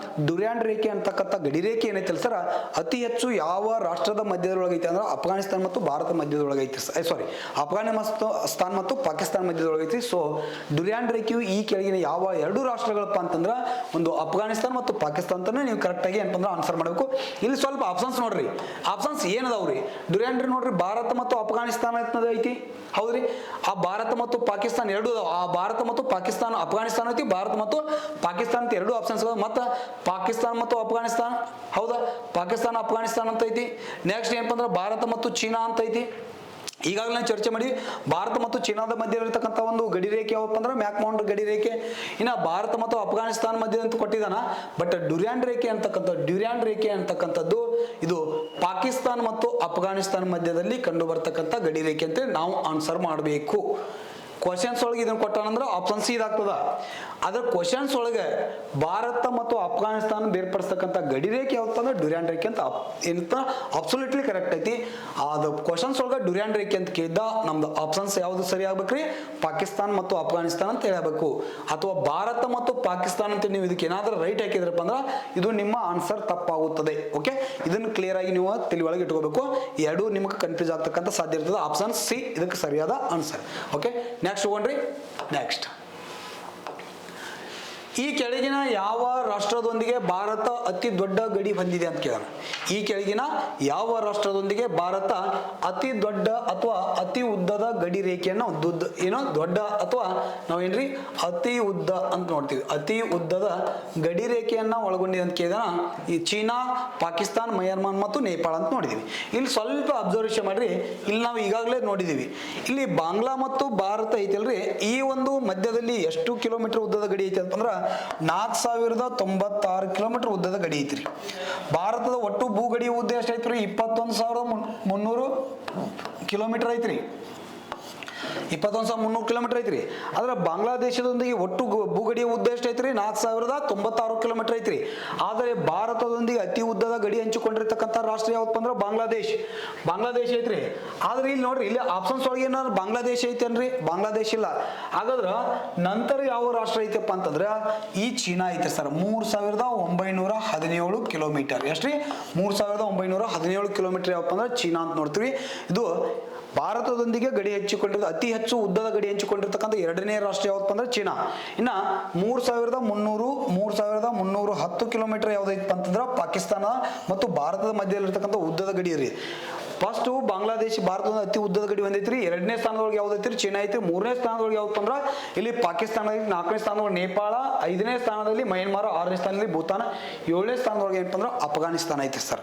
ಡುರ್ಯಾಂಡ್ ರೇಖೆ ಅಂತಕ್ಕಂಥ ಗಡಿ ರೇಖೆ ಏನೈತಲ್ಲ ಸರ್, ಅತಿ ಹೆಚ್ಚು ಯಾವ ರಾಷ್ಟ್ರದ ಮಧ್ಯದೊಳಗೈತಿ ಅಂದ್ರೆ ಅಫ್ಘಾನಿಸ್ತಾನ ಮತ್ತು ಭಾರತ ಮಧ್ಯದೊಳಗೈತಿ. ಸಾರಿ, ಅಫ್ಘಾನಿಸ್ತಾನ ಮತ್ತು ಪಾಕಿಸ್ತಾನ ಮಧ್ಯದೊಳಗೈತಿ. ಸೊ ಡುರ್ಯಾಂಡ್ ರೇಖೆಯು ಈ ಕೆಳಗಿನ ಯಾವ ಎರಡು ರಾಷ್ಟ್ರಗಳಪ್ಪ ಅಂತಂದ್ರ ಒಂದು ಅಫ್ಘಾನಿಸ್ತಾನ ಮತ್ತು ಪಾಕಿಸ್ತಾನ ಅಂತಾನೆ ನೀವು ಕರೆಕ್ಟ್ ಆಗಿ ಏನಪ್ಪ ಅಂದ್ರೆ ಆನ್ಸರ್ ಮಾಡಬೇಕು. ಇಲ್ಲಿ ಸ್ವಲ್ಪ ಆಪ್ಷನ್ಸ್ ನೋಡ್ರಿ, ಆಪ್ಷನ್ಸ್ ಏನದಾವ್ರಿ, ಡುರ್ಯಾಂಡ್ ನೋಡ್ರಿ ಭಾರತ ಮತ್ತು ಅಫ್ಘಾನಿಸ್ತಾನ ಐತಿ. ಹೌದ್ರಿ, ಆ ಭಾರತ ಮತ್ತು ಪಾಕಿಸ್ತಾನ ಎರಡು, ಆ ಭಾರತ ಮತ್ತು ಪಾಕಿಸ್ತಾನ, ಅಫ್ಘಾನಿಸ್ತಾನ ಐತಿ, ಭಾರತ ಮತ್ತು ಪಾಕಿಸ್ತಾನ ಅಂತ ಎರಡು ಆಪ್ಷನ್ಸ್. ಮತ್ತ ಪಾಕಿಸ್ತಾನ ಮತ್ತು ಅಫ್ಘಾನಿಸ್ತಾನ, ಹೌದಾ, ಪಾಕಿಸ್ತಾನ ಅಫ್ಘಾನಿಸ್ತಾನ ಅಂತ ಐತಿ. ನೆಕ್ಸ್ಟ್ ಏನಪ್ಪ ಅಂದ್ರೆ ಭಾರತ ಮತ್ತು ಚೀನಾ ಅಂತ ಐತಿ. ಈಗಾಗಲೇ ಚರ್ಚೆ ಮಾಡಿ ಭಾರತ ಮತ್ತು ಚೀನಾದ ಮಧ್ಯೆ ಇರತಕ್ಕಂಥ ಒಂದು ಗಡಿ ರೇಖೆ ಯಾವಪ್ಪ ಅಂದ್ರೆ ಮ್ಯಾಕ್ಮೌಂಟ್ ಗಡಿ ರೇಖೆ. ಇನ್ನು ಭಾರತ ಮತ್ತು ಅಫ್ಘಾನಿಸ್ತಾನ ಮಧ್ಯೆ ಅಂತ ಕೊಟ್ಟಿದ್ದಾನ. ಬಟ್ ಡ್ಯೂರ್ಯಾಂಡ್ ರೇಖೆ ಅಂತಕ್ಕಂಥದ್ದು ಇದು ಪಾಕಿಸ್ತಾನ ಮತ್ತು ಅಫ್ಘಾನಿಸ್ತಾನ ಮಧ್ಯದಲ್ಲಿ ಕಂಡು ಬರ್ತಕ್ಕಂಥ ಗಡಿ ರೇಖೆ ಅಂತ ನಾವು ಆನ್ಸರ್ ಮಾಡಬೇಕು. ಕ್ವಶನ್ಸ್ ಒಳಗೆ ಇದನ್ನು ಕೊಟ್ಟಾನಂದ್ರೆ ಆಪ್ಷನ್ ಸಿ ಇದಾಗ್ತದ. ಅದ್ರ ಕ್ವಶನ್ಸ್ ಒಳಗೆ ಭಾರತ ಮತ್ತು ಅಫ್ಘಾನಿಸ್ತಾನ ಬೇರ್ಪಡಿಸ್ತಕ್ಕಂಥ ಗಡಿ ರೇಖೆ ಯಾವತ್ತ ಅಂದ್ರೆ ಡ್ಯೂರ್ಯಾಂಡ್ ರೇಖೆ ಅಂತ ಏನಂತ ಅಬ್ಸಲ್ಯೂಟ್ಲಿ ಕರೆಕ್ಟ್ ಐತಿ. ಅದು ಕ್ವಶನ್ಸ್ ಒಳಗೆ ಡ್ಯೂರ್ಯಾಂಡ್ ರೇಖೆ ಅಂತ ಕೇಳಿದ್ದ ನಮ್ದು ಆಪ್ಷನ್ಸ್ ಯಾವ್ದು ಸರಿ ಆಗ್ಬೇಕ್ರಿ, ಪಾಕಿಸ್ತಾನ ಮತ್ತು ಅಫ್ಘಾನಿಸ್ತಾನ ಅಂತ ಹೇಳಬೇಕು. ಅಥವಾ ಭಾರತ ಮತ್ತು ಪಾಕಿಸ್ತಾನ ಅಂತ ನೀವು ಇದಕ್ಕೆ ಏನಾದ್ರೂ ರೈಟ್ ಹಾಕಿದ್ರಪ್ಪ ಅಂದ್ರೆ ಇದು ನಿಮ್ಮ ಆನ್ಸರ್ ತಪ್ಪಾಗುತ್ತದೆ. ಓಕೆ, ಇದನ್ನು ಕ್ಲಿಯರ್ ಆಗಿ ನೀವು ತಲೆ ಒಳಗೆ ಇಟ್ಕೋಬೇಕು. ಎರಡು ನಿಮಗೆ ಕನ್ಫ್ಯೂಸ್ ಆಗ್ತಕ್ಕಂಥ ಸಾಧ್ಯ ಇರ್ತದೆ. ಆಪ್ಷನ್ ಸಿ ಇದಕ್ಕೆ ಸರಿಯಾದ ಆನ್ಸರ್. ಓಕೆ, ನೆಕ್ಸ್ಟ್ ಹೋಗೋಣ್ರಿ. ನೆಕ್ಸ್ಟ್, ಈ ಕೆಳಗಿನ ಯಾವ ರಾಷ್ಟ್ರದೊಂದಿಗೆ ಭಾರತ ಅತಿ ದೊಡ್ಡ ಗಡಿ ಹೊಂದಿದೆ ಅಂತ ಕೇಳೋಣ. ಈ ಕೆಳಗಿನ ಯಾವ ರಾಷ್ಟ್ರದೊಂದಿಗೆ ಭಾರತ ಅತಿ ದೊಡ್ಡ ಅಥವಾ ಅತಿ ಉದ್ದದ ಗಡಿ ರೇಖೆಯನ್ನು ಏನೋ ದೊಡ್ಡ ಅಥವಾ ನಾವೇನ್ರಿ ಅತಿ ಉದ್ದ ಅಂತ ನೋಡ್ತೀವಿ. ಅತಿ ಉದ್ದದ ಗಡಿ ರೇಖೆಯನ್ನ ಒಳಗೊಂಡಿದೆ ಅಂತ ಕೇಳಿದ ಈ ಚೀನಾ, ಪಾಕಿಸ್ತಾನ, ಮಯನ್ಮಾರ್ ಮತ್ತು ನೇಪಾಳ ಅಂತ ನೋಡಿದೀವಿ. ಇಲ್ಲಿ ಸ್ವಲ್ಪ ಅಬ್ಸರ್ವೇಷನ್ ಮಾಡ್ರಿ, ಇಲ್ಲಿ ನಾವು ಈಗಾಗಲೇ ನೋಡಿದೀವಿ. ಇಲ್ಲಿ ಬಾಂಗ್ಲಾ ಮತ್ತು ಭಾರತ ಐತಲ್ರಿ, ಈ ಒಂದು ಮಧ್ಯದಲ್ಲಿ ಎಷ್ಟು ಕಿಲೋಮೀಟರ್ ಉದ್ದದ ಗಡಿ ಐತಿ ಅಂತಂದ್ರ 4096 ಕಿಲೋಮೀಟರ್ ಉದ್ದದ ಗಡಿ ಐತ್ರಿ. ಭಾರತದ ಒಟ್ಟು ಭೂಗಡಿ ಉದ್ದ ಎಷ್ಟು ಐತ್ರಿ, 21,300 ಕಿಲೋಮೀಟರ್ ಐತ್ರಿ. 21,300 ಕಿಲೋಮೀಟರ್ ಐತ್ರಿ. ಆದ್ರೆ ಬಾಂಗ್ಲಾದೇಶದೊಂದಿಗೆ ಒಟ್ಟು ಭೂಗಡಿಯ ಉದ್ದ ಎಷ್ಟು ಐತ್ರಿ, 4096 ಕಿಲೋಮೀಟರ್ ಐತ್ರಿ. ಆದರೆ ಭಾರತದೊಂದಿಗೆ ಅತಿ ಉದ್ದದ ಗಡಿ ಹಂಚಿಕೊಂಡಿರ್ತಕ್ಕಂಥ ರಾಷ್ಟ್ರ ಯಾವಪ್ಪ ಅಂದ್ರೆ ಬಾಂಗ್ಲಾದೇಶ ಐತ್ರಿ. ಆದ್ರೆ ಇಲ್ಲಿ ನೋಡ್ರಿ, ಇಲ್ಲಿ ಆಪ್ಷನ್ಸ್ ಒಳಗೆ ಏನಾದ್ರು ಬಾಂಗ್ಲಾದೇಶ ಐತೇನ್ರಿ, ಬಾಂಗ್ಲಾದೇಶ ಇಲ್ಲ. ಹಾಗಾದ್ರ ನಂತರ ಯಾವ ರಾಷ್ಟ್ರ ಐತಪ್ಪ ಅಂತಂದ್ರ ಈ ಚೀನಾ ಐತೆ ಸರ್. 3,917 ಕಿಲೋಮೀಟರ್. ಎಷ್ಟ್ರಿ, 3,917 ಕಿಲೋಮೀಟರ್ ಯಾವಪ್ಪ ಅಂದ್ರೆ ಚೀನಾ ಅಂತ ನೋಡ್ತೀವಿ. ಇದು ಭಾರತದೊಂದಿಗೆ ಗಡಿ ಅತಿ ಹೆಚ್ಚು ಉದ್ದದ ಗಡಿ ಹಂಚಿಕೊಂಡಿರ್ತಕ್ಕಂಥ ಎರಡನೇ ರಾಷ್ಟ್ರ ಯಾವಪ್ಪ ಅಂದ್ರೆ ಚೀನಾ. ಇನ್ನ 3,310 ಕಿಲೋಮೀಟರ್ ಯಾವ್ದೈತಪ್ಪ ಅಂತಂದ್ರ ಪಾಕಿಸ್ತಾನ ಮತ್ತು ಭಾರತದ ಮಧ್ಯದಲ್ಲಿರ್ತಕ್ಕಂಥ ಉದ್ದದ ಗಡಿ ರೀ. ಫಸ್ಟ್ ಬಾಂಗ್ಲಾದೇಶ ಭಾರತದ ಅತಿ ಉದ್ದದ ಗಡಿ ಒಂದೈತ್ರಿ. ಎರಡನೇ ಸ್ಥಾನದೊಳಗೆ ಯಾವ್ದೈತ್ರಿ, ಚೀನಾ ಐತ್ರಿ. ಮೂರನೇ ಸ್ಥಾನದೊಳಗೆ ಯಾವಪ್ಪ ಅಂದ್ರ ಇಲ್ಲಿ ಪಾಕಿಸ್ತಾನ ಐತಿ. ನಾಲ್ಕನೇ ಸ್ಥಾನದೊಳಗೆ ನೇಪಾಳ, 5ನೇ ಸ್ಥಾನದಲ್ಲಿ ಮಯನ್ಮಾರ್, 6ನೇ ಸ್ಥಾನದಲ್ಲಿ ಭೂತಾನ, 7ನೇ ಸ್ಥಾನದೊಳಗೆ ಏನಪ್ಪ ಅಂದ್ರೆ ಅಫ್ಘಾನಿಸ್ತಾನ ಐತಿ ಸರ್.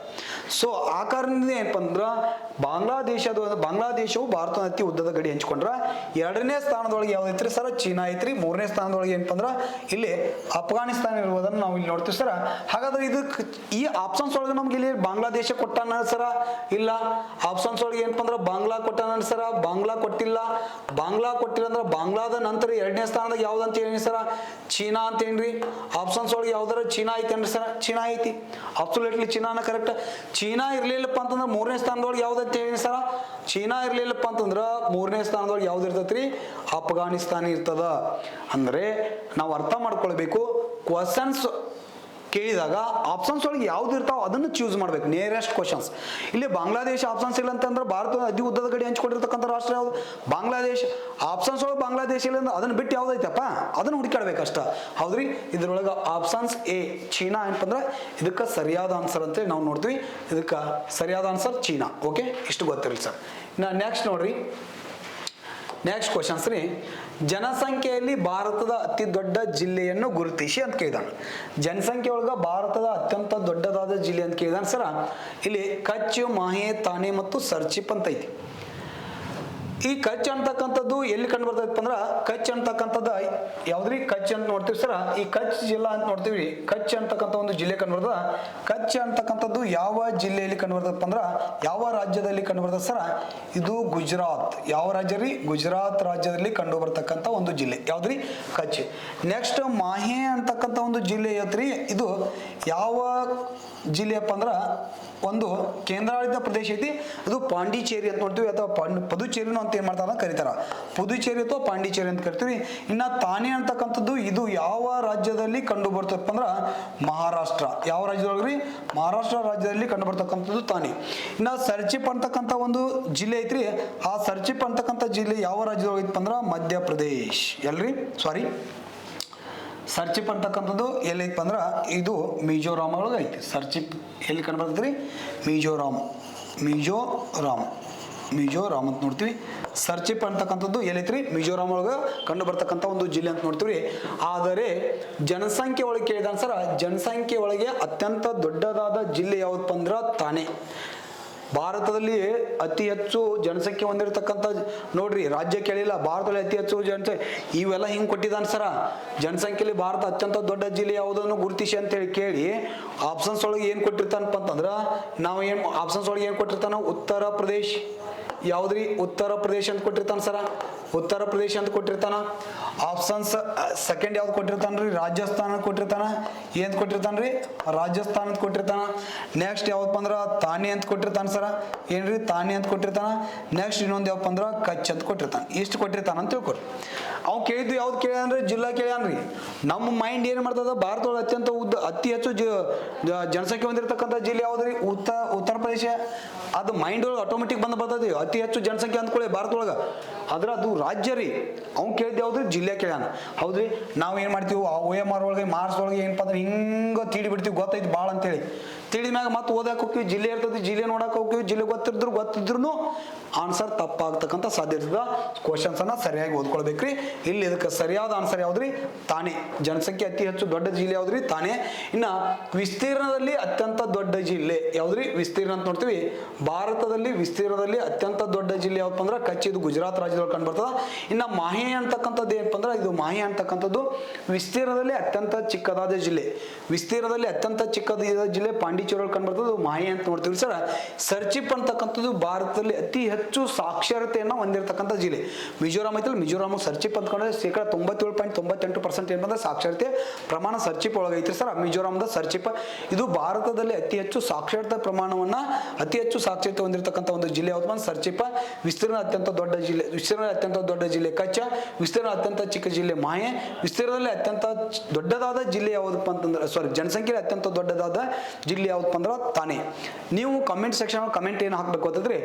ಸೊ ಆ ಕಾರಣದಿಂದ ಏನಪ್ಪ ಅಂದ್ರ ಬಾಂಗ್ಲಾದೇಶವು ಭಾರತದ ಅತಿ ಉದ್ದದ ಗಡಿ ಹಂಚ್ಕೊಂಡ್ರ. ಎರಡನೇ ಸ್ಥಾನದೊಳಗೆ ಯಾವ್ದೈತ್ರಿ ಸರ್, ಚೀನಾ ಐತ್ರಿ. ಮೂರನೇ ಸ್ಥಾನದೊಳಗೆ ಏನಪ್ಪ ಅಂದ್ರ ಇಲ್ಲಿ ಅಫ್ಘಾನಿಸ್ತಾನ ಇರುವುದನ್ನು ನಾವು ಇಲ್ಲಿ ನೋಡ್ತೀವಿ ಸರ್. ಹಾಗಾದ್ರೆ ಇದಕ್ಕೆ ಈ ಆಪ್ಷನ್ಸ್ ಒಳಗೆ ನಮ್ಗೆ ಇಲ್ಲಿ ಬಾಂಗ್ಲಾದೇಶ ಕೊಟ್ಟಾನ ಸರ, ಇಲ್ಲ. ಆಪ್ಷನ್ಸ್ ಒಳಗೆ ಏನಪ್ಪ ಅಂದ್ರೆ ಬಾಂಗ್ಲಾ ಕೊಟ್ಟಾನ ಸರ, ಬಾಂಗ್ಲಾ ಕೊಟ್ಟಿಲ್ಲ. ಬಾಂಗ್ಲಾ ಕೊಟ್ಟಿಲ್ಲ ಅಂದ್ರೆ ಬಾಂಗ್ಲಾದ ನಂತರ ಎರಡನೇ ಸ್ಥಾನದಾಗ ಯಾವ್ದಂತ ಹೇಳಿ ಸರ, ಚೀನಾ ಅಂತ ಏನ್ರಿ. ಆಪ್ಷನ್ಸ್ ಒಳಗೆ ಯಾವ್ದಾರ ಚೀನಾ ಐತೇನ್ರಿ ಸರ, ಚೀನಾ ಐತಿ. ಅಬ್ಸಲ್ಯೂಟ್ಲಿ ಚೀನಾನ ಕರೆಕ್ಟ್. ಚೀನಾ ಇರ್ಲಿಲ್ಲಪ್ಪ ಅಂತಂದ್ರೆ ಮೂರನೇ ಸ್ಥಾನದೊಳಗೆ ಯಾವ್ದಂತ ಹೇಳಿ ಸರ, ಚೀನಾ ಇರ್ಲಿಲ್ಲಪ್ಪ ಅಂತಂದ್ರ ಮೂರನೇ ಸ್ಥಾನದೊಳಗೆ ಯಾವ್ದು ಇರ್ತೈತ್ರಿ, ಅಫ್ಘಾನಿಸ್ತಾನ ಇರ್ತದ. ಅಂದ್ರೆ ನಾವು ಅರ್ಥ ಮಾಡ್ಕೊಳ್ಬೇಕು, ಕ್ವಶನ್ಸ್ ಕೇಳಿದಾಗ ಆಪ್ಷನ್ಸ್ ಒಳಗೆ ಯಾವ್ದು ಇರ್ತಾವ ಅದನ್ನು ಚೂಸ್ ಮಾಡ್ಬೇಕು. Nearest questions. ಇಲ್ಲಿ ಬಾಂಗ್ಲಾದೇಶ ಆಪ್ಷನ್ಸ್ ಇಲ್ಲ ಅಂತಂದ್ರೆ ಭಾರತದ ಅತಿ ಉದ್ದದ ಗಡಿ ಹಂಚ್ಕೊಂಡಿರ್ತಕ್ಕಂಥ ರಾಷ್ಟ್ರ ಯಾವ್ದು, ಬಾಂಗ್ಲಾದೇಶ. ಆಪ್ಷನ್ಸ್ ಒಳಗೆ ಬಾಂಗ್ಲಾದೇಶ ಇಲ್ಲ ಅಂದ್ರೆ ಅದನ್ನ ಬಿಟ್ಟು ಯಾವ್ದೈತಪ್ಪ ಅದನ್ನ ಹುಡುಕಾಡ್ಬೇಕಷ್ಟ. ಹೌದ್ರಿ, ಇದ್ರೊಳಗೆ ಆಪ್ಷನ್ಸ್ ಎ ಚೀನಾ ಅಂತಂದ್ರೆ ಇದಕ್ಕೆ ಸರಿಯಾದ ಆನ್ಸರ್ ಅಂತೇಳಿ ನಾವು ನೋಡ್ತೀವಿ. ಇದಕ್ಕೆ ಸರಿಯಾದ ಆನ್ಸರ್ ಚೀನಾ. ಓಕೆ, ಇಷ್ಟು ಗೊತ್ತಿರಲಿ ಸರ್. ನೆಕ್ಸ್ಟ್ ನೋಡ್ರಿ, ನೆಕ್ಸ್ಟ್ ಕ್ವಶನ್ಸ್ ರೀ, ಜನಸಂಖ್ಯೆಯಲ್ಲಿ ಭಾರತದ ಅತಿ ದೊಡ್ಡ ಜಿಲ್ಲೆಯನ್ನು ಗುರುತಿಸಿ ಅಂತ ಕೇಳಿದಾನೆ. ಜನಸಂಖ್ಯೆ ಒಳಗ ಭಾರತದ ಅತ್ಯಂತ ದೊಡ್ಡದಾದ ಜಿಲ್ಲೆ ಅಂತ ಕೇಳಿದಾನೆ ಸರ. ಇಲ್ಲಿ ಕಚ್, ಮಾಹೆ, ತಾನೆ ಮತ್ತು ಸರ್ಚಿಪ್ ಅಂತ ಐತಿ. ಈ ಕಚ್ ಅಂತಕ್ಕಂಥದ್ದು ಎಲ್ಲಿ ಕಂಡು ಬರ್ತೈತಪ್ಪ ಅಂದ್ರೆ ಕಚ್ ಅಂತಕ್ಕಂಥದ್ದು ಯಾವ್ದ್ರಿ ಕಚ್ ಅಂತ ನೋಡ್ತೀವಿ ಸರ. ಈ ಕಚ್ ಜಿಲ್ಲಾ ಅಂತ ನೋಡ್ತೀವಿ. ಕಚ್ ಅಂತಕ್ಕಂಥ ಒಂದು ಜಿಲ್ಲೆ ಕಂಡು ಬರ್ತದ. ಕಚ್ ಅಂತಕ್ಕಂಥದ್ದು ಯಾವ ಜಿಲ್ಲೆಯಲ್ಲಿ ಕಂಡು ಬರ್ತದಪ್ಪ ಅಂದ್ರ ಯಾವ ರಾಜ್ಯದಲ್ಲಿ ಕಂಡು ಬರ್ತದೆ ಸರ? ಇದು ಗುಜರಾತ್. ಯಾವ ರಾಜ್ಯ ರೀ? ಗುಜರಾತ್ ರಾಜ್ಯದಲ್ಲಿ ಕಂಡು ಬರ್ತಕ್ಕಂಥ ಒಂದು ಜಿಲ್ಲೆ ಯಾವ್ದ್ರಿ? ಕಚ್. ನೆಕ್ಸ್ಟ್ ಮಾಹೆ ಅಂತಕ್ಕಂಥ ಒಂದು ಜಿಲ್ಲೆ ಐತ್ರಿ. ಇದು ಯಾವ ಜಿಲ್ಲೆಯಪ್ಪ ಅಂದ್ರ ಒಂದು ಕೇಂದ್ರಾಡಳಿತ ಪ್ರದೇಶ ಐತಿ. ಅದು ಪಾಂಡಿಚೇರಿ ಅಂತ ನೋಡ್ತೀವಿ, ಅಥವಾ ಪುದುಚೇರಿನೂ ಅಂತ ಏನ್ ಮಾಡ್ತಾರ ಕರೀತಾರ. ಪುದುಚೇರಿ ಅಥವಾ ಪಾಂಡಿಚೇರಿ ಅಂತ ಕರಿತೀವಿ. ಇನ್ನ ತಾನೆ ಅಂತಕ್ಕಂಥದ್ದು ಇದು ಯಾವ ರಾಜ್ಯದಲ್ಲಿ ಕಂಡು ಬರ್ತದಪ್ಪ ಅಂದ್ರ ಮಹಾರಾಷ್ಟ್ರ. ಯಾವ ರಾಜ್ಯದೊಳಗ್ರಿ? ಮಹಾರಾಷ್ಟ್ರ ರಾಜ್ಯದಲ್ಲಿ ಕಂಡು ಬರ್ತಕ್ಕಂಥದ್ದು ತಾನೆ. ಇನ್ನ ಸರ್ಚಿಪ್ ಅಂತಕ್ಕಂಥ ಒಂದು ಜಿಲ್ಲೆ ಐತ್ರಿ. ಆ ಸರ್ಚಿಪ್ ಅಂತಕ್ಕಂಥ ಜಿಲ್ಲೆ ಯಾವ ರಾಜ್ಯದೊಳಗೈತಪ್ಪ ಅಂದ್ರ ಮಧ್ಯಪ್ರದೇಶ್. ಎಲ್ರಿ ಸಾರಿ, ಸರ್ಚಿಪ್ ಅಂತಕ್ಕಂಥದ್ದು ಎಲ್ಲೈತಪ್ಪ ಅಂದ್ರ ಇದು ಮಿಜೋರಾಂ ಒಳಗೆ ಐತಿ. ಸರ್ಚಿಪ್ ಎಲ್ಲಿ ಕಂಡು ಬರ್ತದ್ರಿ? ಮಿಜೋರಾಂ. ಮಿಜೋರಾಂ ಅಂತ ನೋಡ್ತೀವಿ. ಸರ್ಚಿಪ್ ಅಂತಕ್ಕಂಥದ್ದು ಎಲ್ಲೈತ್ರಿ? ಮಿಜೋರಾಂ ಒಳಗೆ ಕಂಡು ಬರ್ತಕ್ಕಂಥ ಒಂದು ಜಿಲ್ಲೆ ಅಂತ ನೋಡ್ತೀವಿ. ಆದರೆ ಜನಸಂಖ್ಯೆ ಒಳಗೆ ಕೇಳಿದ ಸರ, ಜನಸಂಖ್ಯೆ ಒಳಗೆ ಅತ್ಯಂತ ದೊಡ್ಡದಾದ ಜಿಲ್ಲೆ ಯಾವ್ದಪ್ಪ ಅಂದ್ರ ತಾನೆ. ಭಾರತದಲ್ಲಿ ಅತಿ ಹೆಚ್ಚು ಜನಸಂಖ್ಯೆ ಹೊಂದಿರತಕ್ಕಂಥ ನೋಡ್ರಿ ರಾಜ್ಯ ಕೇಳಿಲ್ಲ, ಭಾರತದಲ್ಲಿ ಅತಿ ಹೆಚ್ಚು ಜನಸಂಖ್ಯೆ ಇವೆಲ್ಲ ಹಿಂಗೆ ಕೊಟ್ಟಿದ್ದಾನೆ ಸರ. ಜನಸಂಖ್ಯೆಯಲ್ಲಿ ಭಾರತ ಅತ್ಯಂತ ದೊಡ್ಡ ಜಿಲ್ಲೆ ಯಾವುದನ್ನು ಗುರುತಿಸಿ ಅಂತೇಳಿ ಕೇಳಿ ಆಪ್ಷನ್ಸ್ ಒಳಗೆ ಏನು ಕೊಟ್ಟಿರ್ತಾನಪ್ಪ ಅಂತಂದ್ರ ನಾವು ಏನು ಆಪ್ಷನ್ಸ್ ಒಳಗೆ ಏನು ಕೊಟ್ಟಿರ್ತಾನ? ಉತ್ತರ ಪ್ರದೇಶ್. ಯಾವ್ದ್ರಿ? ಉತ್ತರ ಪ್ರದೇಶ ಅಂತ ಕೊಟ್ಟಿರ್ತಾನ ಸರ. ಉತ್ತರ ಪ್ರದೇಶ ಅಂತ ಕೊಟ್ಟಿರ್ತಾನ. ಆಪ್ಷನ್ಸ್ ಸೆಕೆಂಡ್ ಯಾವ್ದು ಕೊಟ್ಟಿರ್ತಾನ್ರಿ? ರಾಜಸ್ಥಾನ ಅಂತ ಕೊಟ್ಟಿರ್ತಾನ. ಏನ್ ಕೊಟ್ಟಿರ್ತಾನ್ರಿ? ರಾಜಸ್ಥಾನ ಅಂತ ಕೊಟ್ಟಿರ್ತಾನ. ನೆಕ್ಸ್ಟ್ ಯಾವಪ್ಪ ಅಂದ್ರ ತಾನೆ ಅಂತ ಕೊಟ್ಟಿರ್ತಾನ ಸರ. ಏನ್ರಿ? ತಾನೆ ಅಂತ ಕೊಟ್ಟಿರ್ತಾನ. ನೆಕ್ಸ್ಟ್ ಇನ್ನೊಂದು ಯಾವಪ್ಪ ಅಂದ್ರ ಕಚ್ ಅಂತ ಕೊಟ್ಟಿರ್ತಾನ. ಇಷ್ಟು ಕೊಟ್ಟಿರ್ತಾನ ಅಂತ ತಿಳ್ಕೊರಿ. ಅವ್ ಕೇಳಿದ್ದು ಯಾವ್ದು ಕೇಳ್ಯಾನ್ರಿ? ಜಿಲ್ಲಾ ಕೇಳ್ಯಾನ್ರಿ. ನಮ್ಮ ಮೈಂಡ್ ಏನ್ ಮಾಡ್ತದ? ಭಾರತದೊಳಗೆ ಅತಿ ಹೆಚ್ಚು ಜನಸಂಖ್ಯೆ ಹೊಂದಿರತಕ್ಕಂಥ ಜಿಲ್ಲೆ ಯಾವ್ದ್ರಿ? ಉತ್ತರ ಪ್ರದೇಶ. ಅದು ಮೈಂಡ್ ಒಳಗೆ ಆಟೋಮೆಟಿಕ್ ಬಂದು ಬರ್ತದೆ. ಅತಿ ಹೆಚ್ಚು ಜನಸಂಖ್ಯೆ ಅಂದ್ಕೊಳ್ಳಿ ಭಾರತದೊಳಗ. ಆದ್ರೆ ಅದು ರಾಜ್ಯ ರೀ. ಅವ್ನು ಕೇಳಿದ್ದು ಯಾವ್ದು? ಜಿಲ್ಲೆ ಕೇಳ್ಯಾನ. ಹೌದ್ರಿ. ನಾವು ಏನ್ ಮಾಡ್ತೀವಿ? OMR ಒಳಗೆ ಮಾರ್ಕ್ಸ್ ಒಳಗೆ ಏನಪ್ಪ ಅಂದ್ರೆ ಹಿಂಗ ತೀಡಿ ಬಿಡ್ತೀವಿ, ಗೊತ್ತೈತಿ ಭಾಳ ಅಂತೇಳಿ. ತಿಳಿದ್ಮ್ಯಾಗ ಮತ್ತೆ ಓದಾಕ್ ಹೋಗ್ತೀವಿ, ಜಿಲ್ಲೆ ಇರ್ತದೆ, ಜಿಲ್ಲೆ ನೋಡಕ್ ಹೋಗ್ತೀವಿ. ಜಿಲ್ಲೆ ಗೊತ್ತಿದ್ರು ಆನ್ಸರ್ ತಪ್ಪಾಗ್ತಕ್ಕಂಥ ಸಾಧ್ಯತೆ ಇರ್ತದ. ಕ್ವಶನ್ಸ್ ಅನ್ನ ಸರಿಯಾಗಿ ಓದ್ಕೊಳ್ಬೇಕ್ರಿ. ಇಲ್ಲಿ ಇದಕ್ಕೆ ಸರಿಯಾದ ಆನ್ಸರ್ ಯಾವ್ದ್ರಿ? ತಾನೆ. ಜನಸಂಖ್ಯೆ ಅತಿ ಹೆಚ್ಚು ದೊಡ್ಡ ಜಿಲ್ಲೆ ಯಾವ್ದ್ರಿ? ತಾನೆ. ಇನ್ನ ವಿಸ್ತೀರ್ಣದಲ್ಲಿ ಅತ್ಯಂತ ದೊಡ್ಡ ಜಿಲ್ಲೆ ಯಾವ್ದ್ರಿ? ವಿಸ್ತೀರ್ಣ ಅಂತ ನೋಡ್ತೀವಿ. ಭಾರತದಲ್ಲಿ ವಿಸ್ತೀರ್ಣದಲ್ಲಿ ಅತ್ಯಂತ ದೊಡ್ಡ ಜಿಲ್ಲೆ ಯಾವಪ್ಪ ಅಂದ್ರ ಕಚ್. ಇದು ಗುಜರಾತ್ ರಾಜ್ಯದೊಳಗೆ ಕಂಡು ಬರ್ತದ. ಇನ್ನ ಮಾಹೆ ಅಂತಕ್ಕಂಥದ್ದು ಏನಪ್ಪ ಅಂದ್ರ ಇದು ಮಾಹೆ ಅಂತಕ್ಕಂಥದ್ದು ವಿಸ್ತೀರ್ಣದಲ್ಲಿ ಅತ್ಯಂತ ಚಿಕ್ಕದಾದ ಜಿಲ್ಲೆ. ವಿಸ್ತೀರ್ಣದಲ್ಲಿ ಅತ್ಯಂತ ಚಿಕ್ಕದಾದ ಜಿಲ್ಲೆ ಪಾಂಡಿಚೇರಿ ಒಳಗೆ ಕಂಡು ಬರ್ತದೆ. ಮಾಹೆ ಅಂತ ನೋಡ್ತೀವಿ ಸರ್. ಸರ್ಚಿಪ್ ಅಂತಕ್ಕಂಥದ್ದು ಭಾರತದಲ್ಲಿ ಅತಿ ಹೆಚ್ಚು ಸಾಕ್ಷರತೆಯನ್ನು ಹೊಂದಿರತಕ್ಕಂಥ ಜಿಲ್ಲೆ. ಮಿಜೋರಾಂ ಐತಲ್ಲ, ಮಿಜೋರಾಮ್ ಸರ್ಚಿಪ್ ಅಂದ್ಕೊಂಡ್ರೆ 97.98% ಏನಂದ್ರೆ ಸಾಕ್ಷರತೆ ಪ್ರಮಾಣ ಸರ್ಚಿಪ್ ಒಳಗೆ ಐತ್ರಿ ಸರ್. ಮಿಜೋರಾಂದ ಸರ್ಚಿಪ್ ಇದು ಭಾರತದಲ್ಲಿ ಅತಿ ಹೆಚ್ಚು ಸಾಕ್ಷರತೆ ಪ್ರಮಾಣವನ್ನ ಅತಿ ಹೆಚ್ಚು ಸಾಕ್ಷರತೆ ಹೊಂದಿರತಕ್ಕಂಥ ಒಂದು ಜಿಲ್ಲೆ ಯಾವ್ದು ಬಂದು ಸರ್ಚಿಪ್. ವಿಸ್ತೀರ್ಣ ಅತ್ಯಂತ ದೊಡ್ಡ ಜಿಲ್ಲೆ, ವಿಸ್ತೀರ್ಣ ಅತ್ಯಂತ ದೊಡ್ಡ ಜಿಲ್ಲೆ ಕಚ್. ವಿಸ್ತೀರ್ಣ ಅತ್ಯಂತ ಚಿಕ್ಕ ಜಿಲ್ಲೆ ಮಾಹೆ. ವಿಸ್ತೀರ್ಣದಲ್ಲಿ ಅತ್ಯಂತ ದೊಡ್ಡದಾದ ಜಿಲ್ಲೆ ಯಾವ್ದಪ್ಪ ಅಂತಂದ್ರೆ ಜನಸಂಖ್ಯೆ ಅತ್ಯಂತ ದೊಡ್ಡದಾದ ಜಿಲ್ಲೆ ಯಾವ್ದಪ್ಪ ಅಂದ್ರೆ ತಾನೆ. ನೀವು ಕಮೆಂಟ್ ಸೆಕ್ಷನ್ ಕಮೆಂಟ್ ಏನು ಹಾಕ್ಬೇಕು ಅಂತಂದ್ರೆ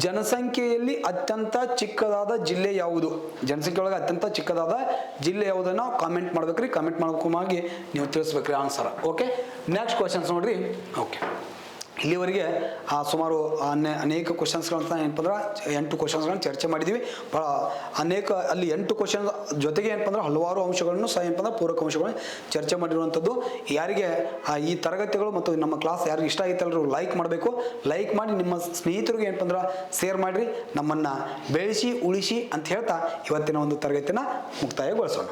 ಜನಸಂಖ್ಯೆಯಲ್ಲಿ ಅತ್ಯಂತ ಚಿಕ್ಕದಾದ ಜಿಲ್ಲೆ ಯಾವುದು? ಜನಸಂಖ್ಯೆ ಒಳಗೆ ಅತ್ಯಂತ ಚಿಕ್ಕದಾದ ಜಿಲ್ಲೆ ಯಾವುದನ್ನ ಕಾಮೆಂಟ್ ಮಾಡ್ಬೇಕ್ರಿ. ಕಾಮೆಂಟ್ ಮಾಡ್ಕೊಂಬಾಗಿ ನೀವು ತಿಳಿಸ್ಬೇಕ್ರಿ ಆನ್ಸರ್. ಓಕೆ, ನೆಕ್ಸ್ಟ್ ಕ್ವಶನ್ಸ್ ನೋಡ್ರಿ. ಓಕೆ, ಇಲ್ಲಿವರೆಗೆ ಸುಮಾರು ಅನೇಕ ಕ್ವಶನ್ಸ್ಗಳನ್ನ ಏನಪ್ಪ ಅಂದ್ರೆ 8 ಕ್ವಶನ್ಸ್ಗಳನ್ನ ಚರ್ಚೆ ಮಾಡಿದ್ದೀವಿ. ಭಾಳ ಅನೇಕ ಅಲ್ಲಿ 8 ಕ್ವಶನ್ ಜೊತೆಗೆ ಏನಪ್ಪ ಅಂದ್ರೆ ಹಲವಾರು ಅಂಶಗಳನ್ನು ಸಹ ಏನಪ್ಪ ಅಂದ್ರೆ ಪೂರಕ ಅಂಶಗಳನ್ನು ಚರ್ಚೆ ಮಾಡಿರುವಂಥದ್ದು. ಯಾರಿಗೆ ಈ ತರಗತಿಗಳು ಮತ್ತು ನಮ್ಮ ಕ್ಲಾಸ್ ಯಾರಿಗೆ ಇಷ್ಟ ಆಗುತ್ತೆ ಎಲ್ಲರೂ ಲೈಕ್ ಮಾಡಬೇಕು. ಲೈಕ್ ಮಾಡಿ ನಿಮ್ಮ ಸ್ನೇಹಿತರಿಗೆ ಏನಪ್ಪ ಅಂದ್ರೆ ಶೇರ್ ಮಾಡಿರಿ. ನಮ್ಮನ್ನು ಬೆಳೆಸಿ ಉಳಿಸಿ ಅಂತ ಹೇಳ್ತಾ ಇವತ್ತಿನ ಒಂದು ತರಗತಿನ ಮುಕ್ತಾಯಗೊಳಿಸೋಣ.